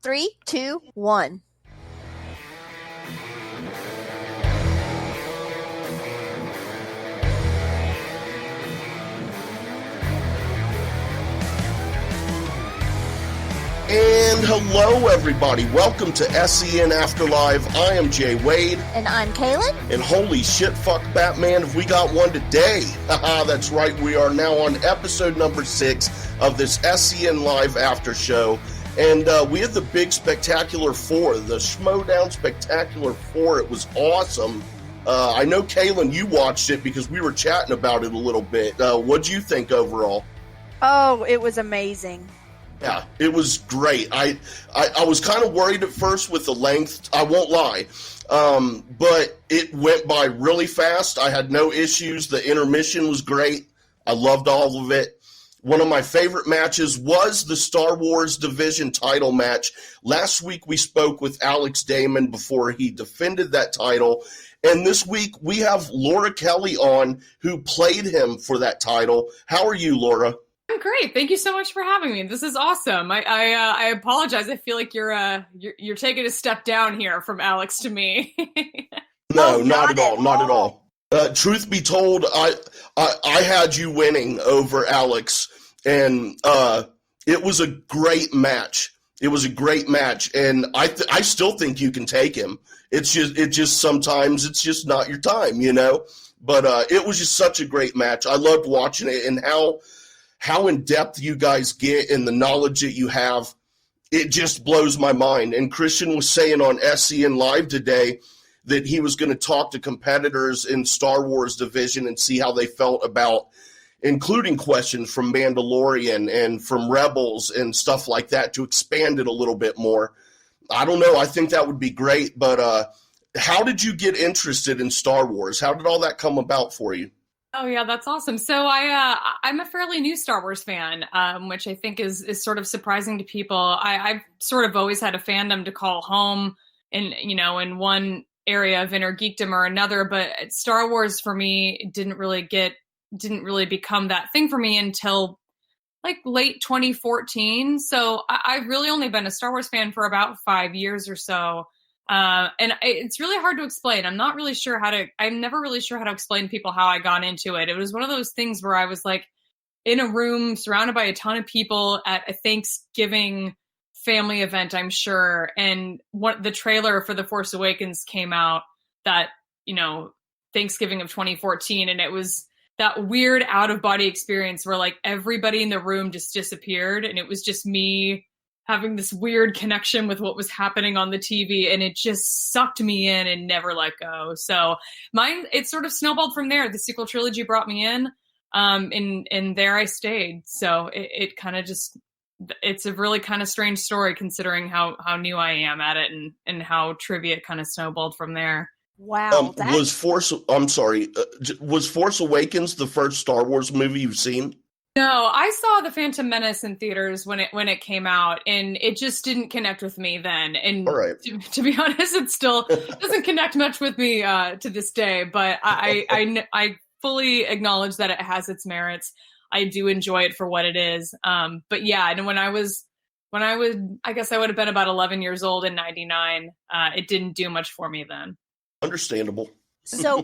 3, 2, 1. And hello, everybody. Welcome to SEN After Live. I am J Wade. And I'm Kalyn. And holy shit, fuck Batman, if we got one today. Haha, that's right. We are now on episode number 6 of this SEN Live After Show. And we had the big Spectacular 4, the Schmoedown Spectacular 4. It was awesome. I know, Kalyn, you watched it because we were chatting about it a little bit. What'd you think overall? Oh, it was amazing. Yeah, it was great. I was kind of worried at first with the length. I won't lie. But it went by really fast. I had no issues. The intermission was great. I loved all of it. One of my favorite matches was the Star Wars Division title match. Last week we spoke with Alex Damon before he defended that title. And this week we have Laura Kelly on, who played him for that title. How are you, Laura? I'm great. Thank you so much for having me. This is awesome. I apologize. I feel like you're taking a step down here from Alex to me. No, not at all. Not at all. Truth be told, I had you winning over Alex, and it was a great match. It was a great match, and I still think you can take him. It just sometimes it's just not your time, you know. But it was just such a great match. I loved watching it, and how in-depth you guys get and the knowledge that you have, it just blows my mind. And Christian was saying on SEN Live today that he was going to talk to competitors in Star Wars Division and see how they felt about including questions from Mandalorian and from Rebels and stuff like that to expand it a little bit more. I don't know. I think that would be great. But how did you get interested in Star Wars? How did all that come about for you? Oh yeah, that's awesome. So I'm a fairly new Star Wars fan, which I think is sort of surprising to people. I've sort of always had a fandom to call home in one area of inner geekdom or another, but Star Wars for me didn't really become that thing for me until like late 2014. So I've really only been a Star Wars fan for about 5 years or so. And it's really hard to explain. I'm never really sure how to explain to people how I got into it. It was one of those things where I was like in a room surrounded by a ton of people at a Thanksgiving family event, I'm sure. And the trailer for The Force Awakens came out that, Thanksgiving of 2014. And it was that weird out of body experience where like everybody in the room just disappeared. And it was just me having this weird connection with what was happening on the TV, and it just sucked me in and never let go. So it sort of snowballed from there. The sequel trilogy brought me in, and there I stayed. So it kind of it's a really kind of strange story considering how new I am at it and how trivia kind of snowballed from there. Wow. Was Force Awakens the first Star Wars movie you've seen? No, I saw The Phantom Menace in theaters when it came out, and it just didn't connect with me then. And all right. to be honest, it still doesn't connect much with me to this day. But I fully acknowledge that it has its merits. I do enjoy it for what it is. But yeah, and I guess I would have been about 11 years old in '99. It didn't do much for me then. Understandable. So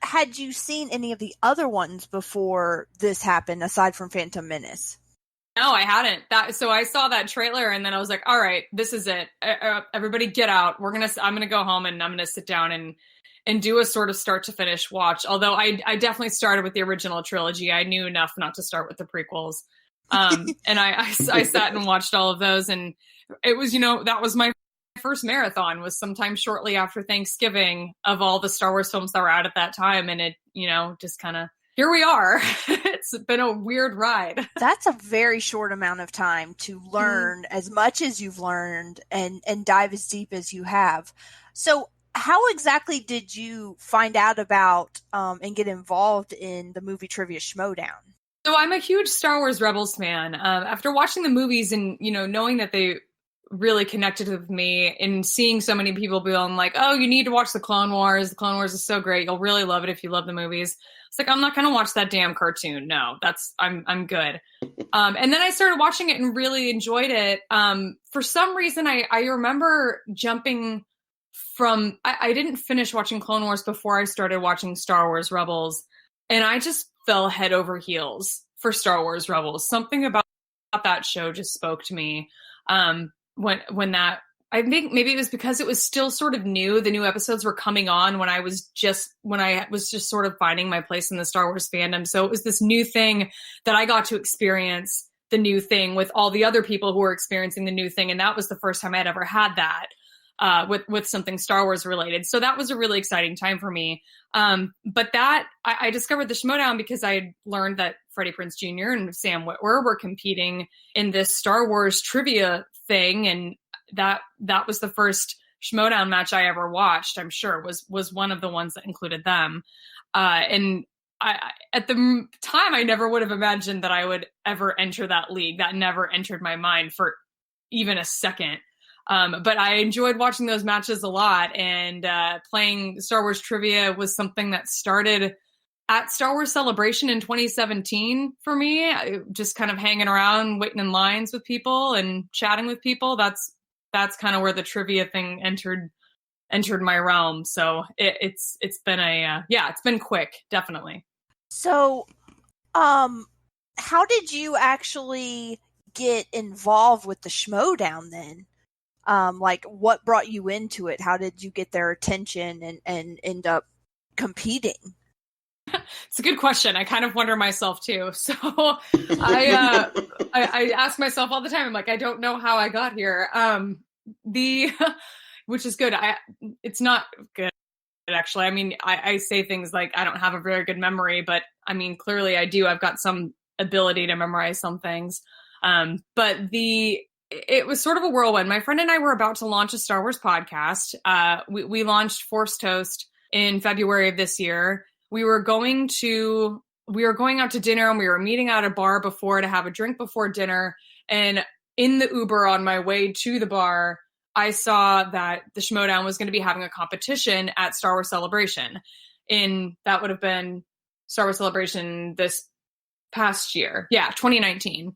had you seen any of the other ones before this happened, aside from Phantom Menace? No, I hadn't. So I saw that trailer, and then I was like, all right, this is it. Everybody get out. I'm going to go home, and I'm going to sit down and do a sort of start to finish watch. Although I definitely started with the original trilogy. I knew enough not to start with the prequels. And I sat and watched all of those, and it was, that was my first marathon, was sometime shortly after Thanksgiving, of all the Star Wars films that were out at that time. And it, just kind of, here we are. It's been a weird ride. That's a very short amount of time to learn as much as you've learned and dive as deep as you have. So how exactly did you find out about and get involved in the movie Trivia Schmoedown? So I'm a huge Star Wars Rebels fan. After watching the movies and, knowing that they really connected with me in seeing so many people being like, oh, you need to watch the Clone Wars. The Clone Wars is so great. You'll really love it if you love the movies. It's like, I'm not going to watch that damn cartoon. No, I'm good. And then I started watching it and really enjoyed it. For some reason, I remember jumping from, I didn't finish watching Clone Wars before I started watching Star Wars Rebels. And I just fell head over heels for Star Wars Rebels. Something about that show just spoke to me. When that, I think maybe it was because it was still sort of new. The new episodes were coming on when I was just sort of finding my place in the Star Wars fandom. So it was this new thing that I got to experience the new thing with all the other people who were experiencing the new thing. And that was the first time I'd ever had that, with something Star Wars related. So that was a really exciting time for me. But I discovered the Schmoedown because I had learned that Freddie Prinze Jr. and Sam Witwer were competing in this Star Wars trivia thing. And that was the first Schmoedown match I ever watched, I'm sure, was one of the ones that included them. And I, at the time, I never would have imagined that I would ever enter that league. That never entered my mind for even a second. But I enjoyed watching those matches a lot, and playing Star Wars trivia was something that started at Star Wars Celebration in 2017 for me. Just kind of hanging around, waiting in lines with people and chatting with people. That's kind of where the trivia thing entered my realm. So it's been it's been quick, definitely. So, how did you actually get involved with the Schmoedown then? Like, what brought you into it? How did you get their attention and end up competing? It's a good question. I kind of wonder myself too. So I ask myself all the time. I'm like, I don't know how I got here. Which is good. It's not good, actually. I mean, I say things like I don't have a very good memory, but I mean, clearly I do. I've got some ability to memorize some things. But it was sort of a whirlwind. My friend and I were about to launch a Star Wars podcast. We launched Force Toast in February of this year. We were going out to dinner, and we were meeting at a bar before to have a drink before dinner. And in the Uber on my way to the bar, I saw that the Schmoedown was going to be having a competition at Star Wars Celebration. That would have been Star Wars Celebration this past year. Yeah, 2019.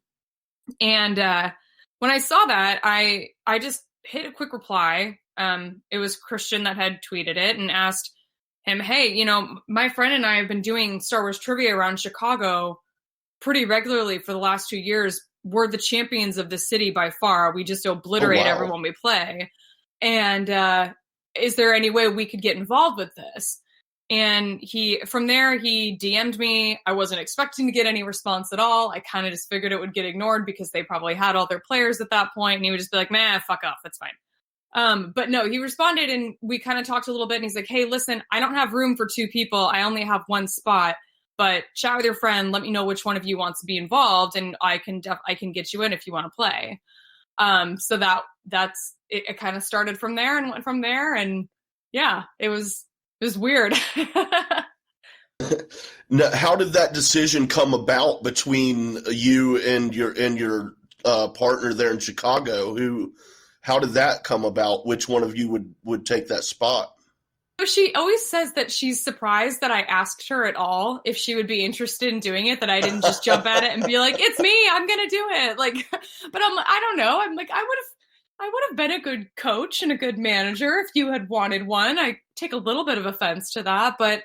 And when I saw that, I just hit a quick reply. It was Christian that had tweeted it and asked him, hey, my friend and I have been doing Star Wars trivia around Chicago pretty regularly for the last 2 years. We're the champions of the city by far. We just obliterate everyone we play. And is there any way we could get involved with this? And from there, he DM'd me. I wasn't expecting to get any response at all. I kind of just figured it would get ignored because they probably had all their players at that point. And he would just be like, man, fuck off. That's fine. But no, he responded, and we kind of talked a little bit, and he's like, hey, listen, I don't have room for 2 people. I only have 1 spot, but chat with your friend. Let me know which one of you wants to be involved, and I can get you in if you want to play. So that's it. It kind of started from there and went from there. And yeah, it was weird. Now, how did that decision come about between you and your partner there in Chicago? How did that come about? Which one of you would take that spot? So she always says that she's surprised that I asked her at all if she would be interested in doing it, that I didn't just jump at it and be like, it's me, I'm going to do it. Like, but I don't know. I'm like, I would have been a good coach and a good manager if you had wanted one. I take a little bit of offense to that, but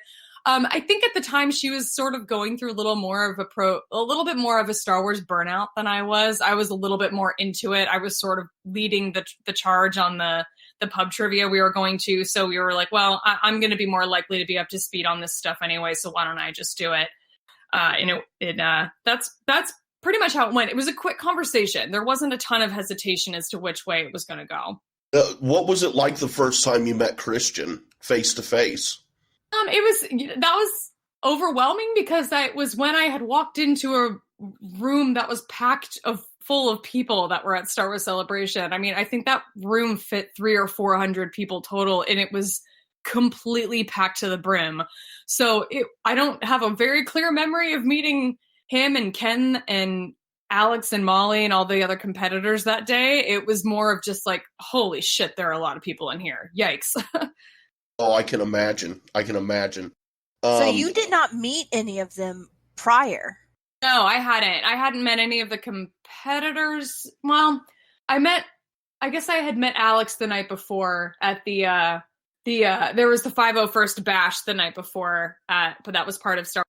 I think at the time she was sort of going through a little bit more of a Star Wars burnout than I was. I was a little bit more into it. I was sort of leading the charge on the pub trivia we were going to. So we were like, well, I'm going to be more likely to be up to speed on this stuff anyway. So why don't I just do it? That's pretty much how it went. It was a quick conversation. There wasn't a ton of hesitation as to which way it was going to go. What was it like the first time you met Christian face to face? That was overwhelming because it was when I had walked into a room that was packed full of people that were at Star Wars Celebration. I mean, I think that room fit 300 or 400 people total, and it was completely packed to the brim. So I don't have a very clear memory of meeting him and Ken and Alex and Molly and all the other competitors that day, it was more of just like, holy shit, there are a lot of people in here. Yikes. Oh, I can imagine. So you did not meet any of them prior? No, I hadn't. I hadn't met any of the competitors. Well, I guess I had met Alex the night before at there was the 501st bash the night before, but that was part of Star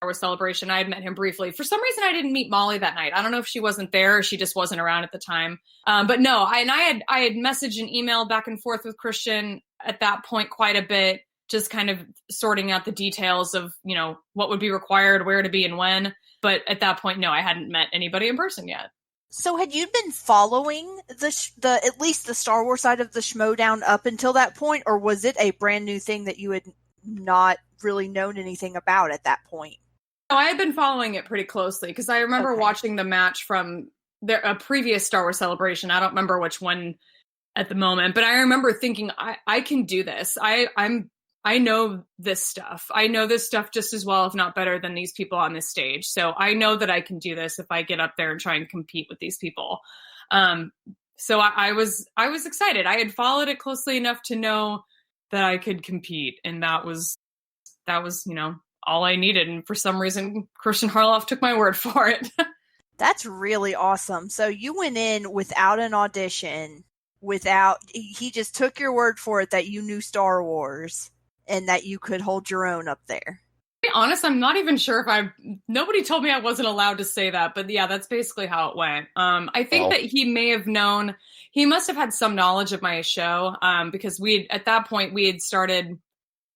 Wars Celebration. I had met him briefly. For some reason, I didn't meet Molly that night. I don't know if she wasn't there or she just wasn't around at the time. But no, I had messaged and emailed back and forth with Christian at that point quite a bit, just kind of sorting out the details of, you know, what would be required, where to be and when. But at that point, no, I hadn't met anybody in person yet. So had you been following the at least the Star Wars side of the Schmoedown up until that point, or was it a brand new thing that you had not really known anything about at that point? No, I had been following it pretty closely because I remember watching the match from a previous Star Wars Celebration. I don't remember which one at the moment, but I remember thinking, I can do this. I know this stuff. I know this stuff just as well, if not better, than these people on this stage. So I know that I can do this if I get up there and try and compete with these people. So I was excited. I had followed it closely enough to know that I could compete, and that was, you know, all I needed. And for some reason, Christian Harloff took my word for it. That's really awesome. So you went in without an audition, he just took your word for it that you knew Star Wars and that you could hold your own up there. To be honest, I'm not even sure if nobody told me I wasn't allowed to say that, but yeah, that's basically how it went. I think that he may have known, he must have had some knowledge of my show, because at that point we had started,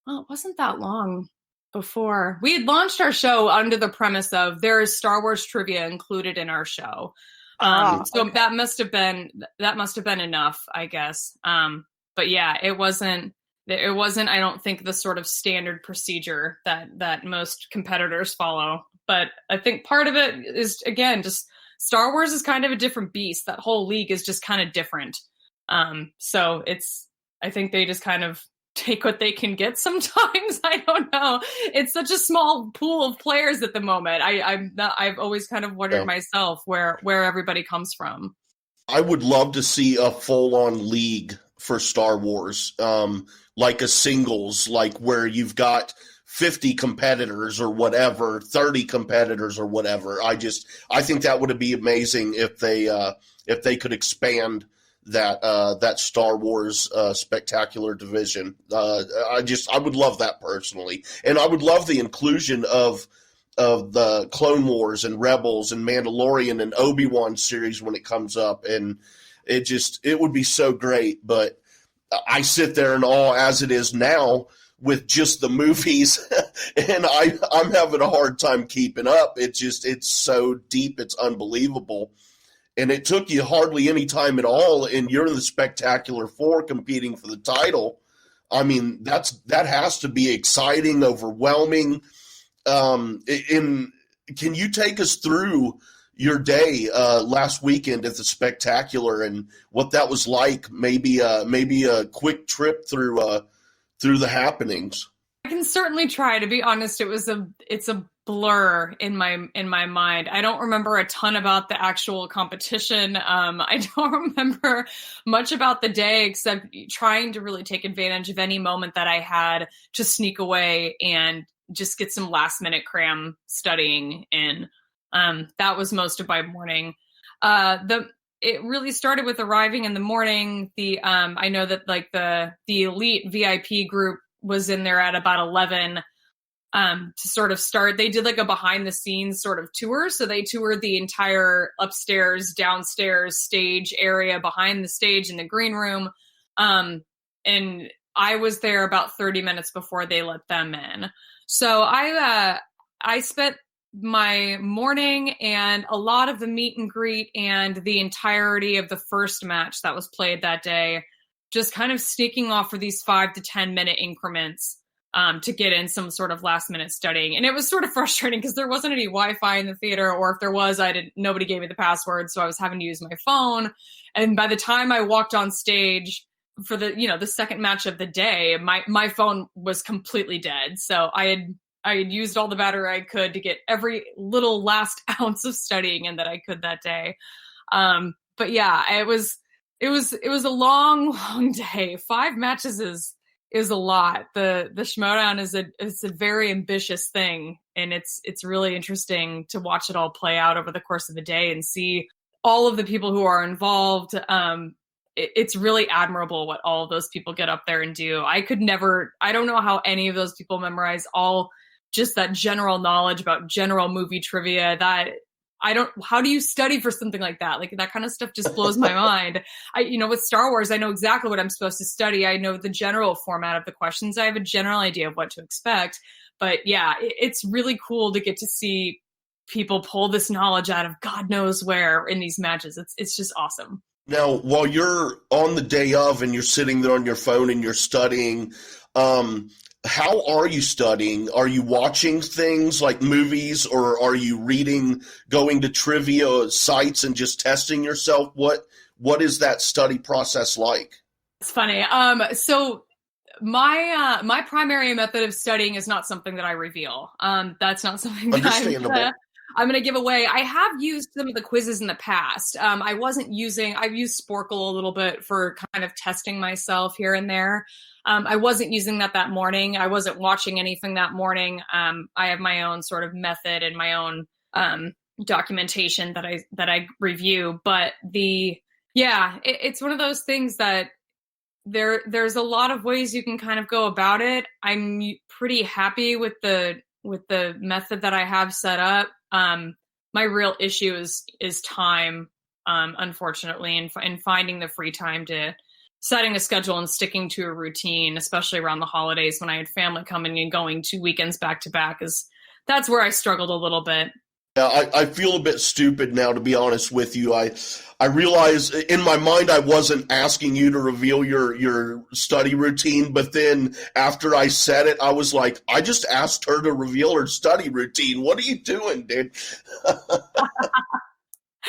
well, it wasn't that long before. We had launched our show under the premise of there is Star Wars trivia included in our show. So that must have been enough, I guess. But yeah, it wasn't, I don't think, the sort of standard procedure that most competitors follow. But I think part of it is, again, just Star Wars is kind of a different beast. That whole league is just kind of different. So I think they just kind of take what they can get sometimes. I don't know. It's such a small pool of players at the moment. I've always kind of wondered myself where everybody comes from. I would love to see a full-on league for Star Wars, like a singles, like where you've got 50 competitors or whatever, 30 competitors or whatever. I think that would be amazing if they could expand that Star Wars Spectacular division. I would love that personally, and I would love the inclusion of the Clone Wars and Rebels and Mandalorian and Obi-Wan series when it comes up, and it would be so great. But I sit there in awe as it is now with just the movies, and I'm having a hard time keeping up. It's so deep, it's unbelievable. And it took you hardly any time at all, and you're in the Spectacular 4 competing for the title. I mean, that has to be exciting, overwhelming. Can you take us through your day last weekend at the Spectacular and what that was like? Maybe a quick trip through the happenings. I can certainly try. To be honest, it's a blur in my mind. I don't remember a ton about the actual competition. I don't remember much about the day except trying to really take advantage of any moment that I had to sneak away and just get some last minute cram studying in. That was most of my morning. It really started with arriving in the morning. I know that like the elite VIP group was in there at about 11 to sort of start. They did like a behind the scenes sort of tour. So they toured the entire upstairs, downstairs stage area behind the stage in the green room. And I was there about 30 minutes before they let them in. So I spent my morning and a lot of the meet and greet and the entirety of the first match that was played that day just kind of sneaking off for these 5 to 10 minute increments to get in some sort of last minute studying. And it was sort of frustrating because there wasn't any Wi-Fi in the theater, or if there was, nobody gave me the password. So I was having to use my phone. And by the time I walked on stage for the second match of the day, my phone was completely dead. So I I had used all the battery I could to get every little last ounce of studying in that I could that day. But yeah, it was a long day. 5 matches is a lot. The Schmoedown is a very ambitious thing, and it's really interesting to watch it all play out over the course of a day and see all of the people who are involved. It's really admirable what all of those people get up there and do. I don't know how any of those people memorize all just that general knowledge about general movie trivia. How do you study for something like that? Like, that kind of stuff just blows my mind. With Star Wars, I know exactly what I'm supposed to study. I know the general format of the questions. I have a general idea of what to expect. But yeah, it's really cool to get to see people pull this knowledge out of God knows where in these matches. It's just awesome. Now, while you're on the day of and you're sitting there on your phone and you're studying, how are you studying? Are you watching things like movies, or are you reading, going to trivia sites and just testing yourself? What is that study process like? It's funny. So my primary method of studying is not something that I reveal. That's not something that I'm going to give away. I have used some of the quizzes in the past. I've used Sporkle a little bit for kind of testing myself here and there. I wasn't using that morning. I wasn't watching anything that morning. I have my own sort of method and my own documentation that I review. But it's one of those things that there's a lot of ways you can kind of go about it. I'm pretty happy with the method that I have set up. My real issue is time, unfortunately, and finding the free time to setting a schedule and sticking to a routine, especially around the holidays when I had family coming and going 2 weekends back to back. That's where I struggled a little bit. Yeah, I feel a bit stupid now, to be honest with you. I realize in my mind I wasn't asking you to reveal your study routine, but then after I said it, I was like, I just asked her to reveal her study routine. What are you doing, dude?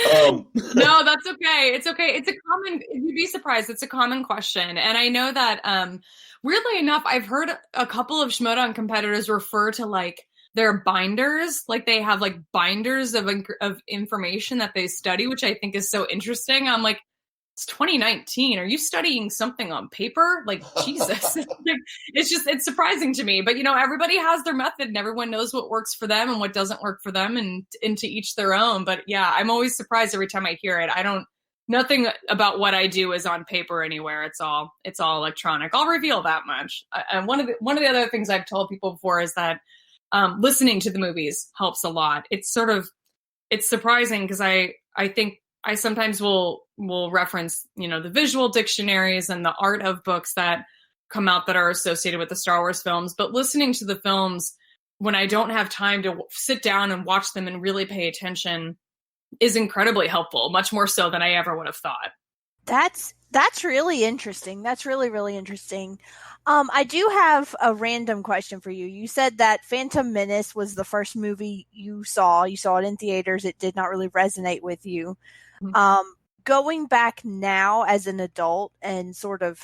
No, that's okay. It's okay. You'd be surprised. It's a common question. And I know that, weirdly enough, I've heard a couple of Schmoedown competitors refer to like their binders, like they have like binders of information that they study, which I think is so interesting. I'm like, it's 2019. Are you studying something on paper? Like, Jesus. It's surprising to me. But, everybody has their method and everyone knows what works for them and what doesn't work for them, and to each their own. But yeah, I'm always surprised every time I hear it. Nothing about what I do is on paper anywhere. It's all electronic. I'll reveal that much. And one of the other things I've told people before is that listening to the movies helps a lot. It's surprising because I think I sometimes will reference, the visual dictionaries and the art of books that come out that are associated with the Star Wars films. But listening to the films when I don't have time to sit down and watch them and really pay attention is incredibly helpful, much more so than I ever would have thought. That's really interesting. That's really, really interesting. I do have a random question for you. You said that Phantom Menace was the first movie you saw. You saw it in theaters. It did not really resonate with you. Mm-hmm. Going back now as an adult and sort of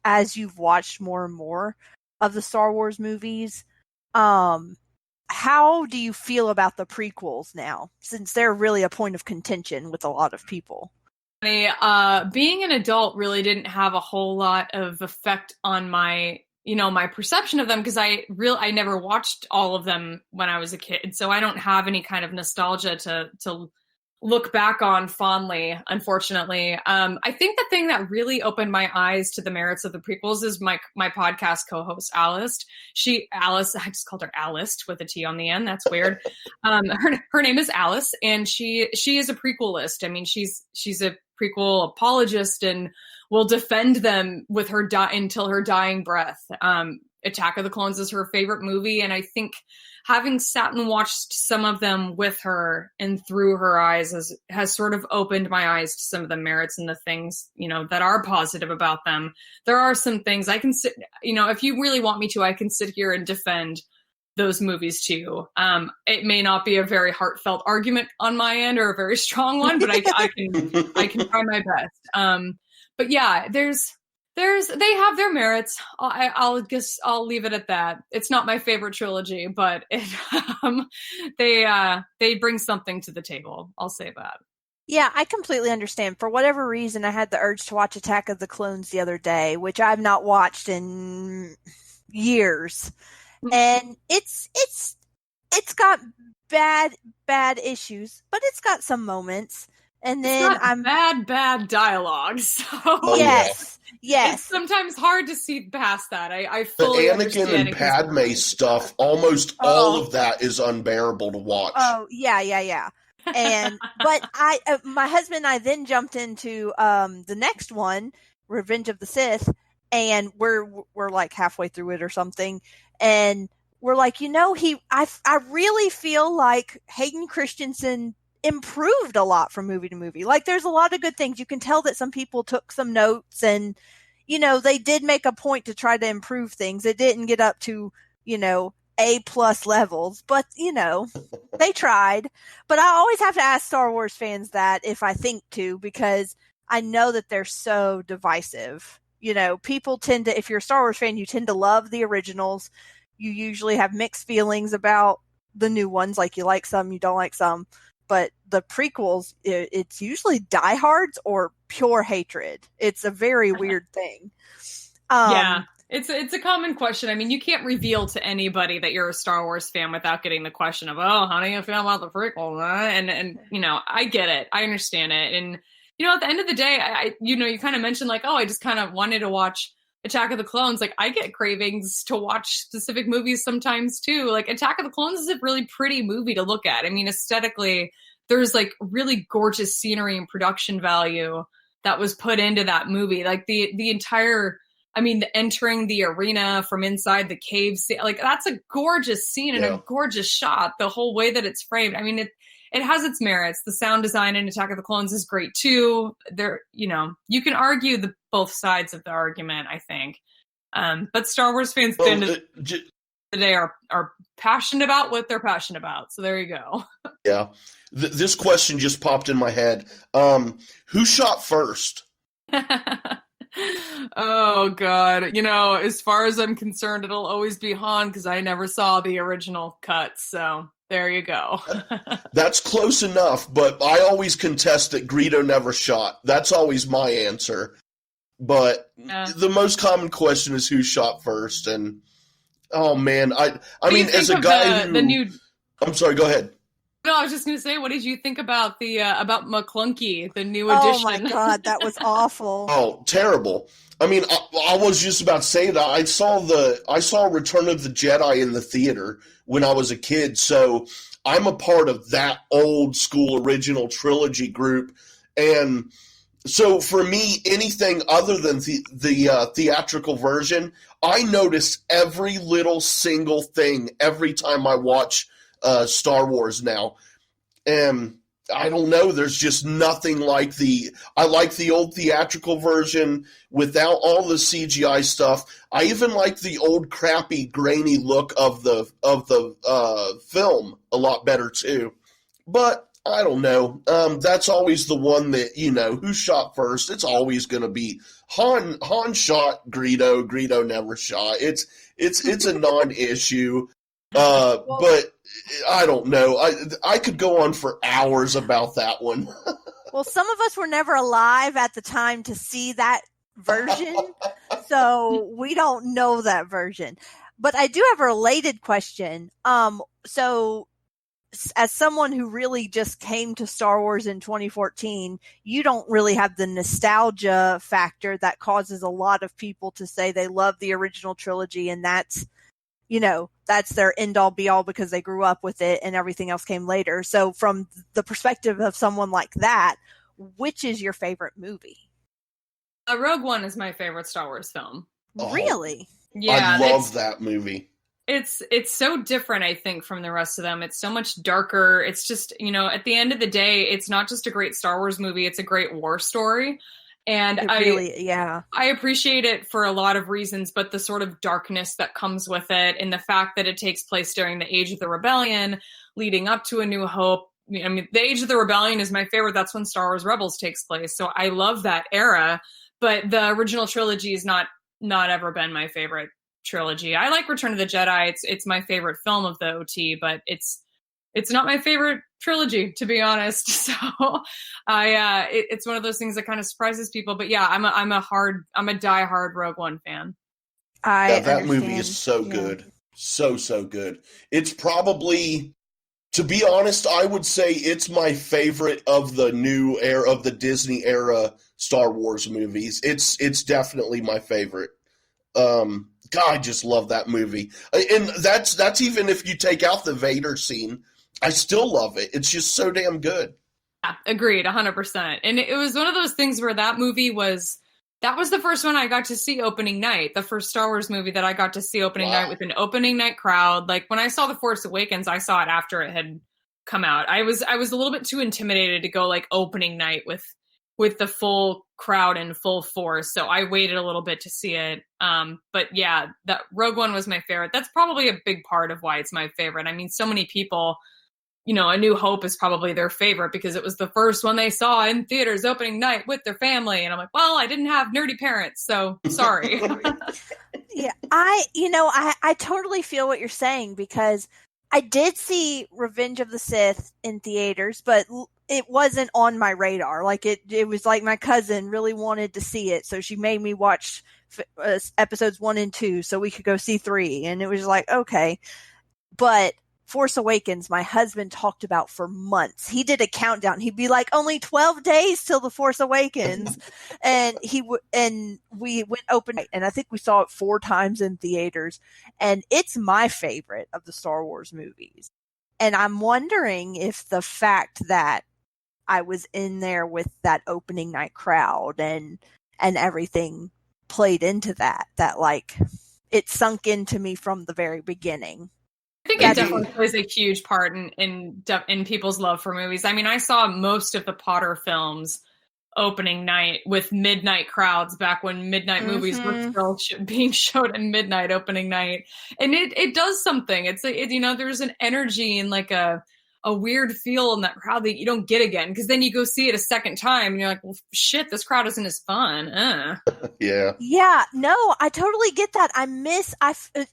as you've watched more and more of the Star Wars movies, how do you feel about the prequels now, since they're really a point of contention with a lot of people? Being an adult really didn't have a whole lot of effect on my perception of them, because I never watched all of them when I was a kid, so I don't have any kind of nostalgia to look back on fondly, unfortunately. I think the thing that really opened my eyes to the merits of the prequels is my podcast co-host, Alice. I just called her Alice with a T on the end. That's weird. Her name is Alice, and she is a prequelist. I mean, she's a prequel apologist and will defend them with her until her dying breath. Attack of the Clones is her favorite movie, and I think having sat and watched some of them with her and through her eyes has sort of opened my eyes to some of the merits and the things, that are positive about them. There are some things I can sit, if you really want me to, I can sit here and defend those movies too. It may not be a very heartfelt argument on my end or a very strong one, but I can try my best. But yeah, there's They have their merits. I'll leave it at that. It's not my favorite trilogy, but they bring something to the table. I'll say that. Yeah, I completely understand. For whatever reason, I had the urge to watch Attack of the Clones the other day, which I've not watched in years. And it's got bad issues, but it's got some moments. And then bad dialogue. So yes. It's sometimes hard to see past that. I fully the understand. Anakin and Padme stuff, almost all of that is unbearable to watch. Oh, yeah. And but my husband and I then jumped into the next one, Revenge of the Sith, and we're like halfway through it or something, and we're like, I really feel like Hayden Christensen improved a lot from movie to + like there's a lot of good things. You can tell that some people took some notes, and they did make a point to try to improve things. It didn't get up to A+ levels, but they tried. But I always have to ask Star Wars fans that if I think to, because I know that they're so divisive. People tend to, if you're a Star Wars fan, you tend to love the originals. You usually have mixed feelings about the new ones, like you like some, you don't like some. But the prequels, it's usually diehards or pure hatred. It's a very weird thing. Yeah. It's a common question. I mean, you can't reveal to anybody that you're a Star Wars fan without getting the question of, oh, how do you feel about the prequel? And I get it. I understand it. And, at the end of the day, you kind of mentioned like, oh, I just kind of wanted to watch Attack of the Clones. Like, I get cravings to watch specific movies sometimes too. Like, Attack of the Clones is a really pretty movie to look at. I mean, aesthetically, there's like really gorgeous scenery and production value that was put into that movie. Like the entire, entering the arena from inside the cave, like that's a gorgeous scene and a gorgeous shot. The whole way that it's framed. I mean, it has its merits. The sound design in Attack of the Clones is great too. There, you can argue both sides of the argument, I think. But Star Wars fans today are passionate about what they're passionate about. So there you go. Yeah. This question just popped in my head. Who shot first? Oh God. As far as I'm concerned, it'll always be Han because I never saw the original cut. So there you go. That's close enough, but I always contest that Greedo never shot. That's always my answer. But the most common question is who shot first. And oh man, I mean, as a guy I'm sorry, go ahead. No, I was just going to say, what did you think about about McClunky, the new edition? Oh my God, that was awful. Oh, terrible. I mean, I was just about to say that I saw Return of the Jedi in the theater when I was a kid, so I'm a part of that old school original trilogy group, and so for me, anything other than the theatrical version, I notice every little single thing every time I watch Star Wars now. And I don't know, there's just nothing like I like the old theatrical version without all the CGI stuff. I even like the old crappy grainy look of the film a lot better too. But I don't know. That's always the one that, who shot first. It's always going to be Han shot Greedo. Greedo never shot. It's a non-issue. But I don't know. I could go on for hours about that one. Well, some of us were never alive at the time to see that version, so we don't know that version. But I do have a related question. So as someone who really just came to Star Wars in 2014, you don't really have the nostalgia factor that causes a lot of people to say they love the original trilogy, and that's their end all be all because they grew up with it and everything else came later. So from the perspective of someone like that, which is your favorite movie? Rogue One is my favorite Star Wars film. Really? Yeah. I love that movie. It's so different, I think, from the rest of them. It's so much darker. It's just, at the end of the day, it's not just a great Star Wars movie. It's a great war story. And I appreciate it for a lot of reasons, but the sort of darkness that comes with it and the fact that it takes place during the Age of the Rebellion, leading up to A New Hope. I mean, the Age of the Rebellion is my favorite. That's when Star Wars Rebels takes place. So I love that era. but the original trilogy is not ever been my favorite trilogy. I like Return of the Jedi. It's my favorite film of the OT, but it's not my favorite trilogy, to be honest. So it's one of those things that kind of surprises people. But yeah, I'm a diehard Rogue One fan. That movie is so good. So good. It's probably, to be honest, I would say it's my favorite of the new era, of the Disney era Star Wars movies. It's definitely my favorite. God, I just love that movie. And that's even if you take out the Vader scene, I still love it. It's just so damn good. Yeah, agreed, 100%. And it was one of those things where that was the first one I got to see opening night, the first Star Wars movie that I got to see opening night with an opening night crowd. Like when I saw The Force Awakens, I saw it after it had come out. I was a little bit too intimidated to go like opening night with the full crowd in full force. So I waited a little bit to see it. But yeah, that Rogue One was my favorite. That's probably a big part of why it's my favorite. I mean, so many people, A New Hope is probably their favorite because it was the first one they saw in theaters opening night with their family. And I'm like, well, I didn't have nerdy parents, so sorry. Yeah, I totally feel what you're saying because I did see Revenge of the Sith in theaters, but it wasn't on my radar. Like it was like my cousin really wanted to see it, so she made me watch episodes 1 and 2 so we could go see 3, and it was like, okay. But Force Awakens, my husband talked about for months. He did a countdown. He'd be like, only 12 days till The Force Awakens. And we went open night, and I think we saw it 4 times in theaters. And it's my favorite of the Star Wars movies. And I'm wondering if the fact that I was in there with that opening night crowd and everything played into that like it sunk into me from the very beginning. I think it definitely plays a huge part in people's love for movies. I mean, I saw most of the Potter films opening night with midnight crowds back when midnight movies were still being showed at midnight opening night, and it does something. There's an energy and like a weird feel in that crowd that you don't get again, because then you go see it a second time and you're like, well, shit, this crowd isn't as fun. Yeah, no, I totally get that.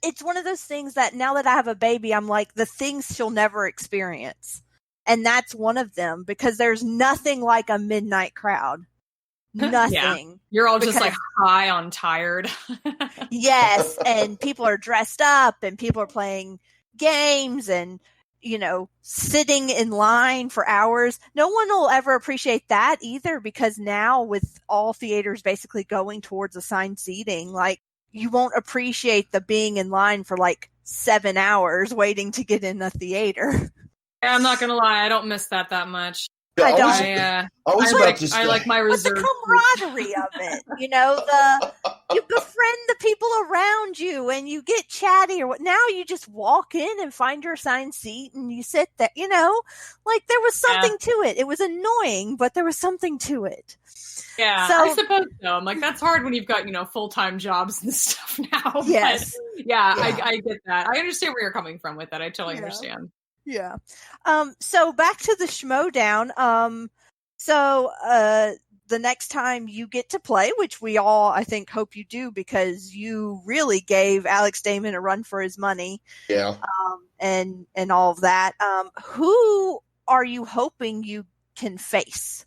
It's one of those things that now that I have a baby, I'm like, the things she'll never experience, and that's one of them, because there's nothing like a midnight crowd. Nothing. Yeah. You're all just like high on tired. Yes, and people are dressed up and people are playing games and sitting in line for hours. No one will ever appreciate that either, because now with all theaters basically going towards assigned seating, like you won't appreciate the being in line for like 7 hours waiting to get in a theater. I'm not gonna lie, I don't miss that much. I don't. I like my reserve. But the camaraderie of it, you befriend the people around you and you get chatty or what. Now you just walk in and find your assigned seat and you sit there, like there was something to it. It was annoying, but there was something to it. Yeah, so, I suppose so. I'm like, that's hard when you've got, full-time jobs and stuff now. Yes. But I get that. I understand where you're coming from with that. I totally understand. Yeah. So back to the Schmoedown. The next time you get to play, which we all, I think, hope you do, because you really gave Alex Damon a run for his money. Yeah. And all of that. Who are you hoping you can face?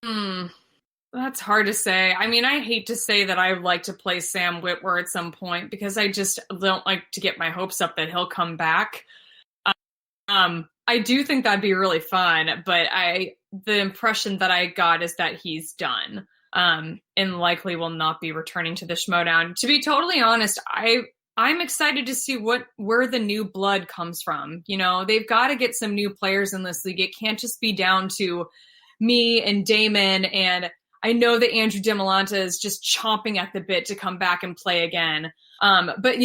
That's hard to say. I mean, I hate to say that I would like to play Sam Witwer at some point, because I just don't like to get my hopes up that he'll come back. I do think that'd be really fun, but the impression that I got is that he's done, and likely will not be returning to the Schmoedown. To be totally honest, I'm excited to see where the new blood comes from. They've got to get some new players in this league. It can't just be down to me and Damon, and I know that Andrew DeMolanta is just chomping at the bit to come back and play again. But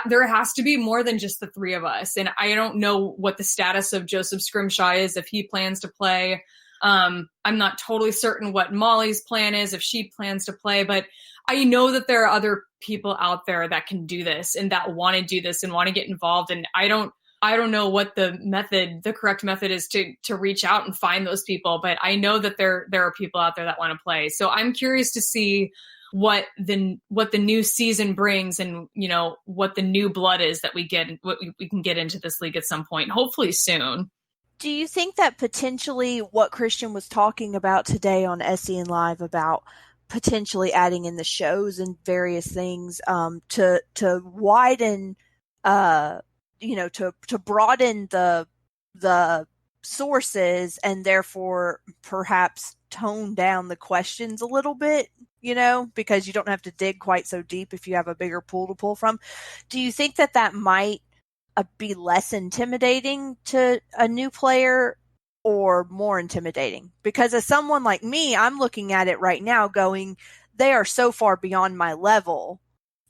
there has to be more than just the 3 of us. And I don't know what the status of Joseph Scrimshaw is, if he plans to play. I'm not totally certain what Molly's plan is, if she plans to play, but I know that there are other people out there that can do this and that want to do this and want to get involved. And I don't know what the correct method is to reach out and find those people, but I know that there are people out there that want to play. So I'm curious to see what the new season brings, and what the new blood is that we get, what we can get into this league at some point, hopefully soon. Do you think that potentially what Christian was talking about today on SEN Live about potentially adding in the shows and various things to widen, to broaden the sources and therefore perhaps tone down the questions a little bit, because you don't have to dig quite so deep if you have a bigger pool to pull from? Do you think that might be less intimidating to a new player or more intimidating? Because as someone like me, I'm looking at it right now going, they are so far beyond my level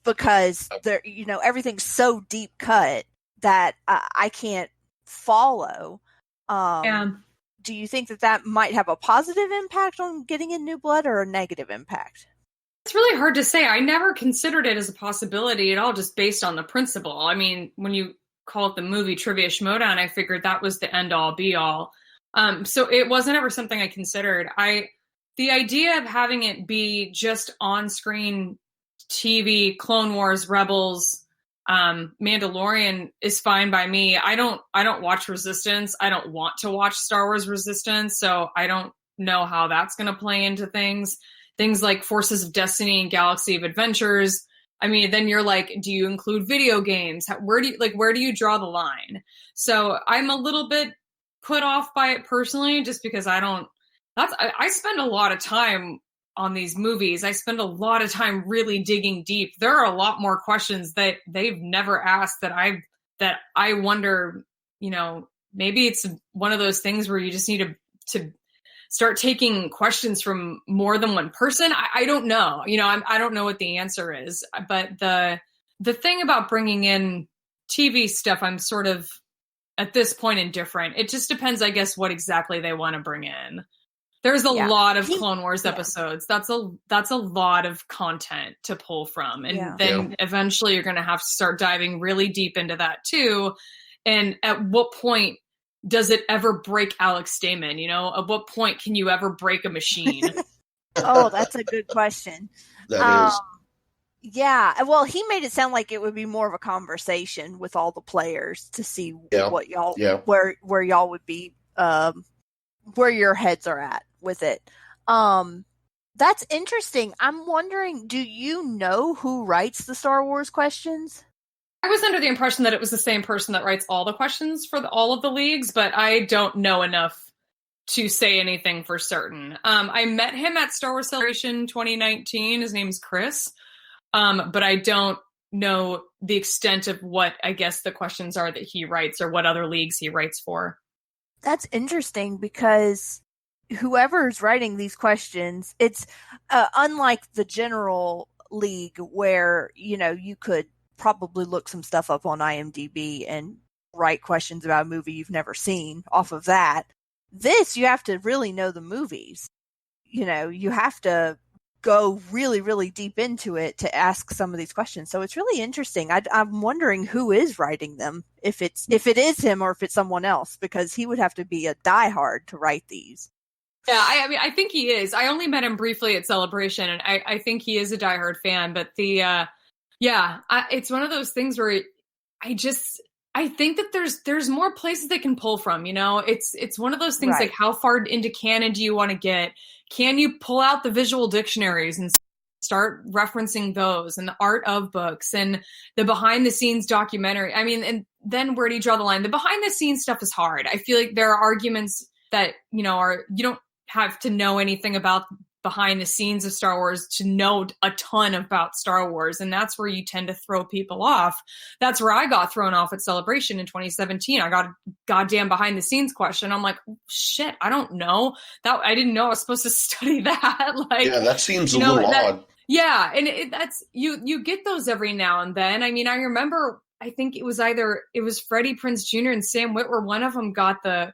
because they're, everything's so deep cut that I can't follow. Do you think that might have a positive impact on getting in new blood or a negative impact? It's really hard to say. I never considered it as a possibility at all, just based on the principle. I mean, when you call it the movie Trivia Schmoedown, I figured that was the end all be all. So it wasn't ever something I considered. The idea of having it be just on-screen TV, Clone Wars, Rebels, Mandalorian is fine by me. I don't watch Resistance. I don't want to watch Star Wars Resistance, so I don't know how that's going to play into things. Things like Forces of Destiny and Galaxy of Adventures. I mean, then you're like, do you include video games? Where do you draw the line? So I'm a little bit put off by it personally, just because I spend a lot of time on these movies. I spend a lot of time really digging deep. There are a lot more questions that they've never asked that I wonder, maybe it's one of those things where you just need to start taking questions from more than one person. I don't know. I don't know what the answer is. But the thing about bringing in TV stuff, I'm sort of at this point indifferent. It just depends, I guess, what exactly they want to bring in. There's a lot of Clone Wars episodes. That's a lot of content to pull from. And then eventually you're going to have to start diving really deep into that too. And at what point does it ever break Alex Damon? At what point can you ever break a machine? Oh, that's a good question. That is. Yeah. Well, he made it sound like it would be more of a conversation with all the players to see what y'all, where y'all would be, where your heads are at with it. That's interesting. I'm wondering, do you know who writes the Star Wars questions? I was under the impression that it was the same person that writes all the questions for all of the leagues, but I don't know enough to say anything for certain. I met him at Star Wars Celebration 2019. His name's Chris. But I don't know the extent of what, I guess, the questions are that he writes or what other leagues he writes for. That's interesting because whoever's writing these questions, it's unlike the general league where, you could probably look some stuff up on IMDb and write questions about a movie you've never seen off of that. This, you have to really know the movies. You have to go really, really deep into it to ask some of these questions. So it's really interesting. I'm wondering who is writing them, if it is him or if it's someone else, because he would have to be a diehard to write these. Yeah, I think he is. I only met him briefly at Celebration, and I think he is a diehard fan. But it's one of those things where I think that there's more places they can pull from. It's one of those things like, how far into canon do you want to get? Can you pull out the visual dictionaries and start referencing those, and the art of books and the behind the scenes documentary? I mean, and then where do you draw the line? The behind the scenes stuff is hard. I feel like there are arguments that, you don't have to know anything about behind the scenes of Star Wars to know a ton about Star Wars. And that's where you tend to throw people off. That's where I got thrown off at Celebration in 2017. I got a goddamn behind the scenes question. I'm like, shit, I don't know that. I didn't know I was supposed to study that. That seems a little odd. Yeah. And that's, you get those every now and then. I mean, I remember, I think it was Freddie Prinze Jr. and Sam Witwer. One of them got the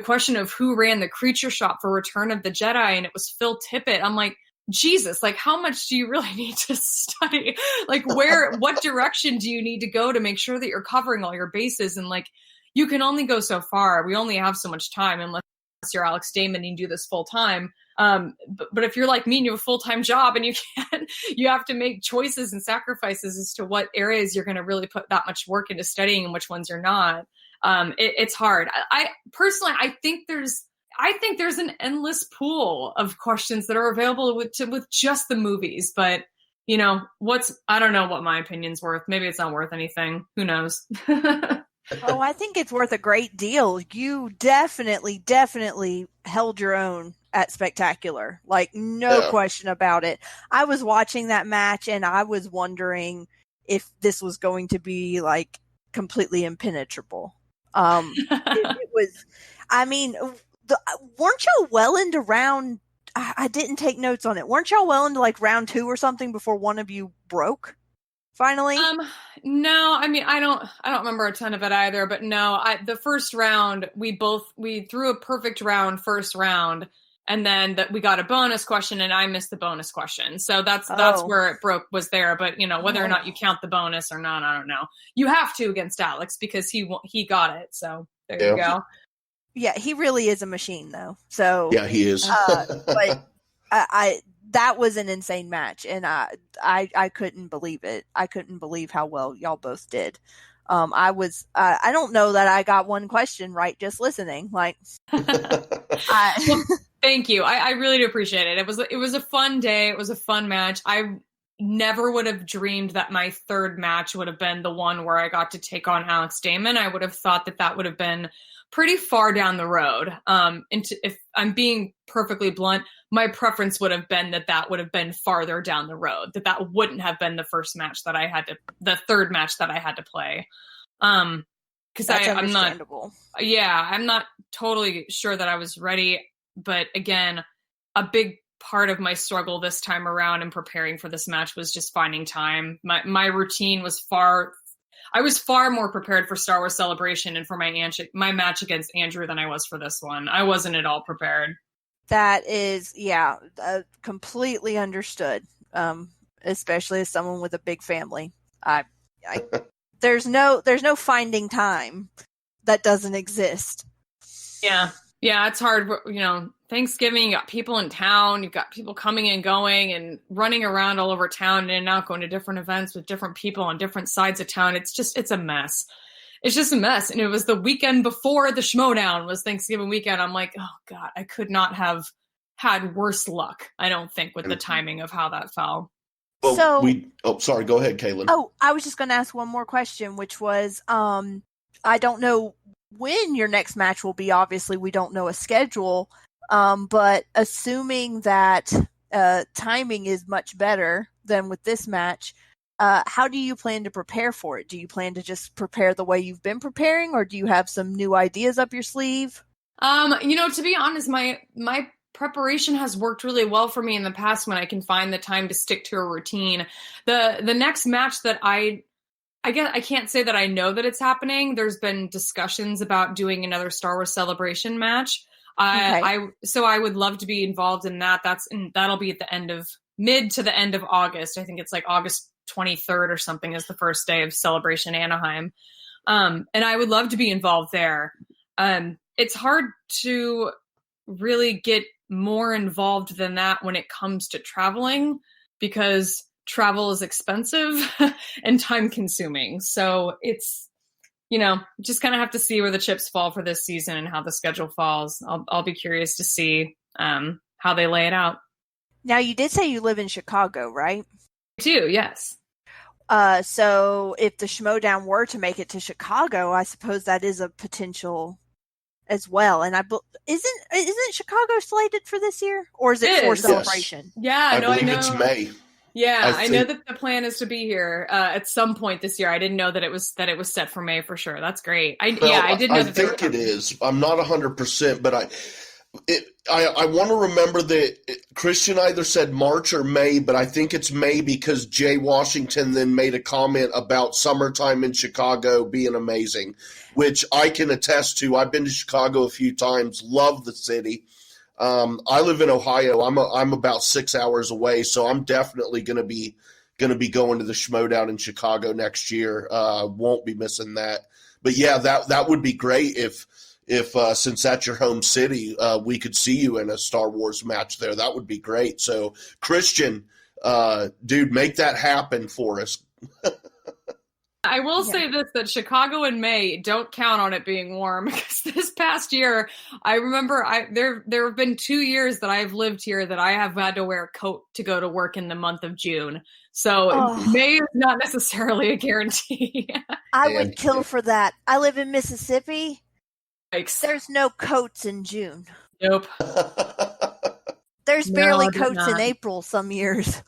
question of who ran the creature shop for Return of the Jedi, and it was Phil Tippett. I'm like, Jesus, how much do you really need to study? What direction do you need to go to make sure that you're covering all your bases? And you can only go so far. We only have so much time unless you're Alex Damon and you do this full time. But if you're like me and you have a full-time job and you have to make choices and sacrifices as to what areas you're going to really put that much work into studying and which ones you're not. It's hard. I personally, I think there's an endless pool of questions that are available with just the movies, but I don't know what my opinion's worth. Maybe it's not worth anything. Who knows? Oh, I think it's worth a great deal. You definitely held your own at Spectacular. Like, no question about it. I was watching that match and I was wondering if this was going to be like completely impenetrable. It was, I mean, weren't y'all well into round, I didn't take notes on it. Weren't y'all well into like round 2 or something before one of you broke? Finally? No, I mean, I don't remember a ton of it either, but no, the first round, we threw a perfect round first round, and then we got a bonus question and I missed the bonus question. So that's where it broke, was there. But whether or not you count the bonus or not, I don't know. You have to against Alex because he got it. So there you go. Yeah, he really is a machine though. So yeah, he is. But that was an insane match, and I couldn't believe it. I couldn't believe how well y'all both did. I don't know that I got one question right just listening. Like, well, thank you. I really do appreciate it. It was a fun day. It was a fun match. I never would have dreamed that my third match would have been the one where I got to take on Alex Damon. I would have thought that would have been pretty far down the road. If I'm being perfectly blunt, my preference would have been that would have been farther down the road, that wouldn't have been the third match that I had to play. Cause I'm not totally sure that I was ready. But again, a big part of my struggle this time around in preparing for this match was just finding time. My routine was I was far more prepared for Star Wars Celebration and for my match against Andrew than I was for this one. I wasn't at all prepared. That is, completely understood. Especially as someone with a big family. There's no finding time that doesn't exist. Yeah, it's hard. Thanksgiving, you got people in town, you've got people coming and going and running around all over town and in and out, going to different events with different people on different sides of town. It's a mess. It's just a mess. And it was the weekend before the Schmoedown was Thanksgiving weekend. I'm like, oh God, I could not have had worse luck, I don't think, with the timing of how that fell. Well, sorry, go ahead, Kalyn. Oh, I was just going to ask one more question, which was, I don't know when your next match will be. Obviously, we don't know a schedule, but assuming that timing is much better than with this match, how do you plan to prepare for it? Do you plan to just prepare the way you've been preparing, or do you have some new ideas up your sleeve? To be honest, my preparation has worked really well for me in the past when I can find the time to stick to a routine. The next match that I guess I can't say that I know that it's happening. There's been discussions about doing another Star Wars Celebration match. So I would love to be involved in that. That'll be at the mid to the end of August. I think it's like August 23rd or something is the first day of Celebration Anaheim. And I would love to be involved there. It's hard to really get more involved than that when it comes to traveling, because travel is expensive and time consuming. So it's, just kind of have to see where the chips fall for this season and how the schedule falls. I'll be curious to see how they lay it out. Now, you did say you live in Chicago, right? I do, yes. So if the Schmoedown were to make it to Chicago, I suppose that is a potential as well. And isn't Chicago slated for this year, or is it for Celebration? Yeah, I believe know. It's May. Yeah, I know that the plan is to be here at some point this year. I didn't know that it was set for May for sure. That's great. I did know that. I think it is. I'm not 100%, but I want to remember that Christian either said March or May, but I think it's May because Jay Washington then made a comment about summertime in Chicago being amazing, which I can attest to. I've been to Chicago a few times, love the city. I live in Ohio. I'm about 6 hours away, so I'm definitely going to be going to the Schmoedown in Chicago next year. Won't be missing that. But yeah, that would be great if if since that's your home city, we could see you in a Star Wars match there. That would be great. So, Christian, dude, make that happen for us. I will say this, that Chicago in May, don't count on it being warm, because this past year, I remember there have been 2 years that I've lived here that I have had to wear a coat to go to work in the month of June. So May is not necessarily a guarantee. I would kill for that. I live in Mississippi. Yikes. There's no coats in June. Nope. There's barely coats in April some years.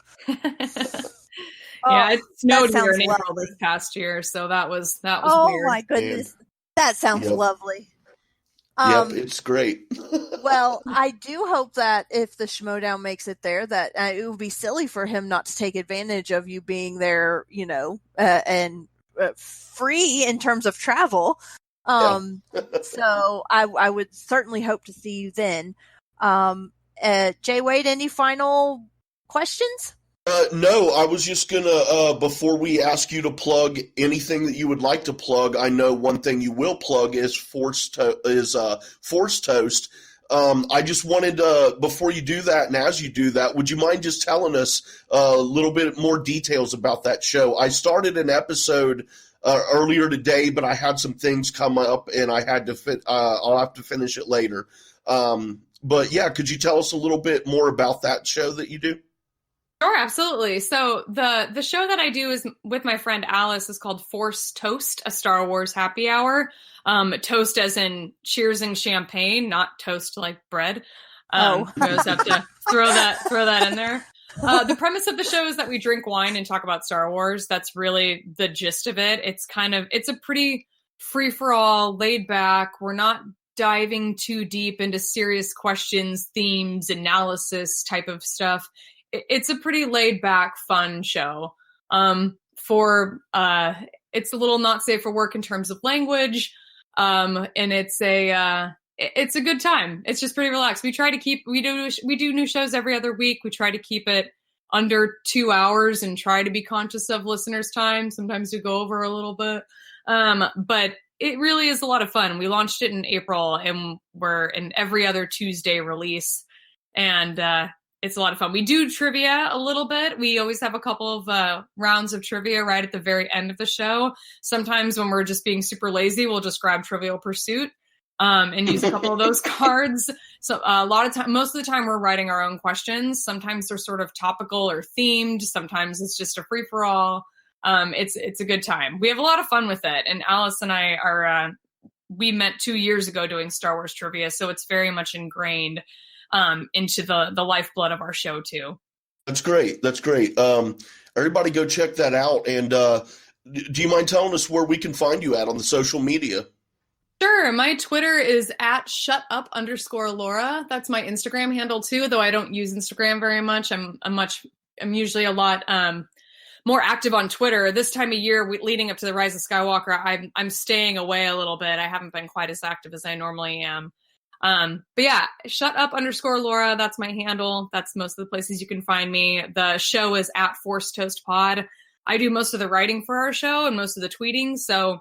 Yeah, it snowed here in April this past year, so that was weird. Oh my goodness, that sounds lovely. Yep, it's great. Well, I do hope that if the Schmoedown makes it there, that it would be silly for him not to take advantage of you being there, and free in terms of travel. So I would certainly hope to see you then. J Wade, any final questions? No, I was just gonna, before we ask you to plug anything that you would like to plug, I know one thing you will plug is Force Toast. I just wanted before you do that, and as you do that, would you mind just telling us a little bit more details about that show? I started an episode earlier today, but I had some things come up, and I had to I'll have to finish it later. But yeah, could you tell us a little bit more about that show that you do? Sure, absolutely. So the show that I do is with my friend Alice is called Force Toast, a Star Wars happy hour. Toast as in cheersing champagne, not toast like bread. You just have to throw that in there. The premise of the show is that we drink wine and talk about Star Wars. That's really the gist of it. It's a pretty free-for-all, laid back. We're not diving too deep into serious questions, themes, analysis type of stuff. It's a pretty laid back, fun show. It's a little not safe for work in terms of language. And it's a good time. It's just pretty relaxed. We do new shows every other week. We try to keep it under 2 hours and try to be conscious of listeners' time. Sometimes we go over a little bit. But it really is a lot of fun. We launched it in April and we're an every other Tuesday release. And, it's a lot of fun. We do trivia a little bit. We always have a couple of rounds of trivia right at the very end of the show. Sometimes when we're just being super lazy, we'll just grab Trivial Pursuit and use a couple of those cards. So most of the time we're writing our own questions. Sometimes they're sort of topical or themed. Sometimes it's just a free-for-all. It's a good time. We have a lot of fun with it. And Alice and I we met 2 years ago doing Star Wars trivia, so it's very much ingrained into the lifeblood of our show too. That's great. Everybody go check that out. And do you mind telling us where we can find you at on the social media? Sure. My Twitter is at @shutup_Laura. That's my Instagram handle too, though I don't use Instagram very much. I'm usually a lot more active on Twitter. This time of year, leading up to the Rise of Skywalker, I'm staying away a little bit. I haven't been quite as active as I normally am. But yeah, @Laura. That's my handle. That's most of the places you can find me. The show is @ForceToastPod. I do most of the writing for our show and most of the tweeting. So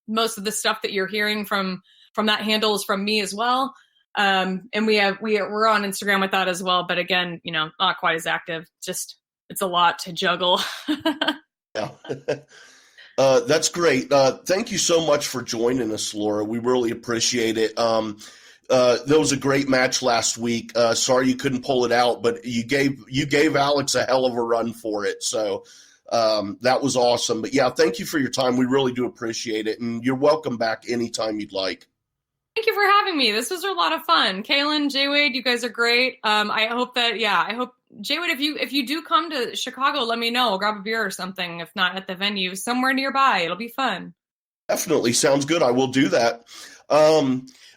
most of the stuff that you're hearing from that handle is from me as well. And we're on Instagram with that as well. But again, not quite as active. Just, it's a lot to juggle. Yeah. That's great. Thank you so much for joining us, Laura. We really appreciate it. That was a great match last week. Sorry you couldn't pull it out, but you gave Alex a hell of a run for it. So that was awesome. But yeah, thank you for your time. We really do appreciate it. And you're welcome back anytime you'd like. Thank you for having me. This was a lot of fun. Kalyn, J Wade, you guys are great. I hope J Wade, if you do come to Chicago, let me know. We'll grab a beer or something. If not at the venue, somewhere nearby. It'll be fun. Definitely. Sounds good. I will do that.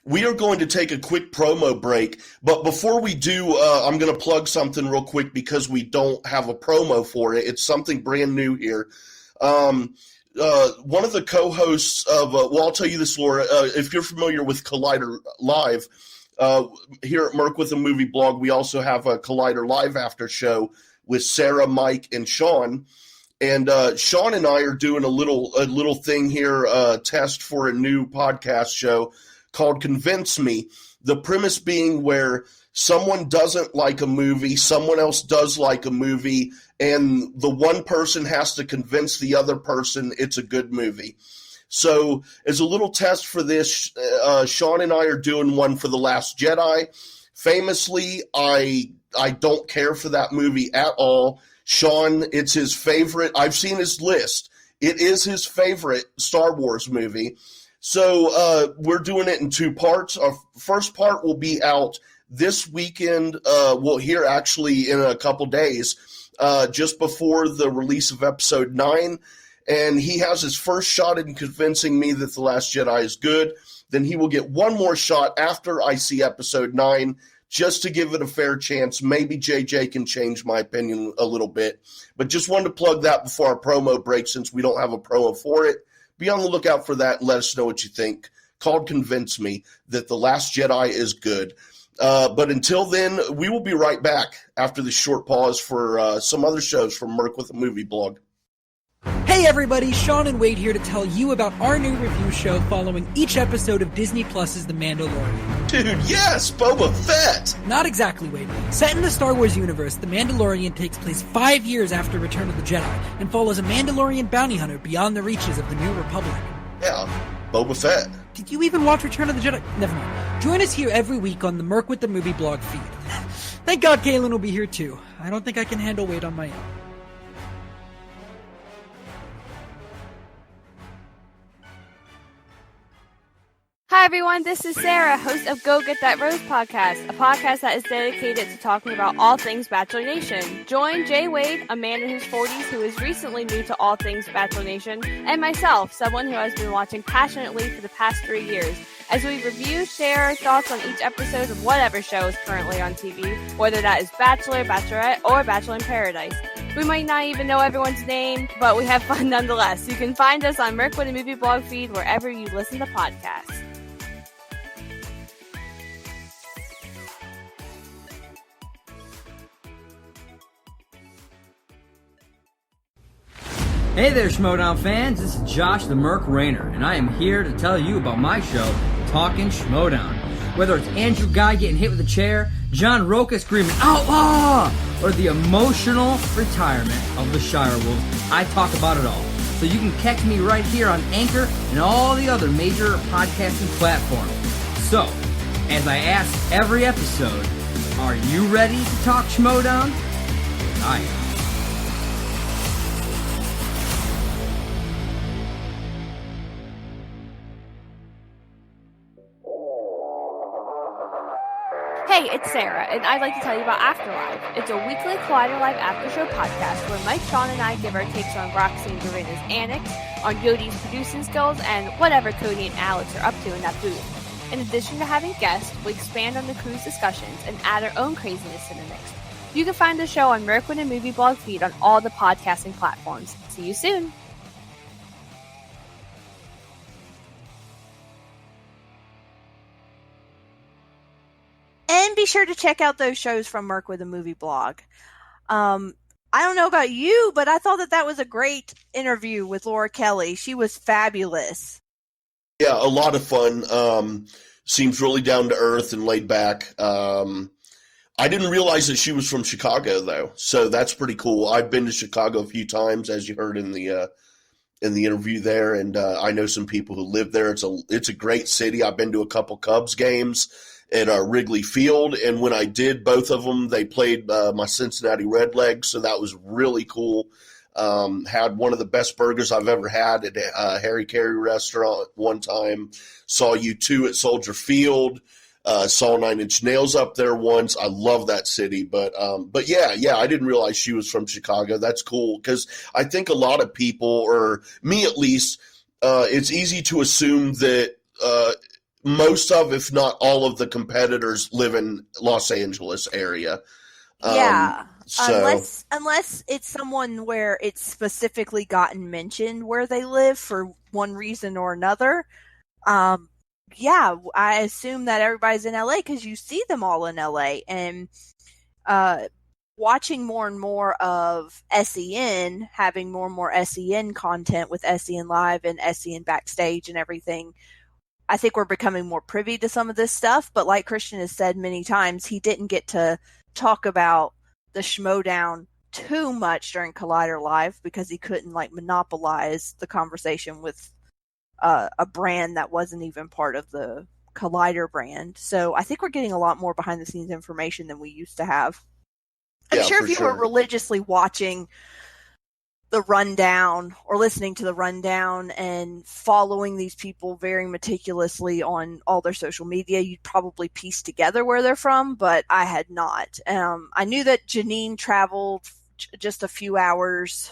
We are going to take a quick promo break, but before we do, I'm going to plug something real quick because we don't have a promo for it. It's something brand new here. One of the co-hosts of, I'll tell you this, Laura, if you're familiar with Collider Live, here at Merc with a Movie Blog, we also have a Collider Live after show with Sarah, Mike, and Sean. And Sean and I are doing a little thing here, test for a new podcast show called Convince Me. The premise being where someone doesn't like a movie, someone else does like a movie, and the one person has to convince the other person it's a good movie. So as a little test for this, Sean and I are doing one for The Last Jedi. Famously, I don't care for that movie at all. Sean, it's his favorite. I've seen his list. It is his favorite Star Wars movie. So we're doing it in two parts. Our first part will be out this weekend. Well, here actually in a couple days, just before the release of Episode 9. And he has his first shot in convincing me that The Last Jedi is good. Then he will get one more shot after I see Episode 9, just to give it a fair chance. Maybe JJ can change my opinion a little bit. But just wanted to plug that before our promo break, since we don't have a promo for it. Be on the lookout for that and let us know what you think. Called Convince Me that The Last Jedi is good. But until then, we will be right back after this short pause for some other shows from Merc with a Movie Blog. Hey everybody, Sean and Wade here to tell you about our new review show following each episode of Disney Plus's The Mandalorian. Dude, yes, Boba Fett! Not exactly, Wade. Set in the Star Wars universe, The Mandalorian takes place 5 years after Return of the Jedi and follows a Mandalorian bounty hunter beyond the reaches of the New Republic. Yeah, Boba Fett. Did you even watch Return of the Jedi? Never mind. Join us here every week on the Merc with the Movie Blog feed. Thank God Kalyn will be here too. I don't think I can handle Wade on my own. Hi everyone, this is Sarah, host of Go Get That Rose podcast, a podcast that is dedicated to talking about all things Bachelor Nation. Join J Wade, a man in his 40s who is recently new to all things Bachelor Nation, and myself, someone who has been watching passionately for the past 3 years, as we review, share our thoughts on each episode of whatever show is currently on TV, whether that is Bachelor, Bachelorette, or Bachelor in Paradise. We might not even know everyone's name, but we have fun nonetheless. You can find us on Merc with a Movie Blog feed wherever you listen to podcasts. Hey there, Schmoedown fans. This is Josh the Merc Rainer, and I am here to tell you about my show, Talkin' Schmoedown. Whether it's Andrew Guy getting hit with a chair, John Roca screaming, "Outlaw!" or the emotional retirement of the Shire Wolves, I talk about it all. So you can catch me right here on Anchor and all the other major podcasting platforms. So, as I ask every episode, are you ready to talk Schmoedown? I am. Hey, it's Sarah, and I'd like to tell you about Afterlife. It's a weekly Collider Live after show podcast where Mike, Sean, and I give our takes on Roxy and Dorena's antics, on Yodi's producing skills, and whatever Cody and Alex are up to in that booth. In addition to having guests, we expand on the crew's discussions and add our own craziness in the mix. You can find the show on Merc with a Movie Blog feed on all the podcasting platforms. See you soon! And be sure to check out those shows from Merc with a Movie Blog. I don't know about you, but I thought that was a great interview with Laura Kelly. She was fabulous. Yeah, a lot of fun. Seems really down to earth and laid back. I didn't realize that she was from Chicago, though, so that's pretty cool. I've been to Chicago a few times, as you heard in the interview there, and I know some people who live there. It's a great city. I've been to a couple Cubs games at Wrigley Field, and when I did both of them, they played my Cincinnati Redlegs, so that was really cool. Had one of the best burgers I've ever had at Harry Carey restaurant one time. Saw U2 at Soldier Field. Saw 9 Inch Nails up there once. I love that city, but yeah, I didn't realize she was from Chicago. That's cool, because I think a lot of people, or me at least, it's easy to assume that most of, if not all of the competitors live in Los Angeles area. Yeah. So, unless it's someone where it's specifically gotten mentioned where they live for one reason or another. Yeah, I assume that everybody's in LA because you see them all in LA, and watching more and more of SEN, having more and more SEN content with SEN Live and SEN Backstage and everything, I think we're becoming more privy to some of this stuff, but like Christian has said many times, he didn't get to talk about the Schmoedown too much during Collider Live because he couldn't like monopolize the conversation with a brand that wasn't even part of the Collider brand. So I think we're getting a lot more behind the scenes information than we used to have. I'm sure if you were religiously watching the rundown or listening to the rundown and following these people very meticulously on all their social media, you'd probably piece together where they're from, but I had not. I knew that Janine traveled just a few hours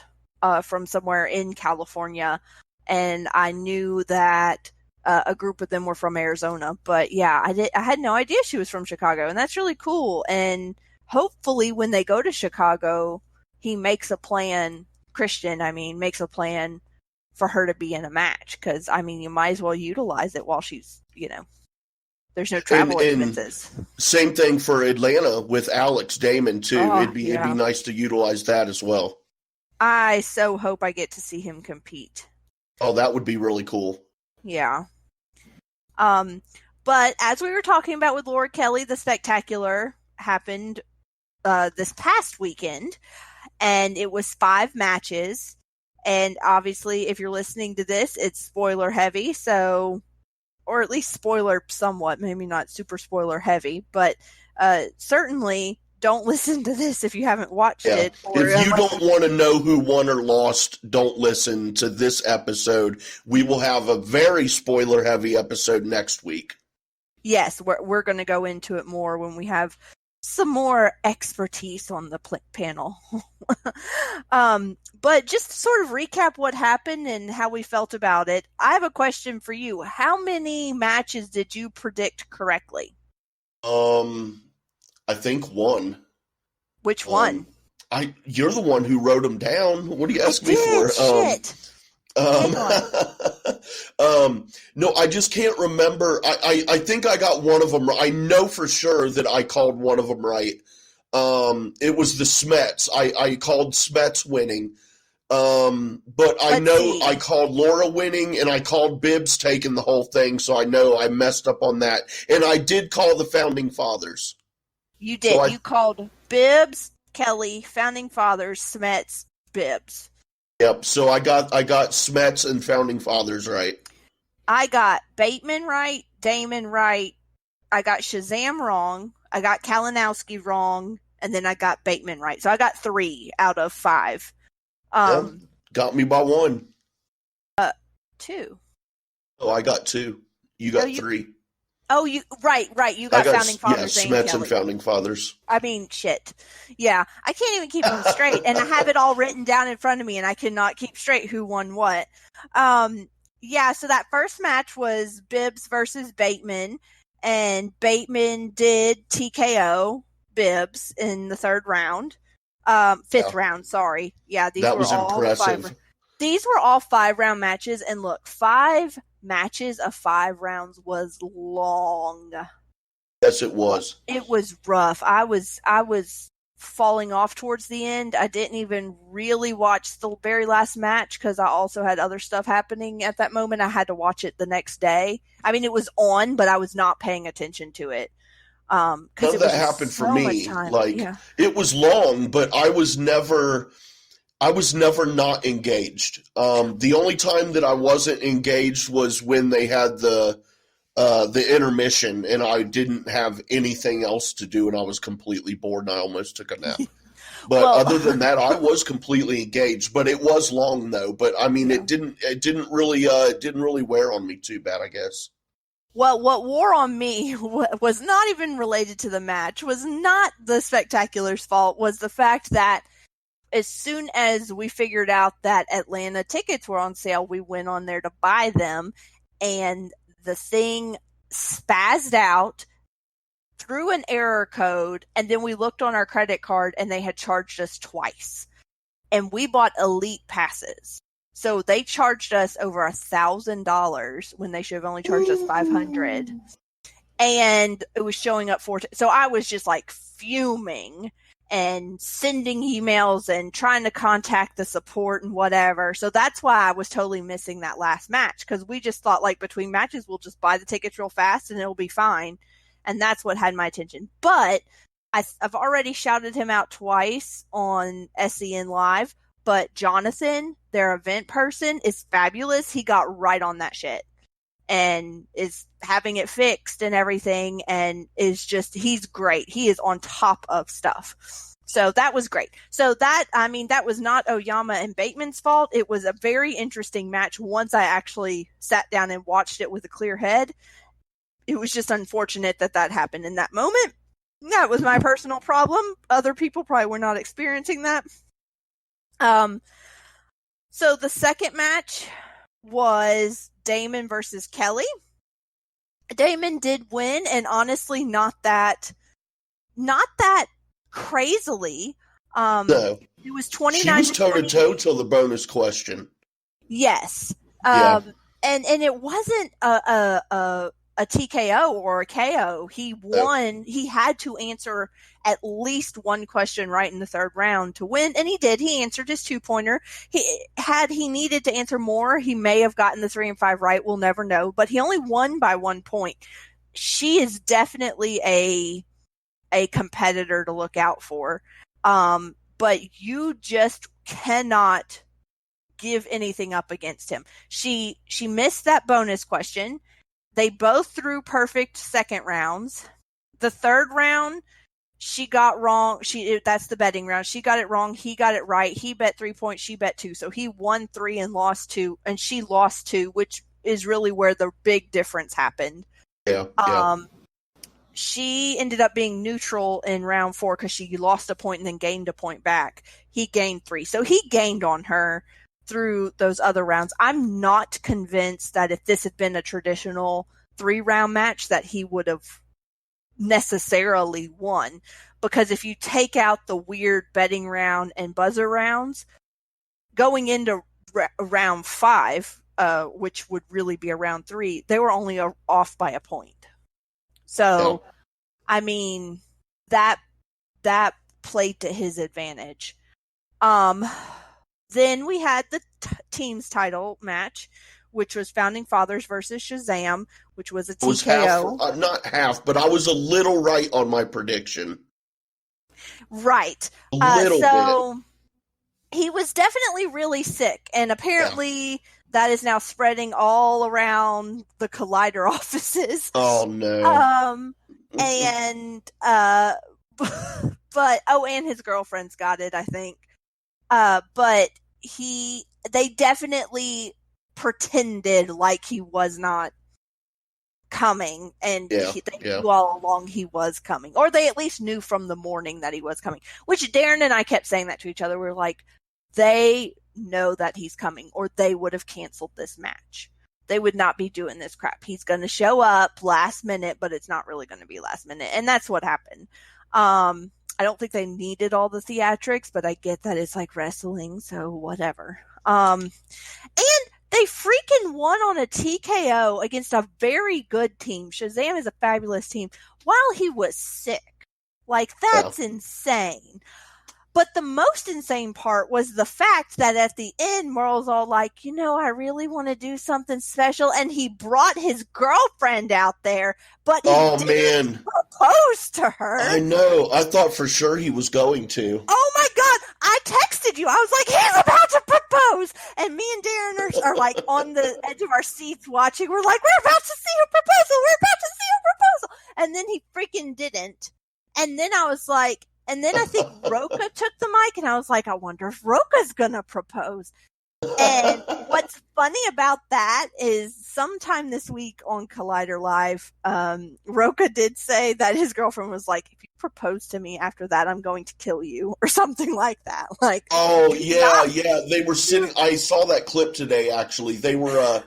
from somewhere in California, and I knew that a group of them were from Arizona, but yeah, I had no idea she was from Chicago, and that's really cool. And hopefully when they go to Chicago, he makes a plan, Christian, makes a plan for her to be in a match, because, you might as well utilize it while she's, there's no travel expenses. Same thing for Atlanta with Alex Damon, too. It'd be nice to utilize that as well. I so hope I get to see him compete. Oh, that would be really cool. Yeah. But as we were talking about with Laura Kelly, the Spectacular happened this past weekend, and it was 5 matches. And obviously, if you're listening to this, it's spoiler heavy, so, or at least spoiler somewhat, maybe not super spoiler heavy, but certainly don't listen to this if you haven't watched it. If you don't want to know who won or lost, don't listen to this episode. We will have a very spoiler-heavy episode next week. Yes, we're going to go into it more when we have some more expertise on the panel. But just to sort of recap what happened and how we felt about it, I have a question for you. How many matches did you predict correctly? I think 1. Which one? You're the one who wrote them down. What do you ask me for? Shit. No, I just can't remember. I think I got one of them. I know for sure that I called one of them right. It was the Smets. I called Smets winning. But I know I called Laura winning, and I called Bibbs taking the whole thing, so I know I messed up on that. And I did call the Founding Fathers. You did. So you called Bibbs, Kelly, Founding Fathers, Smets, Bibbs. Yep. So I got Smets and Founding Fathers right. I got Bateman right, Damon right. I got Shazam wrong. I got Kalinowski wrong, and then I got Bateman right. So I got 3 out of 5. Got me by 1. 2. Oh, I got 2. You got 3. Oh, right. You got Founding Fathers. Yeah, Smets and Founding Fathers. Shit. Yeah, I can't even keep them straight, and I have it all written down in front of me, and I cannot keep straight who won what. Yeah, so that first match was Bibbs versus Bateman, and Bateman did TKO Bibbs in the 3rd round. 5th round, sorry. Yeah, that was impressive. These were all 5-round matches, and look, 5 matches of 5 rounds was long. Yes, it was. It was rough. I was falling off towards the end. I didn't even really watch the very last match because I also had other stuff happening at that moment. I had to watch it the next day. It was on, but I was not paying attention to it. None of that happened for me. It was long, but I was never not engaged. The only time that I wasn't engaged was when they had the intermission, and I didn't have anything else to do, and I was completely bored, and I almost took a nap. But other than that, I was completely engaged. But it was long, though. But it didn't really wear on me too bad, I guess. Well, what wore on me was not even related to the match, was not the Spectacular's fault, was the fact that as soon as we figured out that Atlanta tickets were on sale, we went on there to buy them, and the thing spazzed out, threw an error code, and then we looked on our credit card and they had charged us twice. And we bought elite passes. So they charged us over $1,000 when they should have only charged us $500. And it was showing up so I was just like fuming. and sending emails and trying to contact the support and whatever. So that's why I was totally missing that last match, because we just thought like between matches we'll just buy the tickets real fast and it'll be fine. And that's what had my attention. But I've already shouted him out twice on SEN Live, but Jonathan, their event person, is fabulous. He got right on that shit and is having it fixed and everything, and is just, he's great. He is on top of stuff. So that was great. So that was not Oyama and Bateman's fault. It was a very interesting match once I actually sat down and watched it with a clear head. It was just unfortunate that happened in that moment. That was my personal problem. Other people probably were not experiencing that. So the second match was Damon versus Kelly. Damon did win, and honestly, not that crazily. No. It was 29. She was toe-to-toe till the bonus question. Yes. Yeah. And it wasn't a TKO or a KO. He won. He had to answer at least one question right in the third round to win, and he did. He answered his 2-pointer. He needed to answer more, he may have gotten the 3 and 5 right. We'll never know, but he only won by 1 point. She is definitely a competitor to look out for. But you just cannot give anything up against him. She missed that bonus question. They both threw perfect second rounds. The third round, she got wrong. That's the betting round. She got it wrong. He got it right. He bet 3 points. She bet 2. So he won 3 and lost 2, and she lost 2, which is really where the big difference happened. Yeah. She ended up being neutral in round 4 because she lost a point and then gained a point back. He gained 3. So he gained on her through those other rounds. I'm not convinced that if this had been a traditional 3-round match that he would have necessarily won, because if you take out the weird betting round and buzzer rounds, going into round 5, which would really be a round 3, they were only off by a point. So, I mean, that played to his advantage. Then we had the team's title match, which was Founding Fathers versus Shazam, which was a TKO. Not half, but I was a little right on my prediction. Right. A little bit. He was definitely really sick, and apparently that is now spreading all around the Collider offices. Oh, no. And his girlfriend's got it, I think. But they definitely pretended like he was not coming, and they knew all along he was coming, or they at least knew from the morning that he was coming, which Darren and I kept saying that to each other. We were like, they know that he's coming, or they would have canceled this match. They would not be doing this crap. He's going to show up last minute, but it's not really going to be last minute. And that's what happened. I don't think they needed all the theatrics, but I get that it's like wrestling, so whatever. And they freaking won on a TKO against a very good team. Shazam is a fabulous team while he was sick. Like, that's insane. But the most insane part was the fact that at the end, Merle's all like, I really want to do something special. And he brought his girlfriend out there, but he didn't propose to her. I know. I thought for sure he was going to. Oh my God. I texted you. I was like, he's about to propose. And me and Darren are like on the edge of our seats watching. We're like, we're about to see a proposal. We're about to see a proposal. And then he freaking didn't. And then I was like, and then I think Roka took the mic, and I was like, I wonder if Roka's going to propose. And what's funny about that is sometime this week on Collider Live, Roka did say that his girlfriend was like, if you propose to me after that, I'm going to kill you, or something like that. Like, they were sitting. I saw that clip today, actually. They were,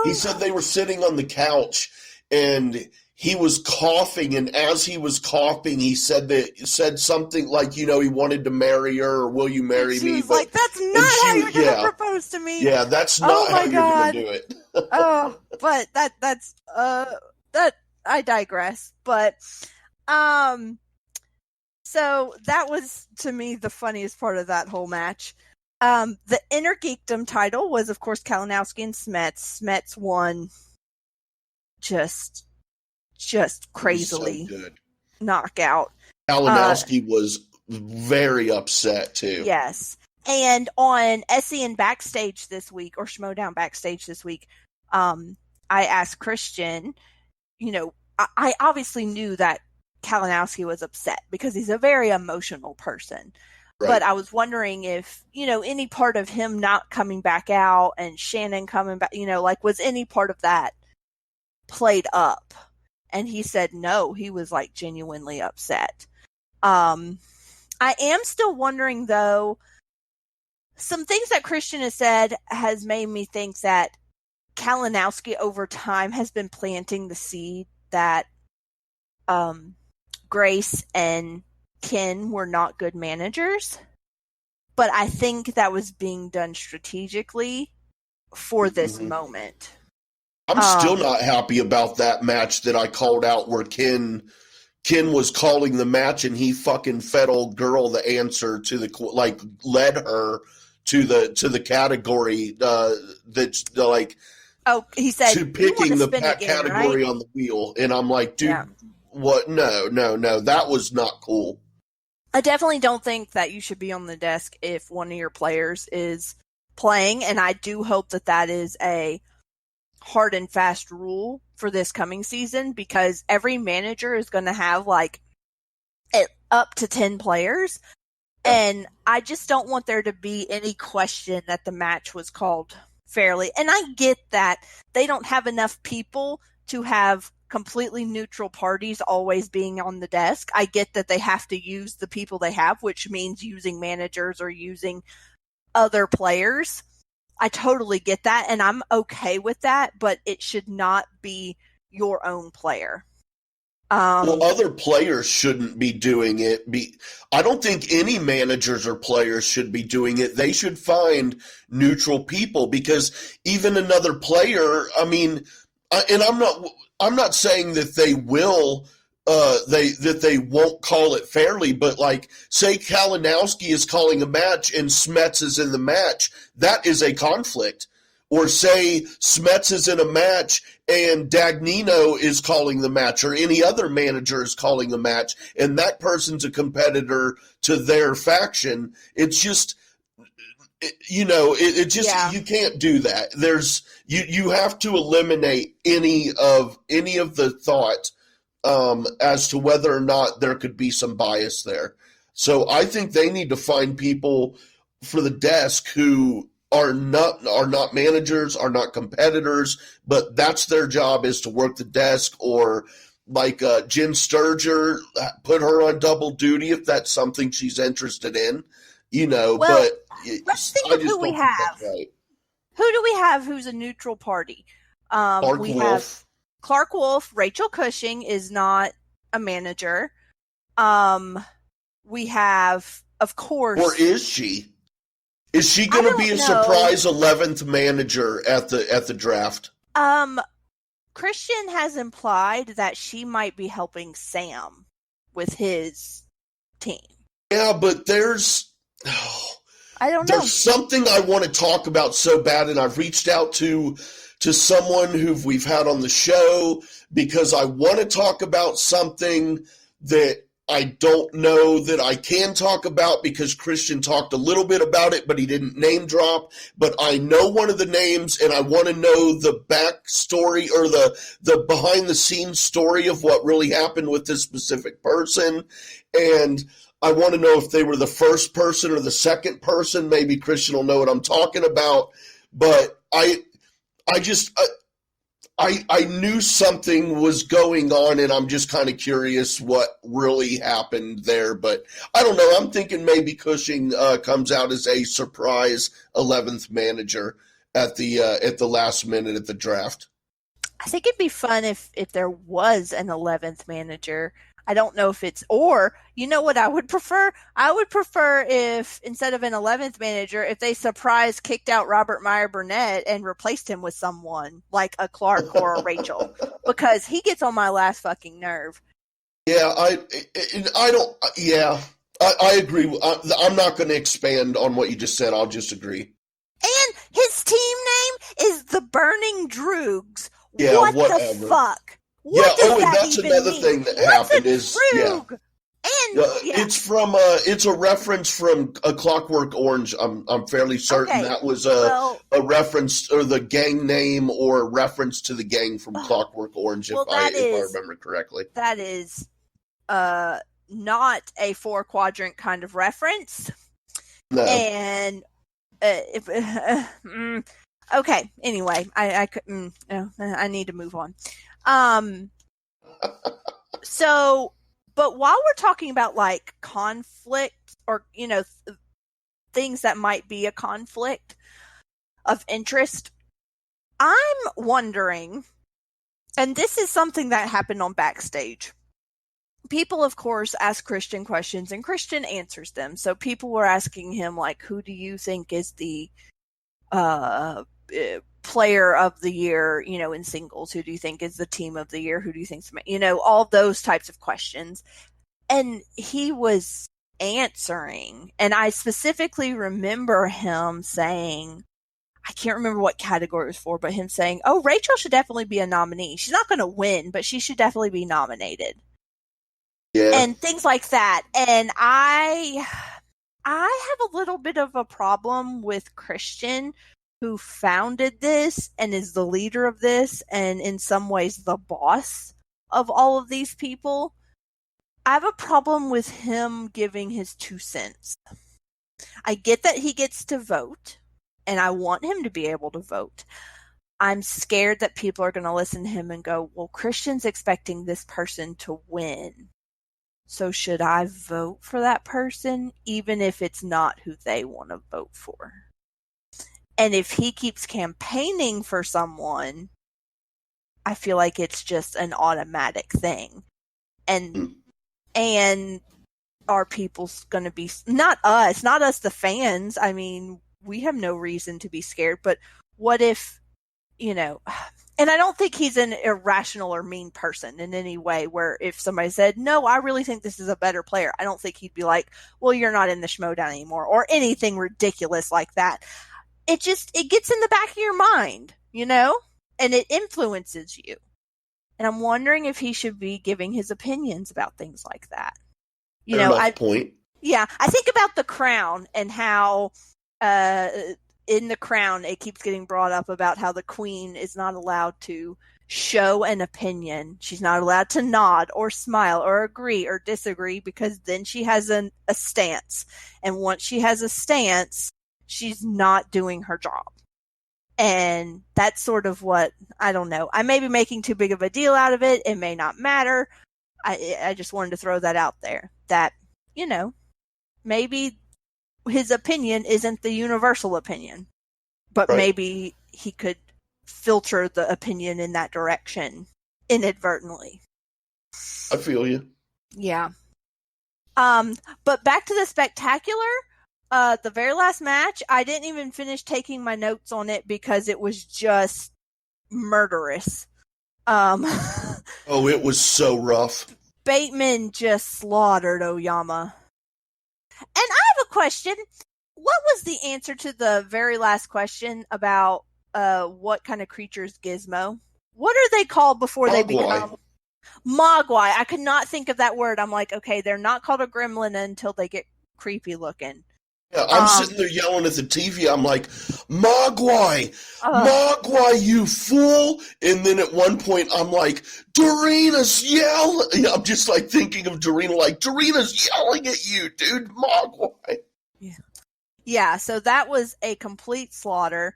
he said they were sitting on the couch, and he was coughing, and as he was coughing, he said something like, he wanted to marry her, or will you marry me? She was like, that's not how you're going to propose to me. Yeah, that's not how you're going to do it. But that's I digress. But So that was, to me, the funniest part of that whole match. The Inner Geekdom title was, of course, Kalinowski and Smets. Smets won just crazily. So good. Knockout. Kalinowski was very upset, too. Yes. And on SEN Backstage this week, or Schmoedown Backstage this week, I asked Christian, I obviously knew that Kalinowski was upset because he's a very emotional person. Right. But I was wondering if, any part of him not coming back out and Shannon coming back, was any part of that played up? And he said no, he was genuinely upset. I am still wondering, though, some things that Christian has said has made me think that Kalinowski over time has been planting the seed that Grace and Ken were not good managers, but I think that was being done strategically for this moment. I'm still not happy about that match that I called out where Ken was calling the match and he fucking fed old girl the answer to led her to the category he said to picking the category right? on the wheel, and I'm like, dude, what? No, that was not cool. I definitely don't think that you should be on the desk if one of your players is playing, and I do hope that is a hard and fast rule for this coming season, because every manager is going to have up to 10 players, and I just don't want there to be any question that the match was called fairly. And I get that they don't have enough people to have completely neutral parties always being on the desk. I get that they have to use the people they have, which means using managers or using other players. I totally get that, and I'm okay with that, but it should not be your own player. Other players shouldn't be doing it. I don't think any managers or players should be doing it. They should find neutral people, because even another player, and I'm not saying that they will, that they won't call it fairly, but say Kalinowski is calling a match and Smets is in the match, that is a conflict. Or say Smets is in a match and Dagnino is calling the match, or any other manager is calling the match, and that person's a competitor to their faction. It's just, you can't do that. You have to eliminate any of the thought as to whether or not there could be some bias there. So I think they need to find people for the desk who are not managers, are not competitors, but that's their job, is to work the desk, or Jen Sturger, put her on double duty if that's something she's interested in, but let's think of who we have. Right. Who do we have who's a neutral party? We have Clark Wolf. Rachel Cushing is not a manager. We have, of course. Or is she? Is she going to be a surprise 11th manager at the draft? Christian has implied that she might be helping Sam with his team. Yeah, but there's something I want to talk about so bad, and I've reached out to someone who we've had on the show, because I want to talk about something that I don't know that I can talk about, because Christian talked a little bit about it, but he didn't name drop. But I know one of the names, and I want to know the backstory, or the behind-the-scenes story of what really happened with this specific person. And I want to know if they were the first person or the second person. Maybe Christian will know what I'm talking about. But I knew something was going on, and I'm just kind of curious what really happened there. But I don't know. I'm thinking maybe Cushing comes out as a surprise 11th manager at the last minute at the draft. I think it'd be fun if there was an 11th manager. I don't know if it's, or you know what I would prefer? I would prefer if, instead of an 11th manager, if they surprise kicked out Robert Meyer Burnett and replaced him with someone like a Clark or a Rachel, because he gets on my last fucking nerve. Yeah, I don't. Yeah, I agree. I'm not going to expand on what you just said. I'll just agree. And his team name is the Burning Droogs. Yeah, what whatever. The fuck? What does and that that's even another mean? thing that What's happened a is Droog? And it's from it's a reference from A Clockwork Orange. I'm fairly certain that was a reference, or the gang name, or a reference to the gang from Clockwork Orange, if I remember correctly. That is not a 4-quadrant kind of reference. No. And okay. Anyway, I need to move on. So, but while we're talking about like conflict, or things that might be a conflict of interest, I'm wondering, and this is something that happened on Backstage. People, of course, ask Christian questions, and Christian answers them. So people were asking him, like, who do you think is the player of the year, in singles? Who do you think is the team of the year? Who do you think's, all those types of questions. And he was answering, and I specifically remember him saying, I can't remember what category it was for, but him saying, oh, Rachel should definitely be a nominee. She's not going to win, but she should definitely be nominated. Yeah. And things like that. And I have a little bit of a problem with Christian, who founded this and is the leader of this, and in some ways the boss of all of these people. I have a problem with him giving his 2 cents. I get that he gets to vote, and I want him to be able to vote. I'm scared that people are going to listen to him and go, well, Christian's expecting this person to win. So should I vote for that person, even if it's not who they want to vote for? And if he keeps campaigning for someone, I feel like it's just an automatic thing. And are people going to be, not us the fans, I mean, we have no reason to be scared, but what if, and I don't think he's an irrational or mean person in any way, where if somebody said, no, I really think this is a better player, I don't think he'd be like, well, you're not in the Schmoedown anymore, or anything ridiculous like that. It gets in the back of your mind, and it influences you. And I'm wondering if he should be giving his opinions about things like that. Point. Yeah, I think about The Crown, and how in The Crown it keeps getting brought up about how the Queen is not allowed to show an opinion. She's not allowed to nod or smile or agree or disagree, because then she has a stance. And once she has a stance, she's not doing her job. And that's sort of what, I don't know. I may be making too big of a deal out of it. It may not matter. I just wanted to throw that out there. That, maybe his opinion isn't the universal opinion. But right. Maybe he could filter the opinion in that direction inadvertently. I feel you. Yeah. But back to the Spectacular. The very last match, I didn't even finish taking my notes on it because it was just murderous. Oh, it was so rough. Bateman just slaughtered Oyama. And I have a question. What was the answer to the very last question about what kind of creature is Gizmo? What are they called before they become Mogwai? I could not think of that word. I'm like, okay, they're not called a gremlin until they get creepy looking. Yeah, I'm sitting there yelling at the TV. I'm like, Mogwai! Mogwai, you fool! And then at one point, I'm like, Doreena's yelling! I'm just like thinking of Dorina, like, Doreena's yelling at you, dude! Mogwai! Yeah, so that was a complete slaughter.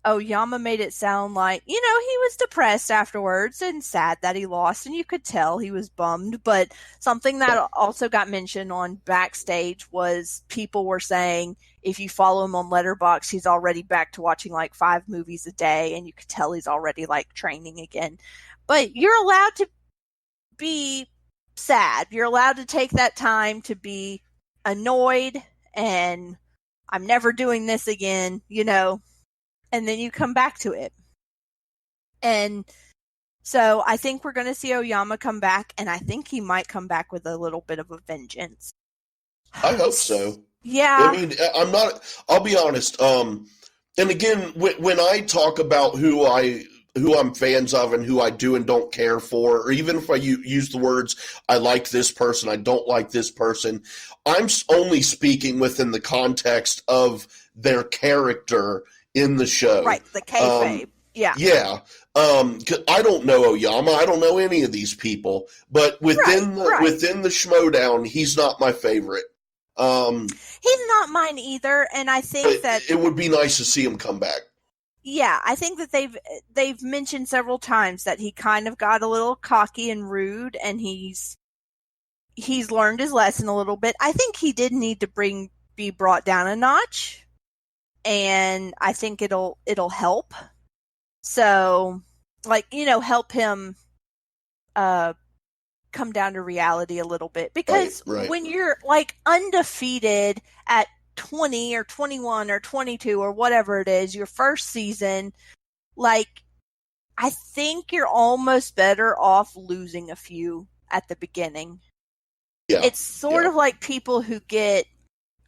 Oyama made it sound like, he was depressed afterwards and sad that he lost, and you could tell he was bummed. But something that also got mentioned on Backstage was people were saying if you follow him on Letterboxd, he's already back to watching like 5 movies a day, and you could tell he's already like training again. But you're allowed to be sad. You're allowed to take that time to be annoyed and I'm never doing this again, and then you come back to it. And So I think we're going to see Oyama come back, and I think he might come back with a little bit of a vengeance. I hope so. Yeah. I mean, I'll be honest. And again, when I talk about who I'm fans of and who I do and don't care for, or even if I use the words, I like this person, I don't like this person, I'm only speaking within the context of their character in the show. Right, the kayfabe. Yeah. Yeah. 'Cause I don't know Oyama. I don't know any of these people. But within the Schmoedown, he's not my favorite. He's not mine either, and I think that it would be nice to see him come back. Yeah, I think that they've mentioned several times that he kind of got a little cocky and rude, and he's learned his lesson a little bit. I think he did need to be brought down a notch, and I think it'll help. So, help him come down to reality a little bit, because when you're undefeated at 20 or 21 or 22 or whatever it is, your first season, I think you're almost better off losing a few at the beginning. Yeah. It's sort of like people who get,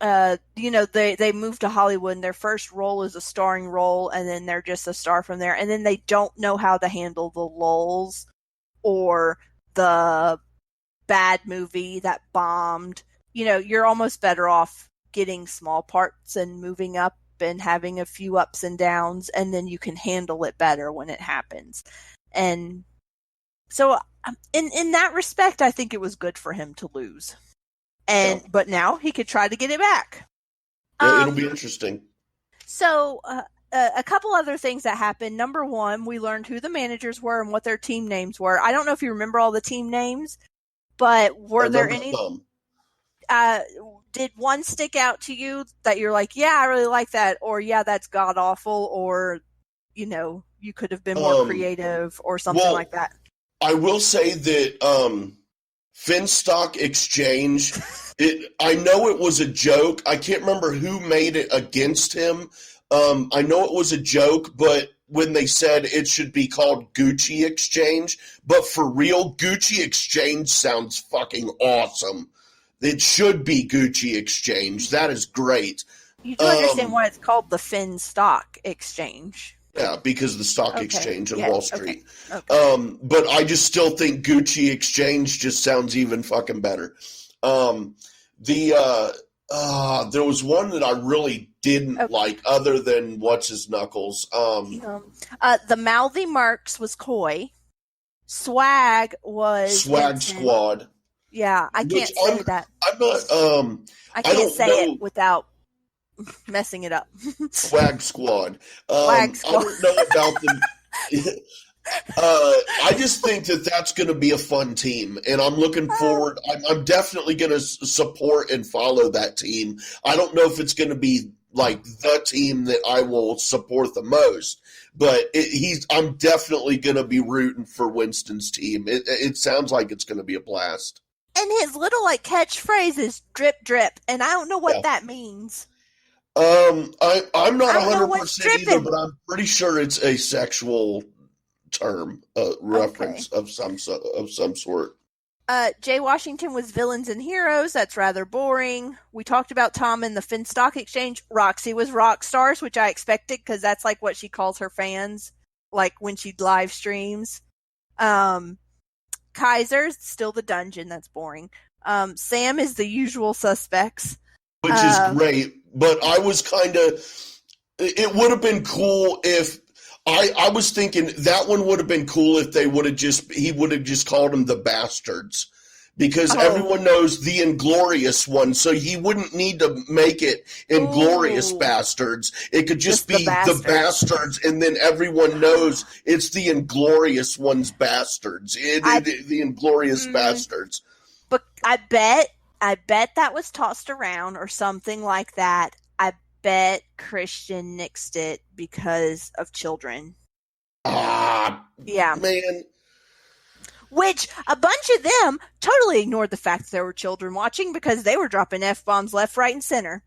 they move to Hollywood and their first role is a starring role, and then they're just a star from there, and then they don't know how to handle the lulls or the bad movie that bombed. You're almost better off getting small parts and moving up and having a few ups and downs, and then you can handle it better when it happens. And so in that respect, I think it was good for him to lose. But now he could try to get it back. Yeah, it'll be interesting. So a couple other things that happened. Number one, we learned who the managers were and what their team names were. I don't know if you remember all the team names, but were there any? Did one stick out to you that you're like, yeah, I really like that, or yeah, that's god awful, or you could have been more creative, or something like that? I will say that Finstock Exchange, I know it was a joke. I can't remember who made it against him. I know it was a joke, but when they said it should be called Gucci Exchange, but for real, Gucci Exchange sounds fucking awesome. It should be Gucci Exchange. That is great. You do understand why it's called the Finstock Exchange. Yeah, because of the stock exchange on Wall Street. Okay. But I just still think Gucci Exchange just sounds even fucking better. There was one that I really didn't like, other than What's His Knuckles. The Mouthy Mercs was Coy. Swag was Swag Squad. Yeah, I can't say that. I'm not. I can't say it without messing it up. Swag Squad. Swag Squad. I don't know about them. I just think that that's going to be a fun team, and I'm looking forward. I'm definitely going to support and follow that team. I don't know if it's going to be like the team that I will support the most, but I'm definitely going to be rooting for Winston's team. It sounds like it's going to be a blast. And his little catchphrase is drip drip, and I don't know what that means. I'm not 100% either, but I'm pretty sure it's a sexual term, reference of some sort. Jay Washington was Villains and Heroes. That's rather boring. We talked about Tom in the Finstock Exchange. Roxy was Rock Stars, which I expected because that's like what she calls her fans, like when she live streams. Kaiser's still the Dungeon. That's boring. Sam is the Usual Suspects, which is great. But I was it would have been cool if I was thinking that one would have been cool if he would have just called them the Bastards, because everyone knows the Inglorious one, so he wouldn't need to make it Inglorious Bastards. It could just be the Bastards, and then everyone knows it's the Inglorious one's Bastards. The Inglorious Bastards. But I bet that was tossed around or something like that. I bet Christian nixed it because of children. Yeah. Man. Which a bunch of them totally ignored the fact that there were children watching because they were dropping F-bombs left, right, and center.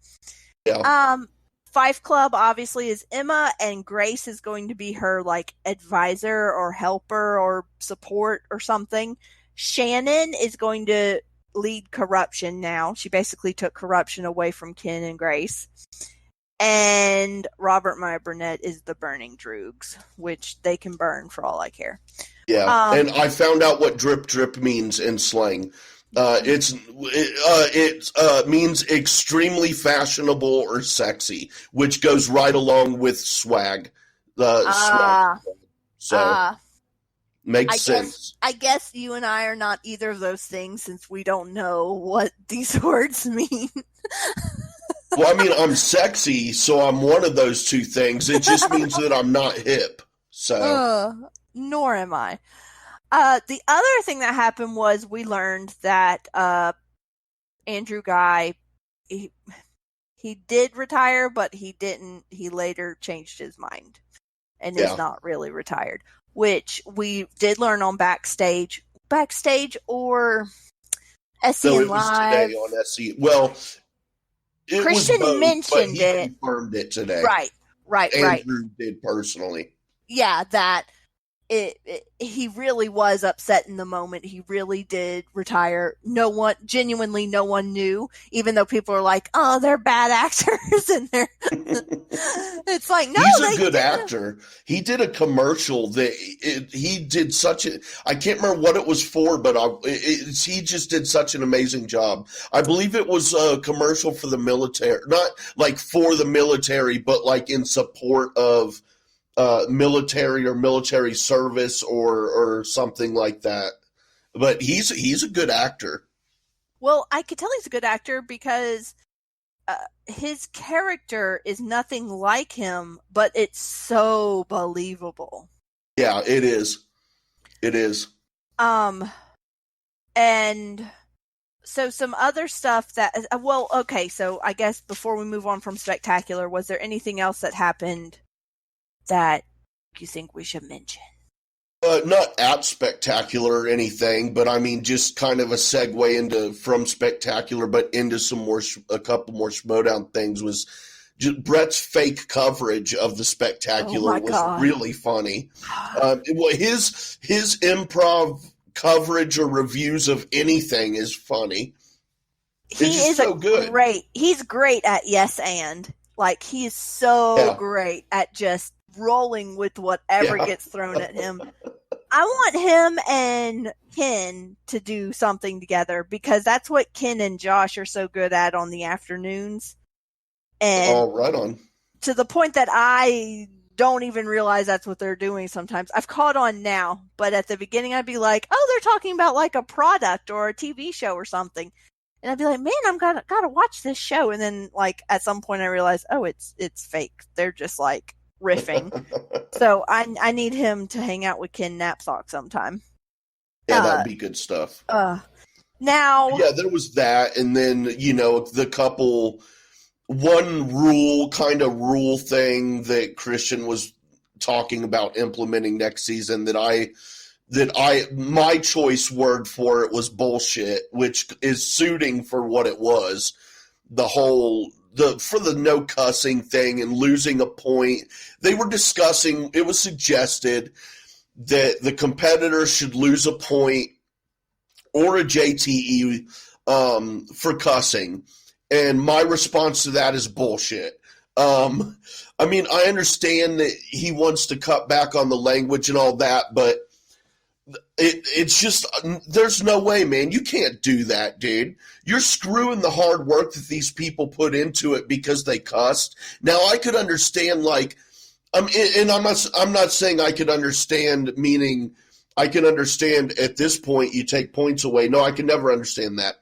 Yeah. Fife Club obviously is Emma, and Grace is going to be her like advisor or helper or support or something. Shannon is going to lead corruption now. She basically took corruption away from Ken and Grace. And Robert Meyer Burnett is the burning droogs, which they can burn for all I care. Yeah, and I found out what drip drip means in slang. It means extremely fashionable or sexy, which goes right along with swag. Swag. So makes sense. I guess you and I are not either of those things since we don't know what these words mean. Well, I mean, I'm sexy, so I'm one of those two things. It just means that I'm not hip. So, nor am I. The other thing that happened was we learned that Andrew Guy, he did retire, but he didn't. He later changed his mind and is not really retired, which we did learn on Backstage or SEN Live. Today on SE. Well, it Christian was both, mentioned but he it. confirmed it today. Right. Andrew did personally. Yeah, that he really was upset in the moment. He really did retire. No one knew, even though people are like, "Oh, they're bad actors," and they're. It's like, no, he's a good actor. He did a commercial that he did such a. I can't remember what it was for, but he just did such an amazing job. I believe it was a commercial for the military, not like for the military, but like in support of. Military or military service or something like that. But he's a good actor. Well, I could tell he's a good actor because his character is nothing like him, but it's so believable. Yeah, it is. It is. And so some other stuff that, okay, so I guess before we move on from Spectacular, was there anything else that happened that you think we should mention? Not at Spectacular or anything, but I mean, just kind of a segue from Spectacular, but into a couple more Schmoedown things was just Brett's fake coverage of the Spectacular was really funny. His improv coverage or reviews of anything is funny. He's great at yes and. Like, he is so great at just rolling with whatever gets thrown at him. I want him and Ken to do something together because that's what Ken and Josh are so good at on the afternoons. And right on. To the point that I don't even realize that's what they're doing sometimes. I've caught on now, but at the beginning I'd be like, oh, they're talking about like a product or a TV show or something. And I'd be like, man, I'm gotta watch this show. And then, like, at some point I realized, oh, it's fake. They're just, like, riffing. So I need him to hang out with Ken Knapsack sometime. Yeah, that'd be good stuff. Now... Yeah, there was that. And then, the couple... One rule thing that Christian was talking about implementing next season my choice word for it was bullshit, which is suiting for what it was. For the no cussing thing and losing a point. They were discussing, it was suggested that the competitor should lose a point or a JTE for cussing. And my response to that is bullshit. I mean, I understand that he wants to cut back on the language and all that, but it's just, there's no way, man. You can't do that, dude. You're screwing the hard work that these people put into it because they cussed. Now, I could understand, like, I'm not saying I could understand, meaning I can understand at this point you take points away. No, I can never understand that.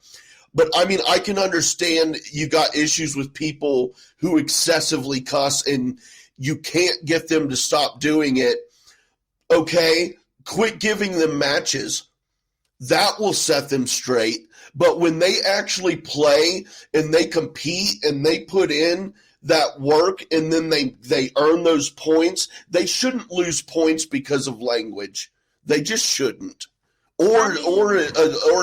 But, I mean, I can understand you got issues with people who excessively cuss and you can't get them to stop doing it. Okay, quit giving them matches. That will set them straight. But when they actually play and they compete and they put in that work and then they earn those points, they shouldn't lose points because of language. They just shouldn't. Or a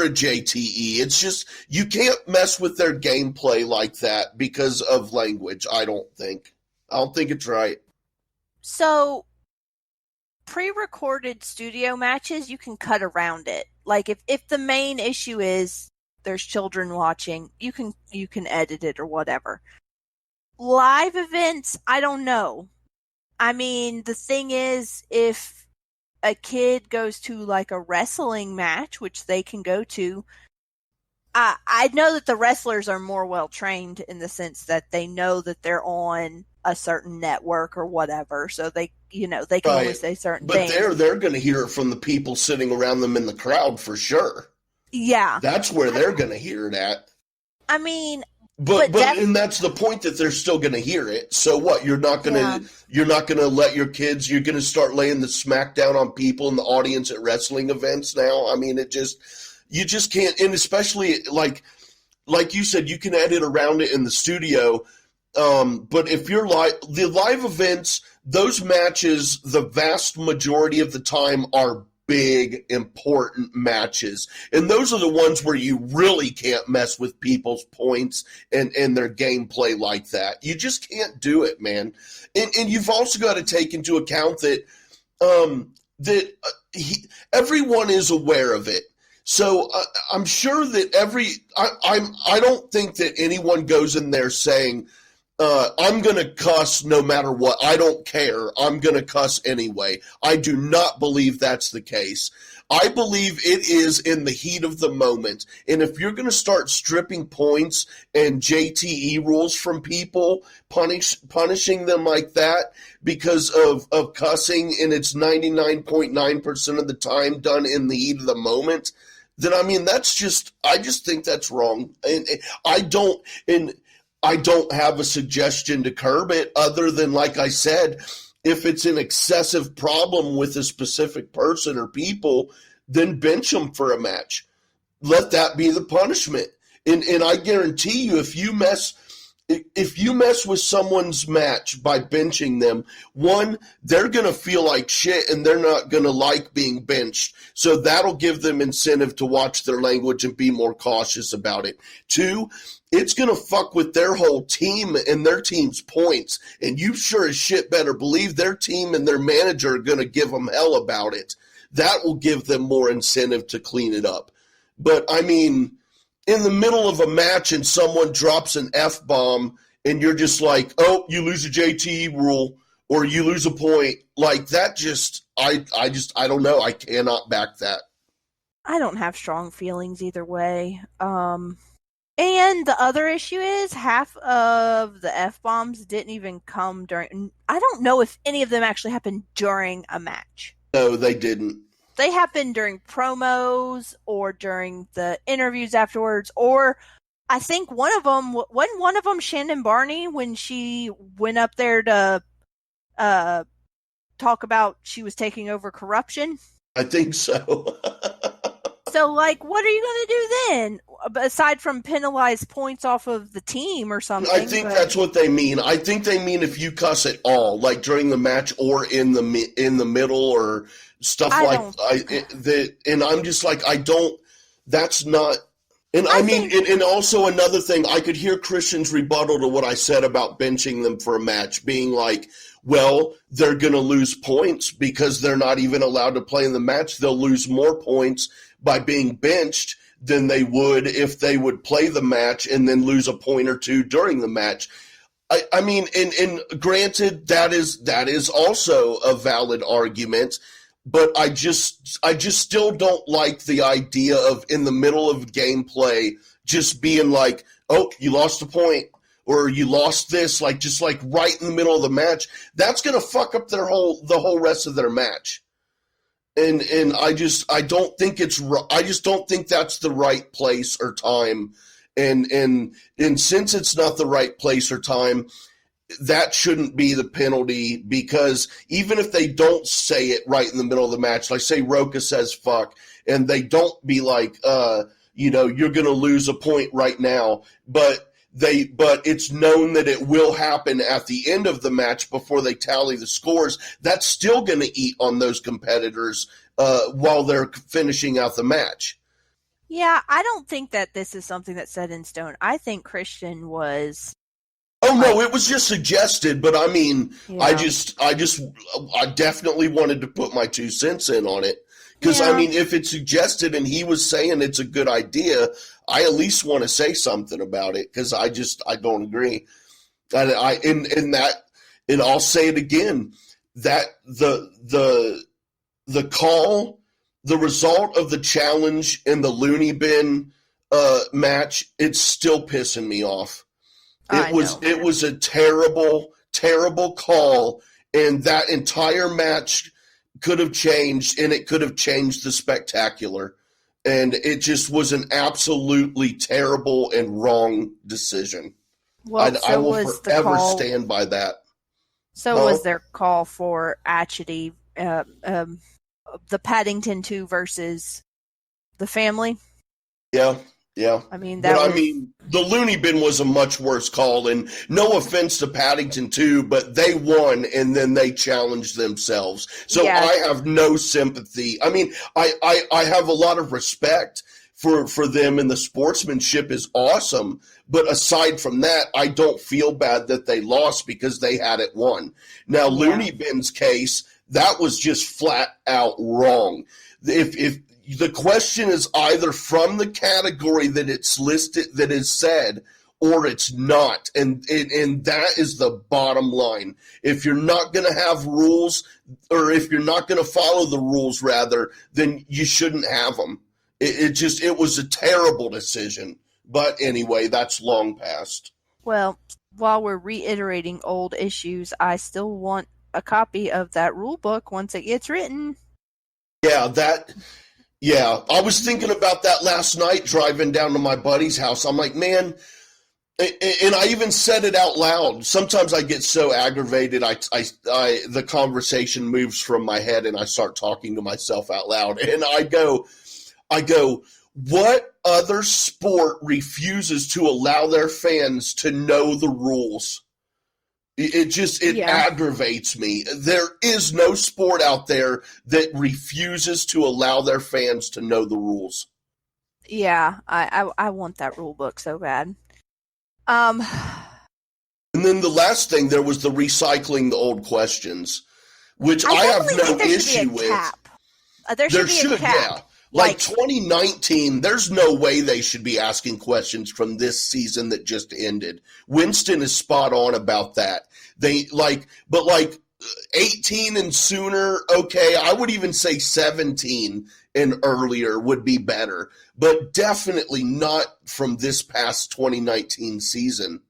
JTE. It's just, you can't mess with their gameplay like that because of language, I don't think. I don't think it's right. So, pre-recorded studio matches, you can cut around it. Like if the main issue is there's children watching, you can edit it or whatever. Live events, I don't know. I mean, the thing is, if a kid goes to like a wrestling match, which they can go to, I know that the wrestlers are more well trained in the sense that they know that they're on a certain network or whatever, so they can only say certain things. But they're going to hear it from the people sitting around them in the crowd for sure. Yeah, that's where they're going to hear it at. I mean, but and that's the point, that they're still going to hear it. So what? You're not going to let your kids. You're going to start laying the smackdown on people in the audience at wrestling events now. I mean, you just can't. And especially like you said, you can edit around it in the studio. But if you're the live events, those matches, the vast majority of the time are big, important matches. And those are the ones where you really can't mess with people's points and their gameplay like that. You just can't do it, man. And you've also got to take into account that everyone is aware of it. So I'm sure that I don't think that anyone goes in there saying, I'm going to cuss no matter what. I don't care. I'm going to cuss anyway. I do not believe that's the case. I believe it is in the heat of the moment. And if you're going to start stripping points and JTE rules from people, punishing them like that because of cussing, and it's 99.9% of the time done in the heat of the moment, then I mean, I just think that's wrong. And I don't have a suggestion to curb it other than, like I said, if it's an excessive problem with a specific person or people, then bench them for a match. Let that be the punishment. And I guarantee you, if you mess with someone's match by benching them, one, they're going to feel like shit and they're not going to like being benched. So that'll give them incentive to watch their language and be more cautious about it. Two, it's going to fuck with their whole team and their team's points. And you sure as shit better believe their team and their manager are going to give them hell about it. That will give them more incentive to clean it up. But, I mean, in the middle of a match and someone drops an F-bomb and you're just like, oh, you lose a JT rule or you lose a point, like that I don't know. I cannot back that. I don't have strong feelings either way. And the other issue is half of the F-bombs didn't even come during... I don't know if any of them actually happened during a match. No, they didn't. They happened during promos or during the interviews afterwards, or I think wasn't one of them Shannon Barney when she went up there to talk about she was taking over corruption? I think so. So, like, what are you going to do then? Aside from penalize points off of the team or something? I think that's what they mean. I think they mean if you cuss at all, like during the match or in the middle or stuff that. And I'm just like, that's not. And and also another thing, I could hear Christian's rebuttal to what I said about benching them for a match being like, well, they're going to lose points because they're not even allowed to play in the match. They'll lose more points by being benched than they would if they would play the match and then lose a point or two during the match. I mean, and granted, that is also a valid argument, but I just still don't like the idea of in the middle of gameplay just being like, oh, you lost a point or you lost this, just right in the middle of the match. That's going to fuck up the whole rest of their match. And I don't think that's the right place or time. And since it's not the right place or time, that shouldn't be the penalty, because even if they don't say it right in the middle of the match, like say Roka says fuck, and they don't be like, you're going to lose a point right now, but it's known that it will happen at the end of the match before they tally the scores, that's still going to eat on those competitors while they're finishing out the match. Yeah, I don't think that this is something that's set in stone. I think Christian was Oh no, it was just suggested, but I mean, Yeah. I definitely wanted to put my 2 cents in on it. Because, Yeah. I mean, if it's suggested and he was saying it's a good idea, I at least want to say something about it, because I don't agree. And I'll say it again, that the call, the result of the challenge in the Looney Bin match, it's still pissing me off. It was a terrible, terrible call, and that entire match could have changed, and it could have changed the Spectacular. And it just was an absolutely terrible and wrong decision. Well, I will forever stand by that. So was their call for actually the Paddington 2 versus the family? Yeah. I mean, the Looney Bin was a much worse call, and no offense to Paddington 2, but they won and then they challenged themselves. So I have no sympathy. I mean, I have a lot of respect for them, and the sportsmanship is awesome. But aside from that, I don't feel bad that they lost because they had it won. Now, Looney Bin's case, that was just flat out wrong. If the question is either from the category that it's listed, that is said, or it's not. And that is the bottom line. If you're not going to have rules, or if you're not going to follow the rules, rather, then you shouldn't have them. It was a terrible decision. But anyway, that's long past. Well, while we're reiterating old issues, I still want a copy of that rule book once it gets written. Yeah, I was thinking about that last night driving down to my buddy's house. I'm like, man, and I even said it out loud. Sometimes I get so aggravated, the conversation moves from my head and I start talking to myself out loud. And I go, what other sport refuses to allow their fans to know the rules? It aggravates me. There is no sport out there that refuses to allow their fans to know the rules. Yeah, I want that rule book so bad. And then the last thing, there was the recycling the old questions, which I have no issue with. There should be a cap. Yeah. Like 2019, there's no way they should be asking questions from this season that just ended. Winston is spot on about that. But 18 and sooner, okay, I would even say 17 and earlier would be better, but definitely not from this past 2019 season.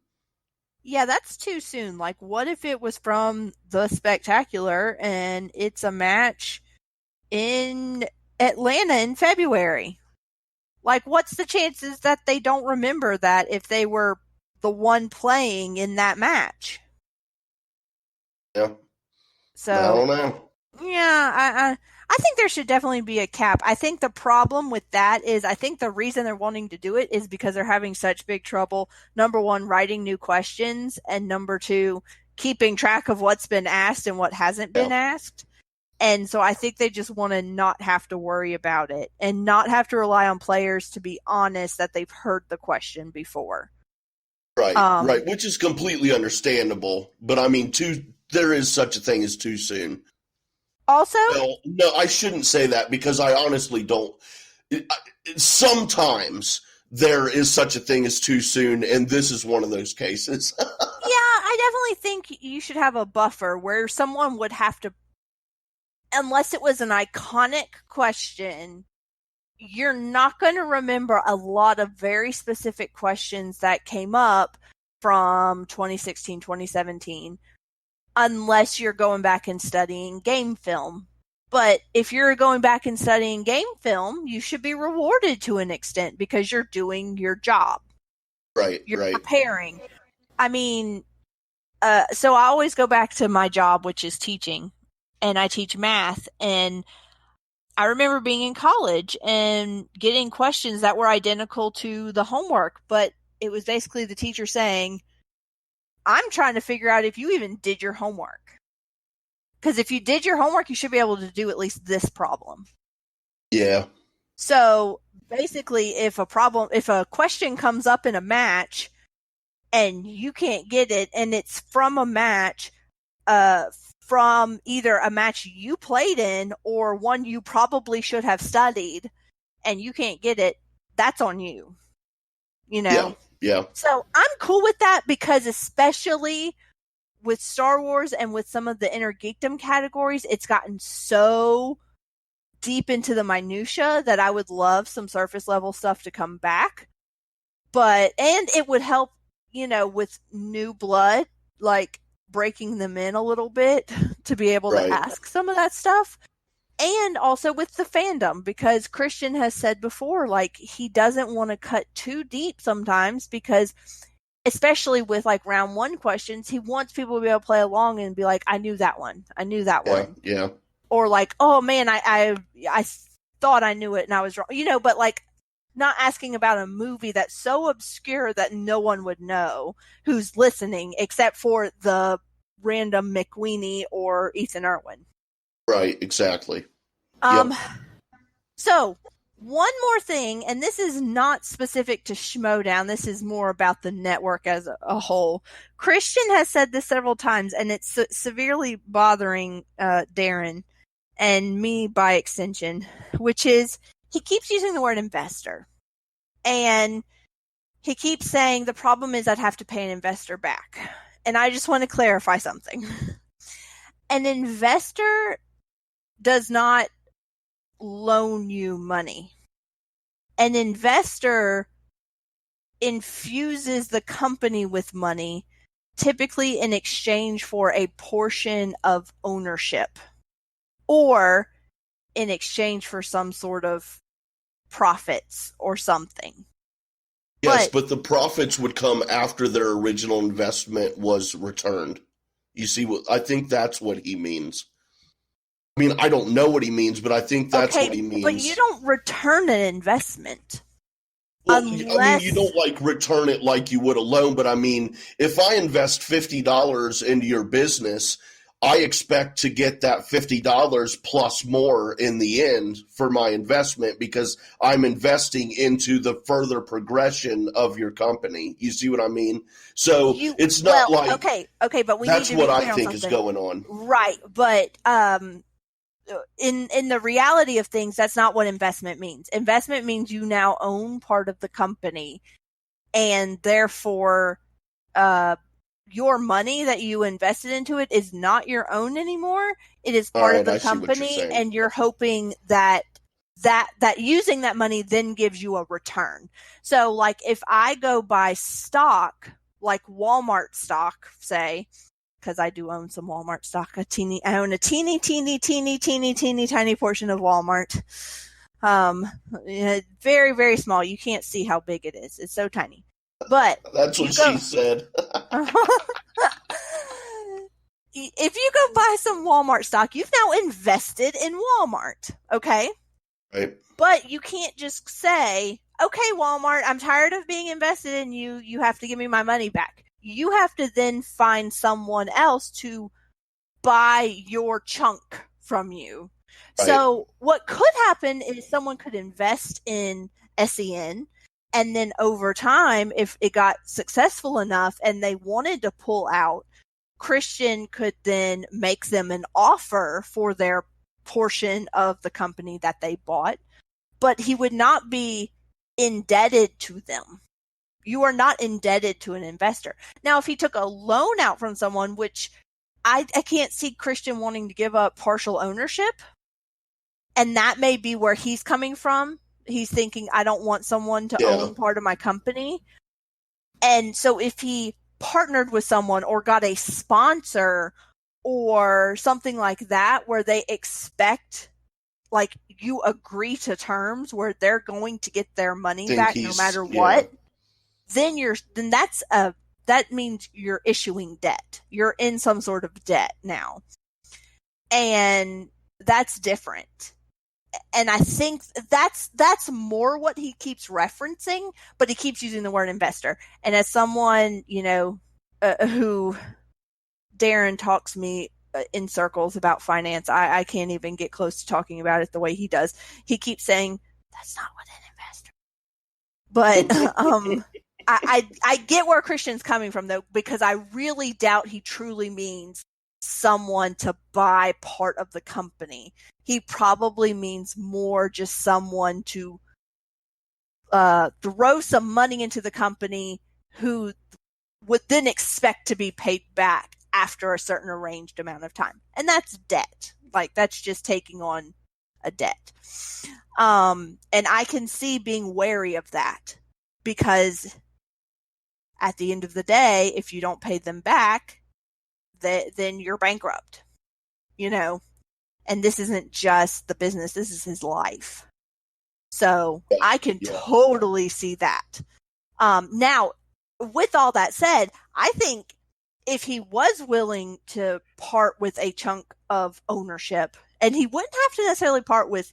Yeah, that's too soon. Like, what if it was from the Spectacular and it's a match in Atlanta in February? Like, what's the chances that they don't remember that if they were the one playing in that match? Yeah. So I don't know. Yeah, I think there should definitely be a cap. I think the problem with that is, I think the reason they're wanting to do it is because they're having such big trouble, number one, writing new questions, and number two, keeping track of what's been asked and what hasn't been asked. And so I think they just want to not have to worry about it and not have to rely on players to be honest that they've heard the question before. Right, which is completely understandable. But I mean, there is such a thing as too soon. Also? Well, no, I shouldn't say that because I honestly don't. Sometimes there is such a thing as too soon, and this is one of those cases. Yeah, I definitely think you should have a buffer where someone would have to, unless it was an iconic question, you're not going to remember a lot of very specific questions that came up from 2016, 2017. Unless you're going back and studying game film. But if you're going back and studying game film, you should be rewarded to an extent because you're doing your job. Right, You're preparing. I mean, so I always go back to my job, which is teaching. And I teach math. And I remember being in college and getting questions that were identical to the homework. But it was basically the teacher saying, I'm trying to figure out if you even did your homework. Because if you did your homework, you should be able to do at least this problem. Yeah. So basically, if a question comes up in a match and you can't get it, and it's from a match, from either a match you played in or one you probably should have studied, and you can't get it, that's on you. You know? Yeah. So I'm cool with that, because especially with Star Wars and with some of the inner geekdom categories, it's gotten so deep into the minutia that I would love some surface level stuff to come back. And it would help, with new blood, like breaking them in a little bit to be able to ask some of that stuff. And also with the fandom, because Christian has said before, like, he doesn't want to cut too deep sometimes, because especially with like round 1 questions, he wants people to be able to play along and be like, I knew that one. Yeah. Or like, oh man, I thought I knew it and I was wrong. But like, not asking about a movie that's so obscure that no one would know who's listening except for the random McWeenie or Ethan Irwin. Right, exactly. So, one more thing, and this is not specific to Schmoedown, this is more about the network as a whole. Christian has said this several times, and it's severely bothering Darren and me by extension, which is he keeps using the word investor. And he keeps saying the problem is I'd have to pay an investor back. And I just want to clarify something. An investor does not loan you money. An investor infuses the company with money, typically in exchange for a portion of ownership, or in exchange for some sort of profits or something. Yes, but the profits would come after their original investment was returned. You see, I think that's what he means. I mean, I don't know what he means, but I think that's what he means. But you don't return an investment. Well, I mean, you don't like return it like you would a loan, but I mean, if I invest $50 into your business, I expect to get that $50 plus more in the end for my investment, because I'm investing into the further progression of your company. You see what I mean? So it's not okay, but we that's need to what be clear I think on is something. going on. Right, but in the reality of things, that's not what investment means. Investment means you now own part of the company, and therefore your money that you invested into it is not your own anymore. It is part of the company, and you're hoping that using that money then gives you a return. So like if I go buy stock, like Walmart stock, say, because I do own some Walmart stock, I own a teeny tiny portion of Walmart. Very, very small. You can't see how big it is. It's so tiny. But that's what she said. If you go buy some Walmart stock, you've now invested in Walmart, okay? Right. But you can't just say, okay, Walmart, I'm tired of being invested in you. You have to give me my money back. You have to then find someone else to buy your chunk from you. Right. So what could happen is someone could invest in SEN, and then over time, if it got successful enough and they wanted to pull out, Christian could then make them an offer for their portion of the company that they bought, but he would not be indebted to them. You are not indebted to an investor. Now, if he took a loan out from someone, which I can't see Christian wanting to give up partial ownership, and that may be where he's coming from. He's thinking, I don't want someone to own part of my company. And so if he partnered with someone or got a sponsor or something like that, where they expect, like, you agree to terms where they're going to get their money back no matter what, then that means you're issuing debt. You're in some sort of debt now. And that's different. And I think that's more what he keeps referencing, but he keeps using the word investor. And as someone, who Darren talks me in circles about finance, I can't even get close to talking about it the way he does. He keeps saying, that's not what an investor. But I get where Christian's coming from, though, because I really doubt he truly means someone to buy part of the company. He probably means more just someone to throw some money into the company who would then expect to be paid back after a certain arranged amount of time. And that's debt. Like, that's just taking on a debt. And I can see being wary of that, because at the end of the day, if you don't pay them back, then you're bankrupt, and this isn't just the business, this is his life. So I can totally see that. Now, with all that said, I think if he was willing to part with a chunk of ownership, and he wouldn't have to necessarily part with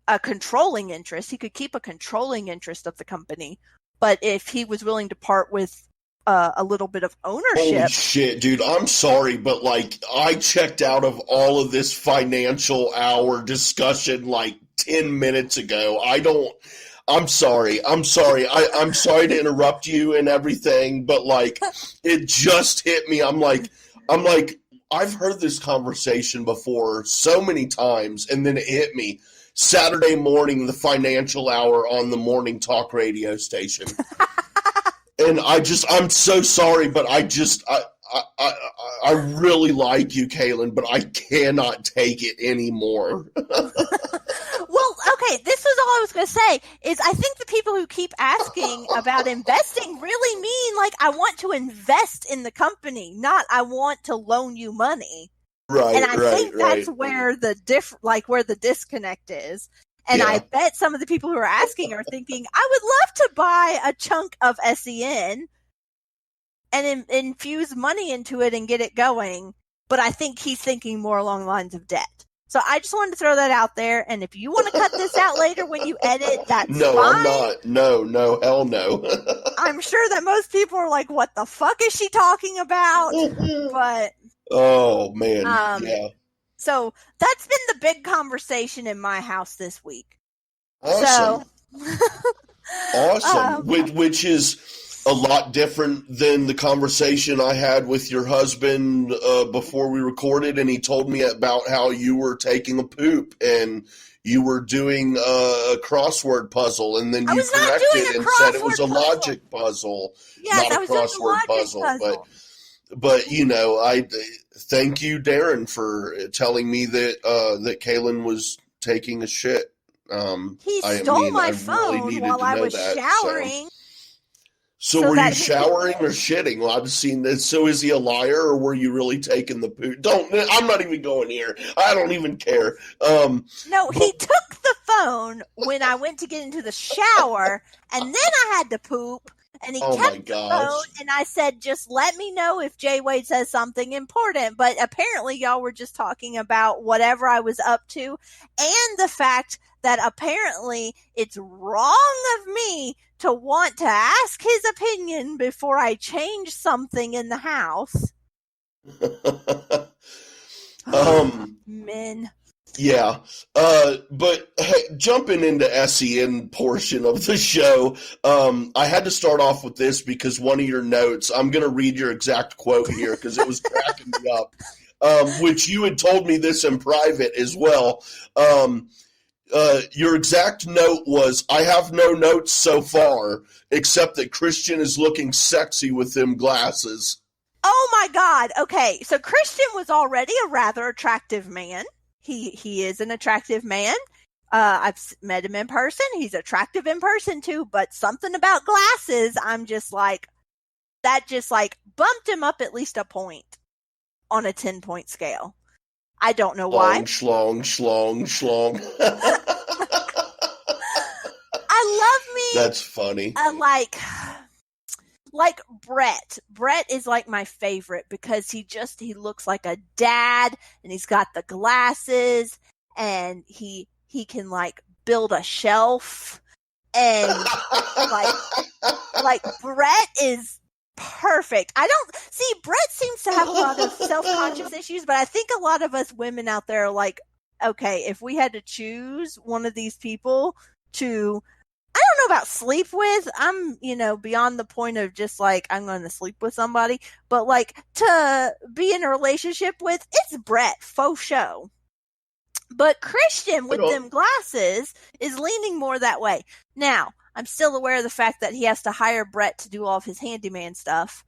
a controlling interest, he could keep a controlling interest of the company. But if he was willing to part with a little bit of ownership. Holy shit, dude. I'm sorry, but I checked out of all of this financial hour discussion 10 minutes ago. I'm sorry. I'm sorry to interrupt you and everything, but it just hit me. I'm like, I've heard this conversation before so many times, and then it hit me. Saturday morning, the financial hour on the morning talk radio station. And I'm so sorry, but I really like you, Kalyn, but I cannot take it anymore. Well, okay, this was all I was going to say, is I think the people who keep asking about investing really mean, I want to invest in the company, not I want to loan you money. Right, and I think that's where where the disconnect is. And I bet some of the people who are asking are thinking, I would love to buy a chunk of SEN and infuse money into it and get it going. But I think he's thinking more along the lines of debt. So I just wanted to throw that out there. And if you want to cut this out later when you edit, that's no, fine. I'm not. No, hell no. I'm sure that most people are like, what the fuck is she talking about? But oh, man. Yeah. So that's been the big conversation in my house this week. Awesome. So, awesome. Which is a lot different than the conversation I had with your husband before we recorded, and he told me about how you were taking a poop and you were doing a crossword puzzle, and then you corrected and said it was a logic puzzle, yes, not a crossword puzzle. But I thank you, Darren, for telling me that that Kalyn was taking a shit. He stole my phone while I was showering. So were you showering or shitting? Well, I've seen this. So is he a liar, or were you really taking the poo? I'm not even going here. I don't even care. No, he took the phone when I went to get into the shower, and then I had to poop. And he kept the phone, and I said, just let me know if J Wade says something important. But apparently y'all were just talking about whatever I was up to, and the fact that apparently it's wrong of me to want to ask his opinion before I change something in the house. Men. Yeah, but hey, jumping into SEN portion of the show, I had to start off with this because one of your notes, I'm going to read your exact quote here because it was cracking me up, which you had told me this in private as well. Your exact note was, I have no notes so far, except that Christian is looking sexy with them glasses. Oh my God. Okay, so Christian was already a rather attractive man. He is an attractive man. I've met him in person. He's attractive in person too, but something about glasses, I'm just like, that just bumped him up at least a point on a 10-point scale. I don't know why. Schlong. I love me. That's funny. Like Brett. Brett is my favorite because he looks like a dad, and he's got the glasses, and he can build a shelf, and Brett is perfect. Brett seems to have a lot of self-conscious issues, but I think a lot of us women out there are like, okay, if we had to choose one of these people to, I don't know about sleep with. I'm, beyond the point of just like, I'm going to sleep with somebody. But like, to be in a relationship with, it's Brett, faux show. But Christian with them glasses is leaning more that way. Now, I'm still aware of the fact that he has to hire Brett to do all of his handyman stuff.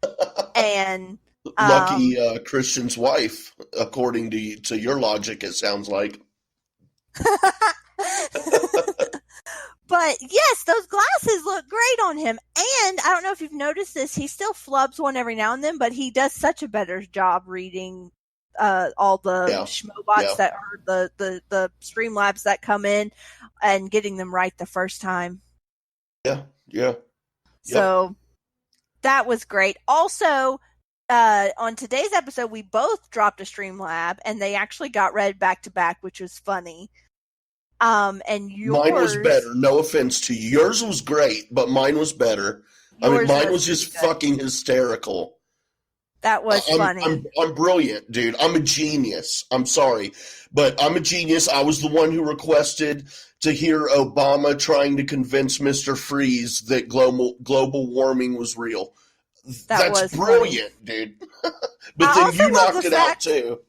And lucky Christian's wife, according to your logic, it sounds like. But yes, those glasses look great on him. And I don't know if you've noticed this, he still flubs one every now and then, but he does such a better job reading all the Schmoebots that are the Streamlabs that come in and getting them right the first time. Yeah. So that was great. Also, on today's episode, we both dropped a Streamlab, and they actually got read back to back, which was funny. And yours, mine was better. No offense to you. Yours was great, but mine was better. Mine was just fucking hysterical. That was funny. I'm brilliant, dude. I'm a genius. I'm sorry, but I'm a genius. I was the one who requested to hear Obama trying to convince Mr. Freeze that global warming was real. That's brilliant, funny. Dude. But then you knocked it out too.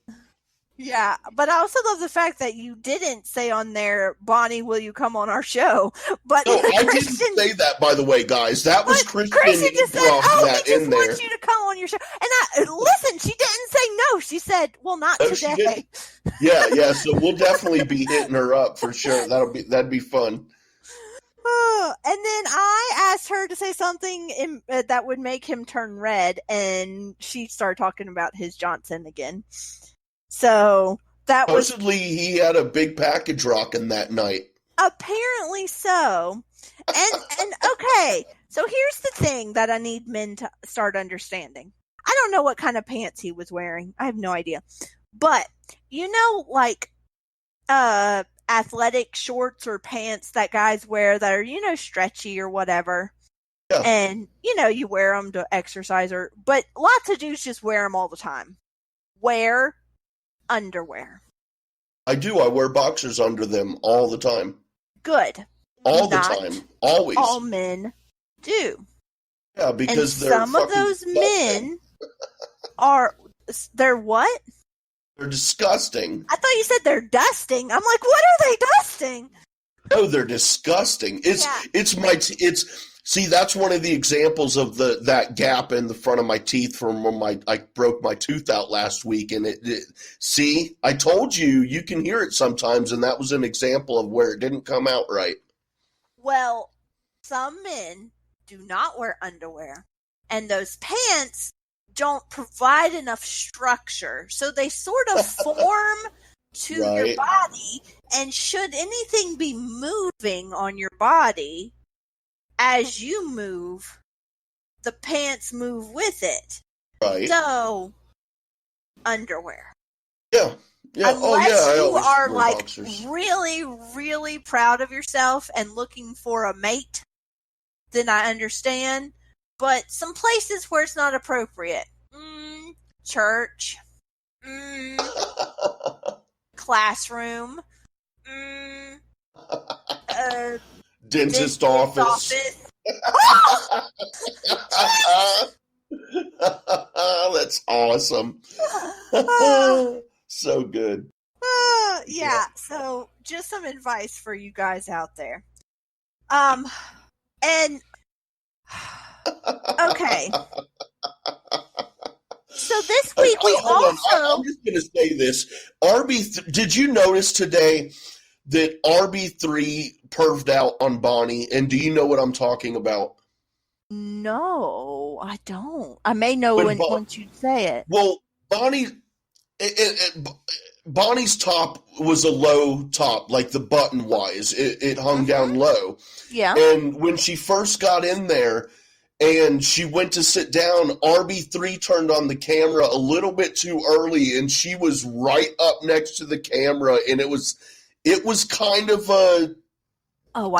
Yeah, but I also love the fact that you didn't say on there, Bonnie, will you come on our show? But no, I didn't say that, by the way, guys. That was Christian just said, he just wants you to come on your show. And listen, she didn't say no. She said, well, not today. Yeah, so we'll definitely be hitting her up for sure. That'd be fun. And then I asked her to say something that would make him turn red, and she started talking about his Johnson again. So that supposedly he had a big package rocking that night. Apparently so. And okay, so here's the thing that I need men to start understanding. I don't know what kind of pants he was wearing. I have no idea. But like athletic shorts or pants that guys wear that are, stretchy or whatever. Yeah. And you wear them to exercise but lots of dudes just wear them all the time. Wear underwear. I do. I wear boxers under them all the time. Good. All the time. Always. All men do. Yeah, because and some of those men they're what? They're disgusting. I thought you said they're dusting. I'm like, what are they dusting? No, they're disgusting. See, that's one of the examples of that gap in the front of my teeth from when I broke my tooth out last week. And see, I told you can hear it sometimes, and that was an example of where it didn't come out right. Well, some men do not wear underwear, and those pants don't provide enough structure. So they sort of form to your body, and should anything be moving on your body, as you move, the pants move with it. Right. So, underwear. Yeah. Unless you are like boxers. really, really proud of yourself and looking for a mate, then I understand. But some places where it's not appropriate. Church. Classroom. Dentist office. That's awesome. So good. Yeah. So just some advice for you guys out there. And okay. So this week we also. I'm just going to say this. Did you notice today that RB3 perved out on Bonnie? And do you know what I'm talking about? No, I don't. I may know once you say it. Well, Bonnie's top was a low top, like the button wise. It hung down low. Yeah. And when she first got in there and she went to sit down, RB3 turned on the camera a little bit too early, and she was right up next to the camera, and it was kind of I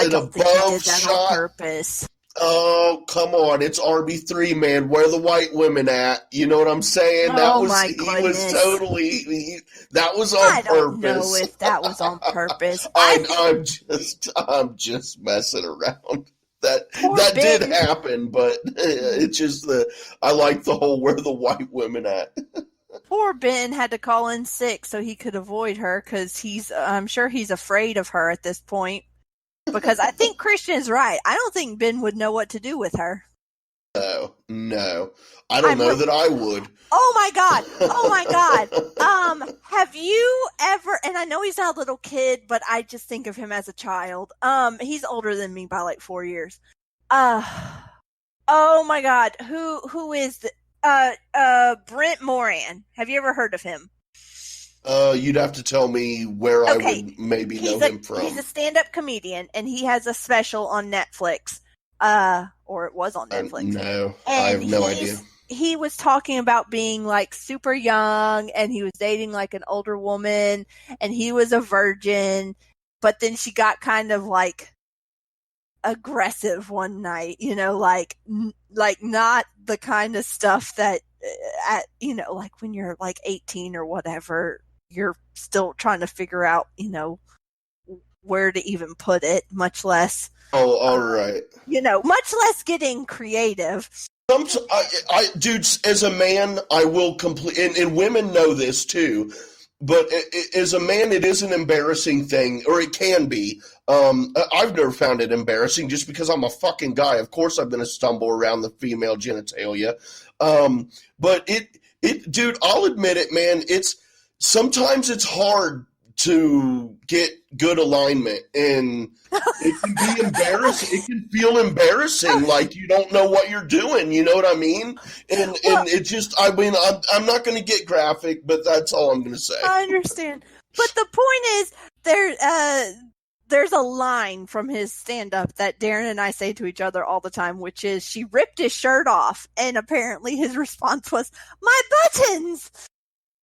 don't think he did that on purpose. Oh, come on. It's RB3, man. Where the white women at? You know what I'm saying? That was on purpose. I don't know if that was on purpose. I'm just messing around. that did happen, but it's just I like the whole where the white women at. Poor Ben had to call in sick so he could avoid her because I'm sure he's afraid of her at this point. Because I think Christian is right. I don't think Ben would know what to do with her. No. I don't know that I would. Oh my God. Have you ever, and I know he's not a little kid, but I just think of him as a child. He's older than me by like 4 years. Oh my God. Who is Brent Morin? Have you ever heard of him? You'd have to tell me where I would maybe know him from. He's a stand-up comedian, and he has a special on Netflix. Or it was on Netflix. No, I have no idea. He was talking about being like super young, and he was dating like an older woman, and he was a virgin, but then she got kind of like aggressive one night, like not the kind of stuff that like when you're like 18 or whatever, you're still trying to figure out, where to even put it, much less. Oh, all right. Much less getting creative. Dude, as a man, I will and women know this too, but as a man, it is an embarrassing thing, or it can be. I've never found it embarrassing just because I'm a fucking guy. Of course I'm going to stumble around the female genitalia. But dude, I'll admit it, man. Sometimes it's hard to get good alignment, and it can be embarrassing. It can feel embarrassing, like you don't know what you're doing. You know what I mean? And it just, I'm not going to get graphic, but that's all I'm going to say. I understand. But the point is, there's a line from his stand-up that Darren and I say to each other all the time, which is, she ripped his shirt off, and apparently his response was, my buttons!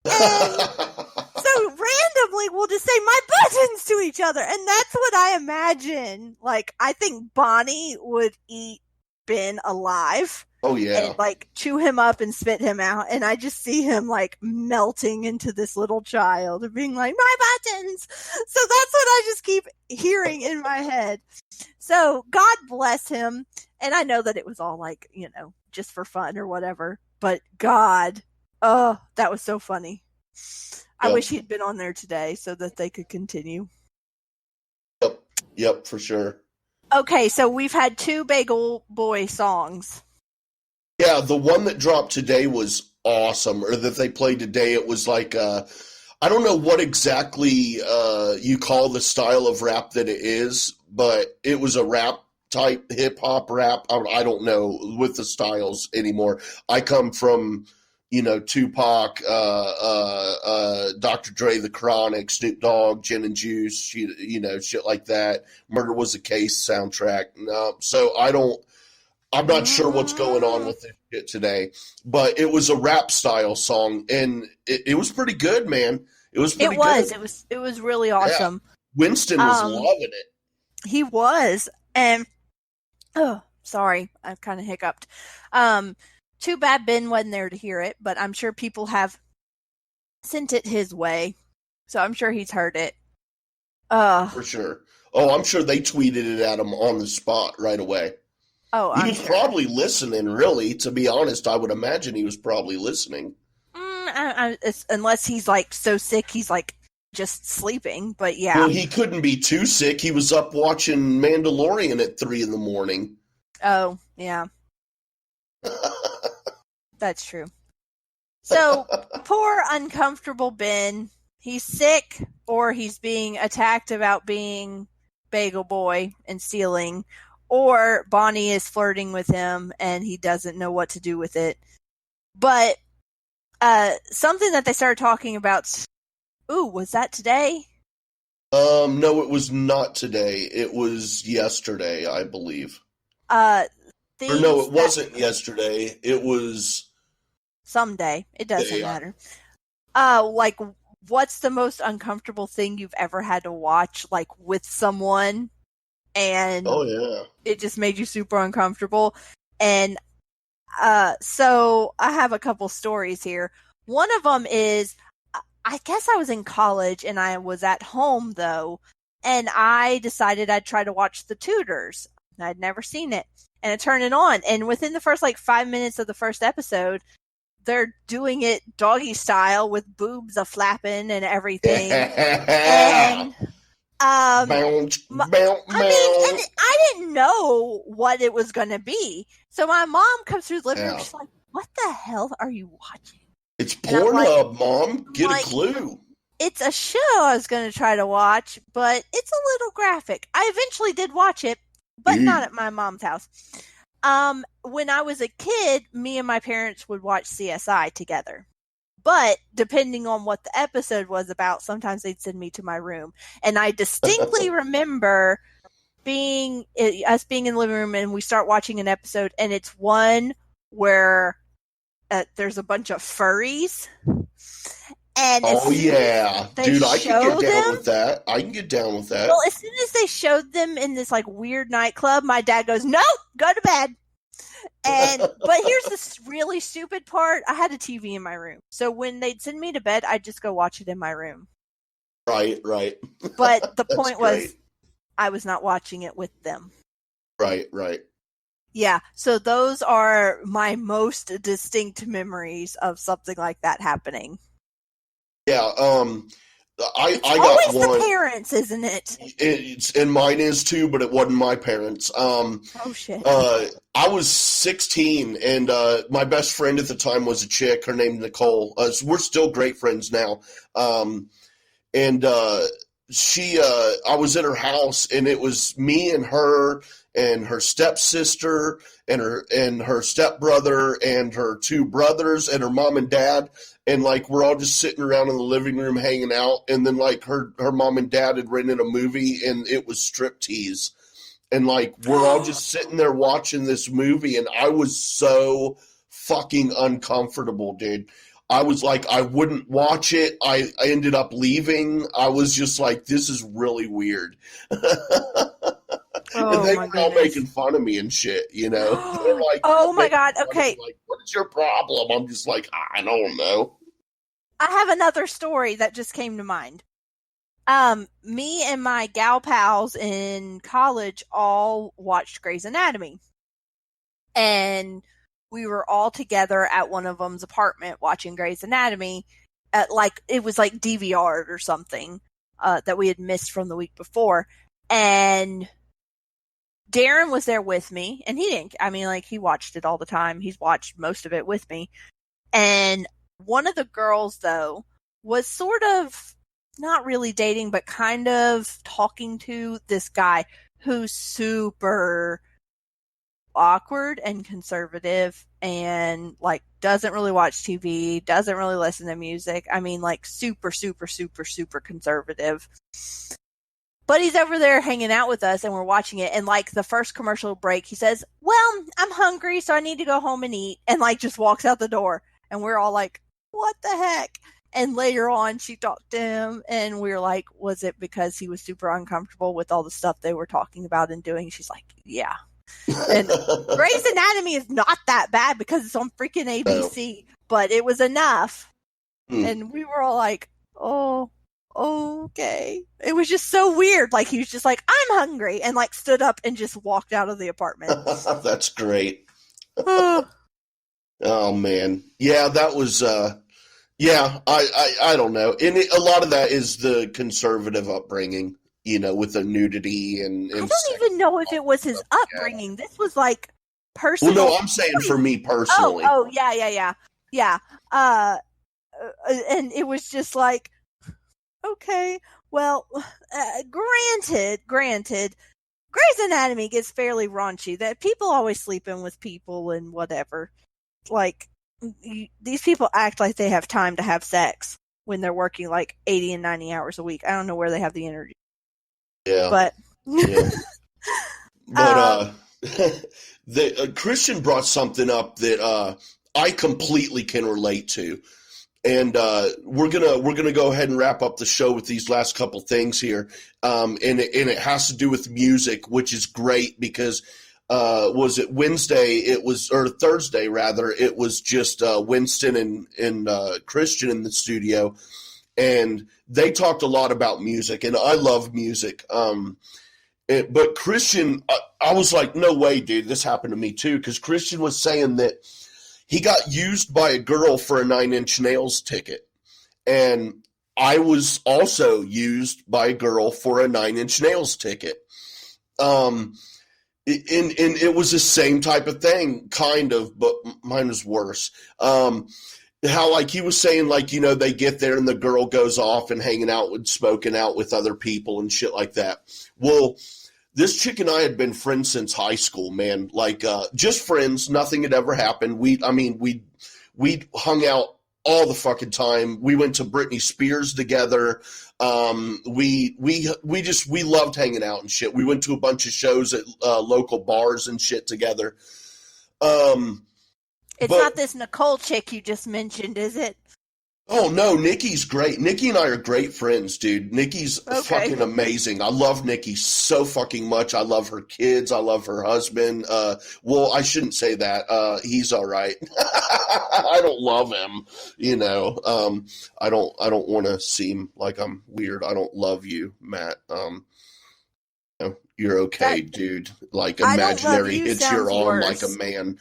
And so randomly we'll just say, my buttons, to each other, and that's what I imagine. Like, I think Bonnie would eat Ben alive. Oh, yeah. And, like, chew him up and spit him out, and I just see him, like, melting into this little child and being like, my buttons! So that's what I just keep hearing in my head. So, God bless him, and I know that it was all, like, just for fun or whatever, but God, oh, that was so funny. I wish he'd been on there today so that they could continue. Yep, for sure. Okay, so we've had 2 Bagel Boy songs. Yeah, the one that dropped today was awesome, or that they played today. It was like, I don't know what exactly you call the style of rap that it is, but it was a rap type, hip-hop rap. I don't know with the styles anymore. I come from, Tupac, Dr. Dre, The Chronic, Snoop Dogg, Gin and Juice, shit like that. Murder Was the Case soundtrack. So I'm not sure what's going on with this shit today, but it was a rap style song, and it was pretty good, man. It was pretty good. It was really awesome. Yeah. Winston was loving it. He was, and sorry, I kind of hiccuped. Too bad Ben wasn't there to hear it, but I'm sure people have sent it his way, so I'm sure he's heard it. For sure. Oh, I'm sure they tweeted it at him on the spot right away. Oh, he was probably listening, really, to be honest. I would imagine he was probably listening. Unless he's, like, so sick he's, like, just sleeping, but yeah. Well, he couldn't be too sick. He was up watching Mandalorian at 3 a.m. Oh, yeah. That's true. So, poor uncomfortable Ben. He's sick, or he's being attacked about being Bagel Boy and stealing, or Bonnie is flirting with him and he doesn't know what to do with it. But something that they started talking about. Ooh, was that today? No, it was not today. It was yesterday, I believe. Or no, it wasn't yesterday. It was someday. It doesn't matter. Like, what's the most uncomfortable thing you've ever had to watch, like, with someone, and it just made you super uncomfortable? And so I have a couple stories here. One of them is, I guess I was in college and I was at home, though, and I decided I'd try to watch The Tudors. I'd never seen it. And I turn it on, and within the first 5 minutes of the first episode, they're doing it doggy style with boobs a-flapping and everything. And I didn't know what it was going to be. So my mom comes through the living room. She's like, "What the hell are you watching?" It's Pornhub, Mom. Get a clue. It's a show I was going to try to watch, but it's a little graphic. I eventually did watch it, but not at my mom's house. When I was a kid, me and my parents would watch CSI together. But depending on what the episode was about, sometimes they'd send me to my room. And I distinctly remember us being in the living room, and we start watching an episode, and it's one where there's a bunch of furries. And dude, I can get down with that. Well, as soon as they showed them in this weird nightclub, my dad goes, "Nope, go to bed." But here's this really stupid part. I had a TV in my room. So when they'd send me to bed, I'd just go watch it in my room. Right. But the point was, I was not watching it with them. Right. Yeah, so those are my most distinct memories of something like that happening. Yeah, I got always one. The parents, isn't it? And mine is too, but it wasn't my parents. Oh shit. I was 16, and my best friend at the time was a chick. Her name's Nicole. We're still great friends now. And she, I was at her house, and it was me and her stepsister and her stepbrother and her two brothers and her mom and dad. And we're all just sitting around in the living room hanging out. And then her mom and dad had rented a movie, and it was striptease. And we're all just sitting there watching this movie. And I was so fucking uncomfortable, dude. I was I wouldn't watch it. I ended up leaving. I was just this is really weird. And they were all making fun of me and shit, you know? Oh my God. Okay. What is your problem? I'm just I don't know. I have another story that just came to mind. Me and my gal pals in college all watched Grey's Anatomy. And we were all together at one of them's apartment watching Grey's Anatomy. It was DVR'd or something that we had missed from the week before. And Darren was there with me, and he didn't, he watched it all the time. He's watched most of it with me. And one of the girls, though, was sort of not really dating, but kind of talking to this guy who's super awkward and conservative and doesn't really watch TV, doesn't really listen to music. Super, super, super, super conservative. But he's over there hanging out with us, and we're watching it. And the first commercial break, he says, "Well, I'm hungry, so I need to go home and eat." And just walks out the door. And we're all "What the heck?" And later on, she talked to him, and we were was it because he was super uncomfortable with all the stuff they were talking about and doing? She's yeah. And Grey's Anatomy is not that bad because it's on freaking ABC, but it was enough. And we were all "Oh, okay." It was just so weird. He was just "I'm hungry," and stood up and just walked out of the apartment. That's great. Oh man. Yeah, that was I don't know. And a lot of that is the conservative upbringing, with the nudity and I don't even know if it was his upbringing. This was personal. Well, no, I'm saying for me personally. Oh, yeah. And it was just okay, well, granted, Grey's Anatomy gets fairly raunchy. That people always sleeping with people and whatever. These people act like they have time to have sex when they're working 80 and 90 hours a week. I don't know where they have the energy. Yeah. But Christian brought something up that I completely can relate to. And we're gonna go ahead and wrap up the show with these last couple things here. And it has to do with music, which is great because was it Wednesday? Or Thursday rather. It was just Winston and Christian in the studio, and they talked a lot about music, and I love music. But Christian, I was like, no way, dude, this happened to me too, because Christian was saying that he got used by a girl for a 9 Inch Nails ticket. And I was also used by a girl for a 9 Inch Nails ticket. And it was the same type of thing, kind of, but mine was worse. How, like, he was saying, like, you know, they get there and the girl goes off and smoking out with other people and shit like that. Well, this chick and I had been friends since high school, man. Like, just friends. Nothing had ever happened. We hung out all the fucking time. We went to Britney Spears together. We loved hanging out and shit. We went to a bunch of shows at local bars and shit together. It's not this Nicole chick you just mentioned, is it? Oh, no, Nikki's great. Nikki and I are great friends, dude. Nikki's fucking amazing. I love Nikki so fucking much. I love her kids. I love her husband. Well, I shouldn't say that. He's all right. I don't love him, you know. I don't want to seem like I'm weird. I don't love you, Matt. You're okay, dude. Like, imaginary hits your arm like a man.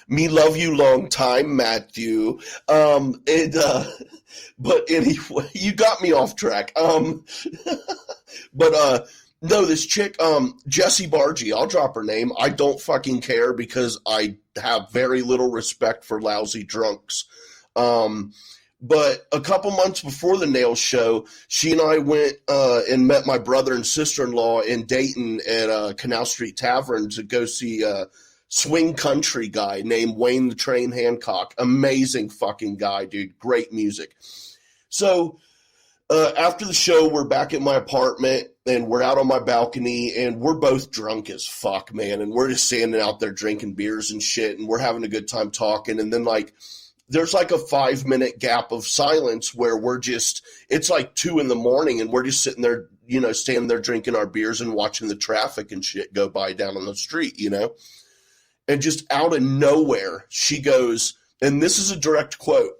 Me love you long time, Matthew. But anyway, you got me off track. No, this chick, Jessie Bargy, I'll drop her name. I don't fucking care because I have very little respect for lousy drunks. But a couple months before the Nails show, she and I went and met my brother and sister-in-law in Dayton at Canal Street Tavern to go see swing country guy named Wayne the Train Hancock. Amazing fucking guy, dude. Great music. So after the show, we're back at my apartment and we're out on my balcony and we're both drunk as fuck, man. And we're just standing out there drinking beers and shit and we're having a good time talking. And then like there's like a 5-minute gap of silence where it's like 2 a.m. and we're just sitting there, you know, standing there drinking our beers and watching the traffic and shit go by down on the street, you know? And just out of nowhere, she goes, and this is a direct quote,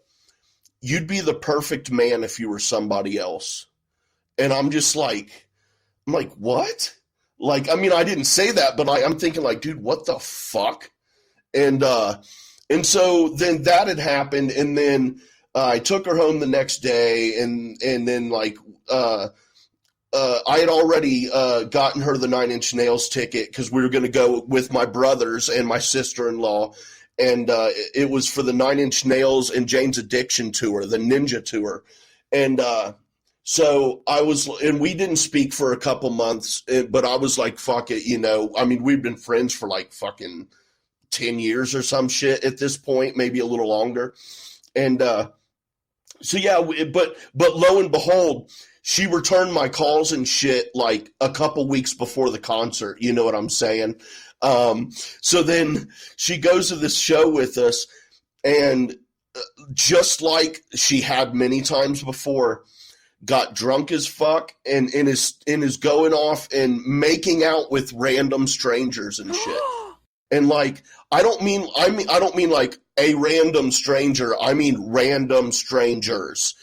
"You'd be the perfect man if you were somebody else." And I'm like, what? Like, I mean, I didn't say that, but I'm thinking like, dude, what the fuck? And so then that had happened. And then I took her home the next day. And then like, I had already gotten her the 9 Inch Nails ticket because we were going to go with my brothers and my sister-in-law, and it was for the 9 Inch Nails and Jane's Addiction tour, the Ninja tour, and so we didn't speak for a couple months, but I was like, fuck it, you know, I mean, we've been friends for like fucking 10 years or some shit at this point, maybe a little longer, and so yeah, but lo and behold, she returned my calls and shit like a couple weeks before the concert. You know what I'm saying? So then she goes to this show with us, and just like she had many times before, got drunk as fuck and is going off and making out with random strangers and shit. And like, I don't mean like a random stranger. I mean random strangers.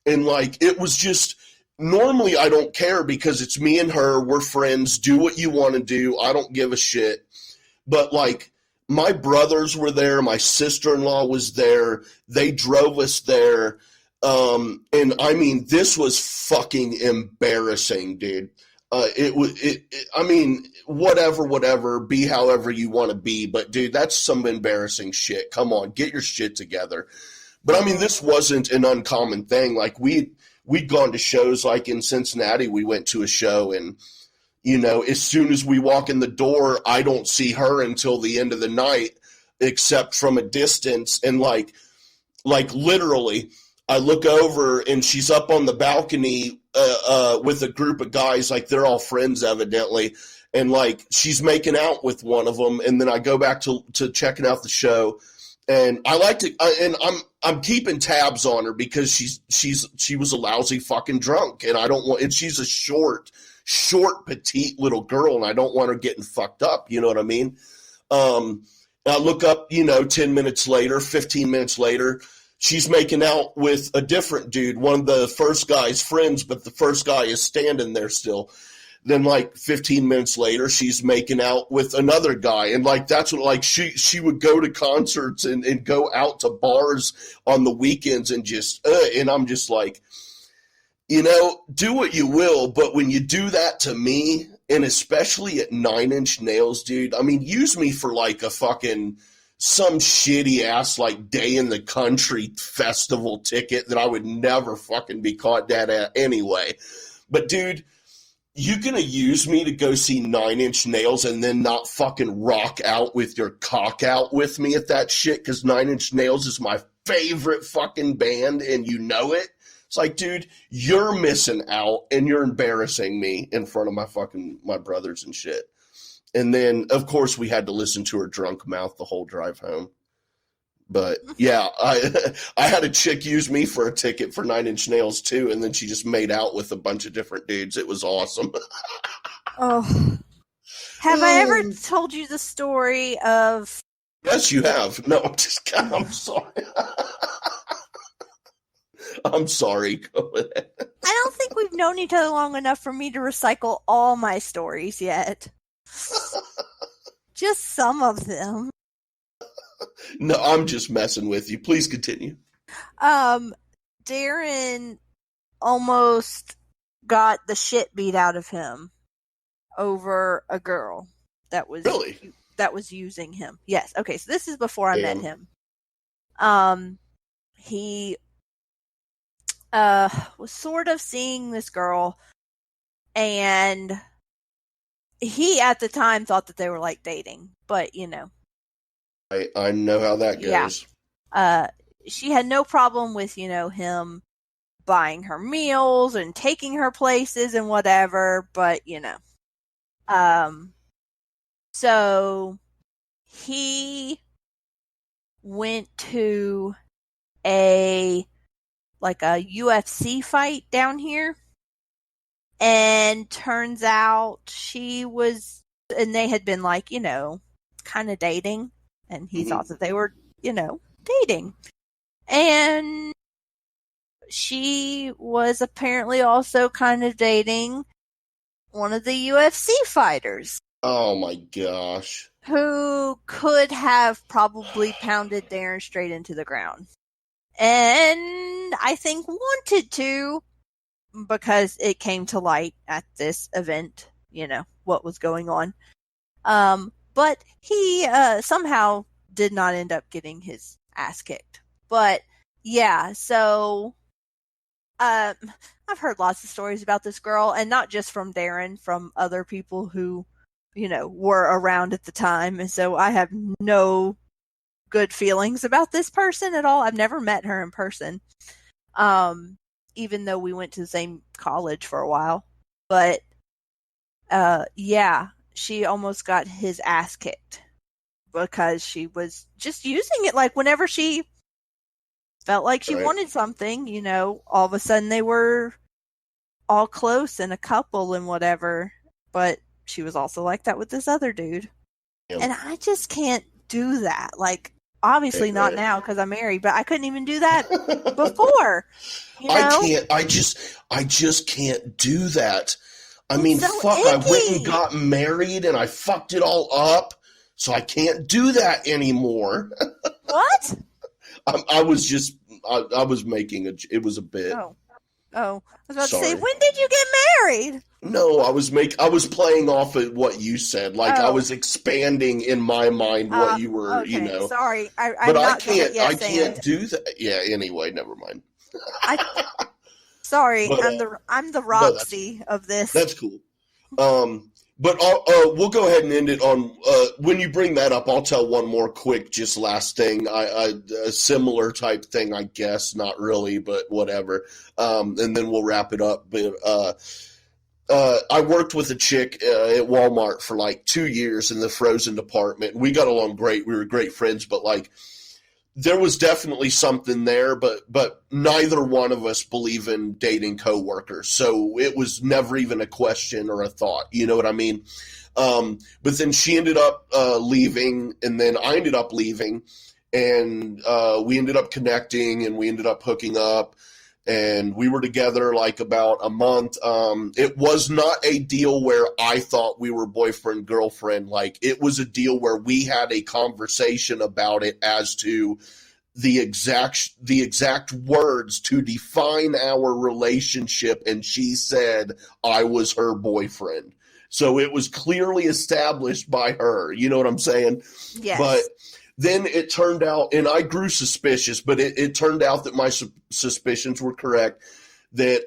And like, it was just, normally I don't care because it's me and her, we're friends, do what you want to do, I don't give a shit. But like, my brothers were there, my sister-in-law was there, they drove us there, and I mean, this was fucking embarrassing, dude. I mean, whatever, be however you want to be, but dude, that's some embarrassing shit. Come on, get your shit together. But I mean, this wasn't an uncommon thing. Like we'd gone to shows, like in Cincinnati, we went to a show, and you know, as soon as we walk in the door, I don't see her until the end of the night, except from a distance. And like literally, I look over and she's up on the balcony with a group of guys, like they're all friends evidently, and like she's making out with one of them. And then I go back to checking out the show. And I like to, and I'm keeping tabs on her because she was a lousy fucking drunk, and I don't want, and she's a short, petite little girl, and I don't want her getting fucked up. You know what I mean? I look up, you know, 10 minutes later, 15 minutes later, she's making out with a different dude, one of the first guy's friends, but the first guy is standing there still. Then like 15 minutes later, she's making out with another guy. And like, that's what, like, she would go to concerts and go out to bars on the weekends and just, and I'm just like, you know, do what you will. But when you do that to me, and especially at 9 Inch Nails, dude, I mean, use me for like a fucking, some shitty ass like Day in the Country festival ticket that I would never fucking be caught dead at anyway. But dude, you gonna use me to go see 9 Inch Nails and then not fucking rock out with your cock out with me at that shit? Because 9 Inch Nails is my favorite fucking band and you know it. It's like, dude, you're missing out and you're embarrassing me in front of my brothers and shit. And then, of course, we had to listen to her drunk mouth the whole drive home. But yeah, I had a chick use me for a ticket for 9 Inch Nails too, and then she just made out with a bunch of different dudes. It was awesome. Oh, have I ever told you the story of? Yes, you have. No, I'm sorry. I'm sorry. Go ahead. I don't think we've known each other long enough for me to recycle all my stories yet. Just some of them. No, I'm just messing with you. Please continue. Darren almost got the shit beat out of him over a girl that was using him. Yes. Okay. So this is before I met him. He was sort of seeing this girl, and he at the time thought that they were like dating, but you know. I know how that goes. Yeah. She had no problem with, you know, him buying her meals and taking her places and whatever, but, you know. So he went to a UFC fight down here, and turns out they had been like, you know, kind of dating. And he thought that they were, you know, dating. And she was apparently also kind of dating one of the UFC fighters. Oh my gosh. Who could have probably pounded Darren straight into the ground. And I think wanted to, because it came to light at this event, you know, what was going on. But he somehow did not end up getting his ass kicked. But yeah, so I've heard lots of stories about this girl, and not just from Darren, from other people who, you know, were around at the time. And so I have no good feelings about this person at all. I've never met her in person, even though we went to the same college for a while. But yeah. She almost got his ass kicked because she was just using it like whenever she felt like she wanted something, you know, all of a sudden they were all close and a couple and whatever. But she was also like that with this other dude. Yep. And I just can't do that. Like, obviously not now because I'm married, but I couldn't even do that before. You know? I just can't do that. I mean, so fuck, icky. I went and got married and I fucked it all up, so I can't do that anymore. What? I was making it was a bit. Oh. I was about to say, when did you get married? No, I was playing off of what you said. Like, I was expanding in my mind what you were, okay. You know. Sorry. I can't do that. Yeah, anyway, never mind. Sorry, but, I'm the Roxy of this. That's cool. But we'll go ahead and end it on when you bring that up. I'll tell one more quick, just last thing. A similar type thing, I guess, not really, but whatever. And then we'll wrap it up. But I worked with a chick at Walmart for like 2 years in the frozen department. We got along great. We were great friends, but like, there was definitely something there, but neither one of us believe in dating coworkers. So it was never even a question or a thought. You know what I mean? But then she ended up leaving, and then I ended up leaving. and we ended up connecting, and we ended up hooking up, and we were together like about a month. It was not a deal where I thought we were boyfriend, girlfriend. Like, it was a deal where we had a conversation about it as to the exact words to define our relationship, and she said I was her boyfriend. So it was clearly established by her. You know what I'm saying? Yes. But then it turned out, and I grew suspicious, but it turned out that my suspicions were correct, that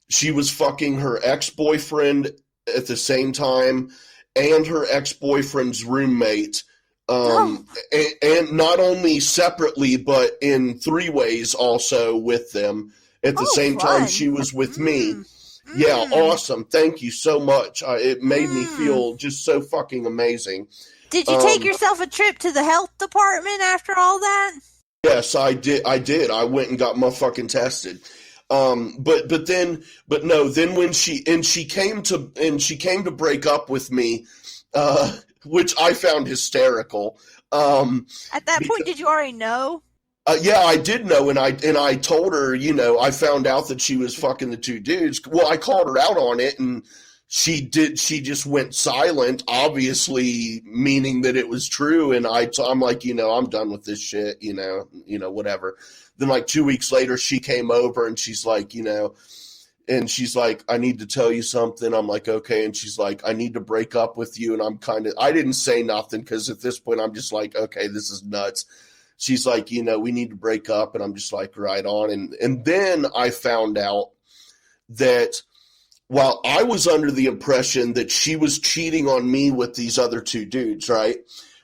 she was fucking her ex-boyfriend at the same time and her ex-boyfriend's roommate. And not only separately, but in 3 ways also with them at the same time she was with me. Yeah, awesome. Thank you so much. It made me feel just so fucking amazing. Did you take yourself a trip to the health department after all that? Yes, I did. I went and got motherfucking tested. But no, then when she came to break up with me, which I found hysterical. At that point, did you already know? Yeah, I did know, and I told her, I found out that she was fucking the 2 dudes. Well, I called her out on it, and she just went silent, obviously meaning that it was true. And I'm like, I'm done with this shit, whatever. Then like 2 weeks later, she came over and she's like, and she's like, I need to tell you something. I'm like, okay. And she's like, I need to break up with you. And I didn't say nothing because at this point I'm just like, okay, this is nuts. She's like, we need to break up. And I'm just like, right on. And then I found out that while I was under the impression that she was cheating on me with these other 2 dudes, right?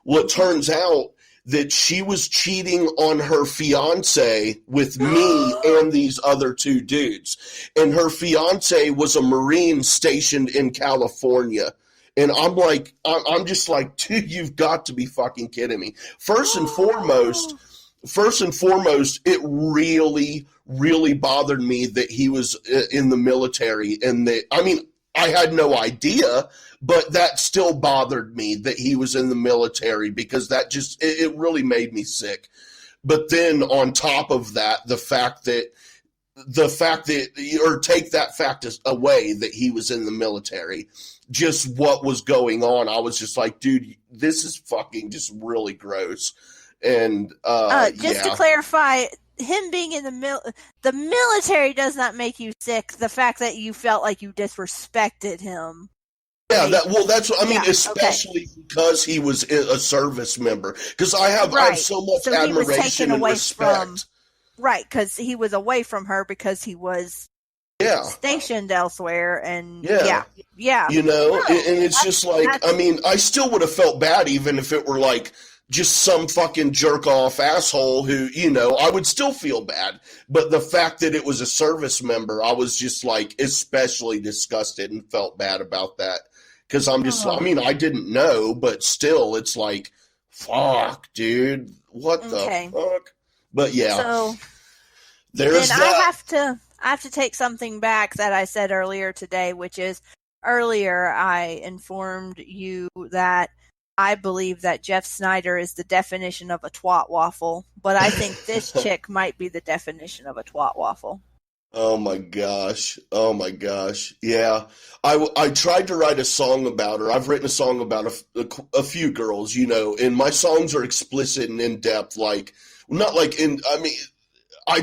Well, it turns out that she was cheating on her fiance with me and these other 2 dudes. And her fiance was a Marine stationed in California. And I'm just like, dude, you've got to be fucking kidding me. First and foremost, it really, really bothered me that he was in the military. And I had no idea, but that still bothered me that he was in the military, because that just, it really made me sick. But then on top of that, take that fact away that he was in the military, just what was going on. I was just like, dude, this is fucking just really gross. And to clarify, him being in the military does not make you sick. The fact that you felt like you disrespected him. Yeah, that's what I mean, especially because he was a service member. Because I have so much admiration and respect. Right, because he was away from her because he was stationed elsewhere, and yeah. And it's just like, I still would have felt bad even if it were like just some fucking jerk off asshole who, I would still feel bad. But the fact that it was a service member, I was just like especially disgusted and felt bad about that. Because I'm just, I didn't know, but still, it's like, fuck, dude, what the fuck? But yeah, so there's that. I have to take something back that I said earlier today, which is earlier I informed you that I believe that Jeff Snyder is the definition of a twat waffle, but I think this chick might be the definition of a twat waffle. Oh my gosh. Yeah. I tried to write a song about her. I've written a song about a few girls, and my songs are explicit and in depth. Like, not like I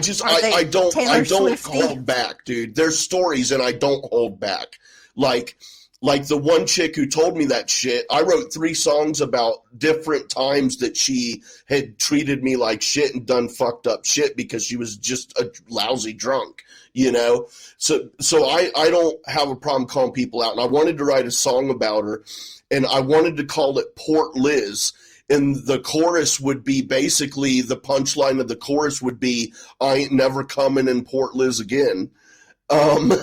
don't hold back, dude. There's stories and I don't hold back. Like the one chick who told me that shit, I wrote 3 songs about different times that she had treated me like shit and done fucked up shit because she was just a lousy drunk, So I don't have a problem calling people out. And I wanted to write a song about her, and I wanted to call it Port Liz. And the chorus would be basically, the punchline of the chorus would be, I ain't never coming in Port Liz again. Oh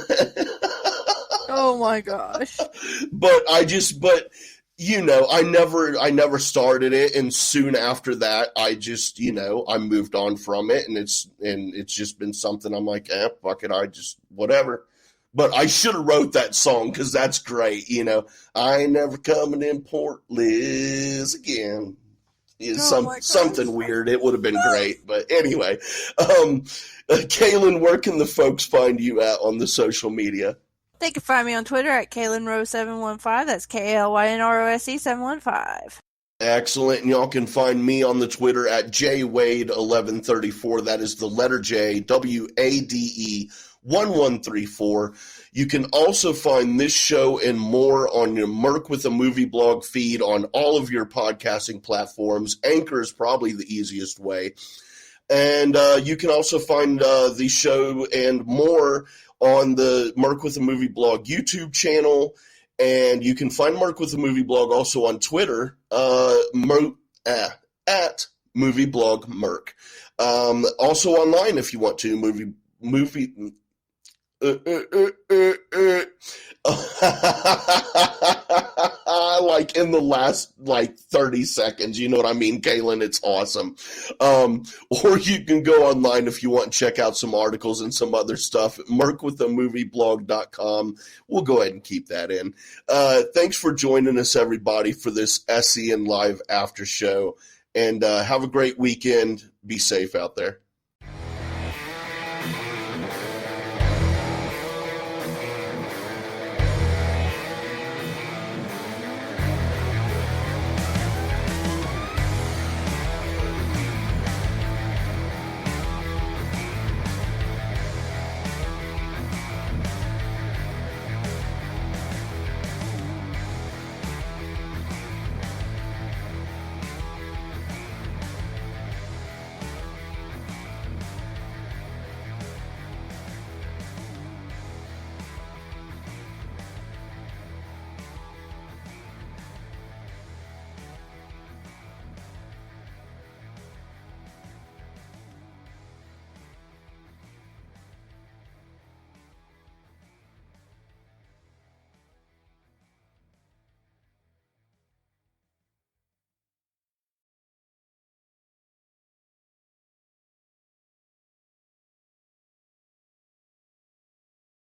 my gosh. But I never started it, and soon after that I just, I moved on from it, and it's just been something I'm like, fuck it, whatever. But I should have wrote that song because that's great, I ain't never coming in Port Liz again. something weird. It would have been great. But anyway, Kalyn, where can the folks find you at on the social media? They can find me on Twitter at KalynRose715. That's KalynRose 715. Excellent. And y'all can find me on the Twitter at J Wade 1134. That is the letter J, WADE 1134. You can also find this show and more on your Merc with a Movie blog feed on all of your podcasting platforms. Anchor is probably the easiest way. And you can also find the show and more on the Merc with a Movie blog YouTube channel. And you can find Merc with a Movie blog also on Twitter, at Movie Blog Merc. Also online if you want to, like in the last 30 seconds, you know what I mean, Kalyn? It's awesome. Or you can go online if you want to check out some articles and some other stuff at mercwithamovieblog.com. We'll go ahead and keep that in. Thanks for joining us, everybody, for this SEN Live After Show, and have a great weekend. Be safe out there.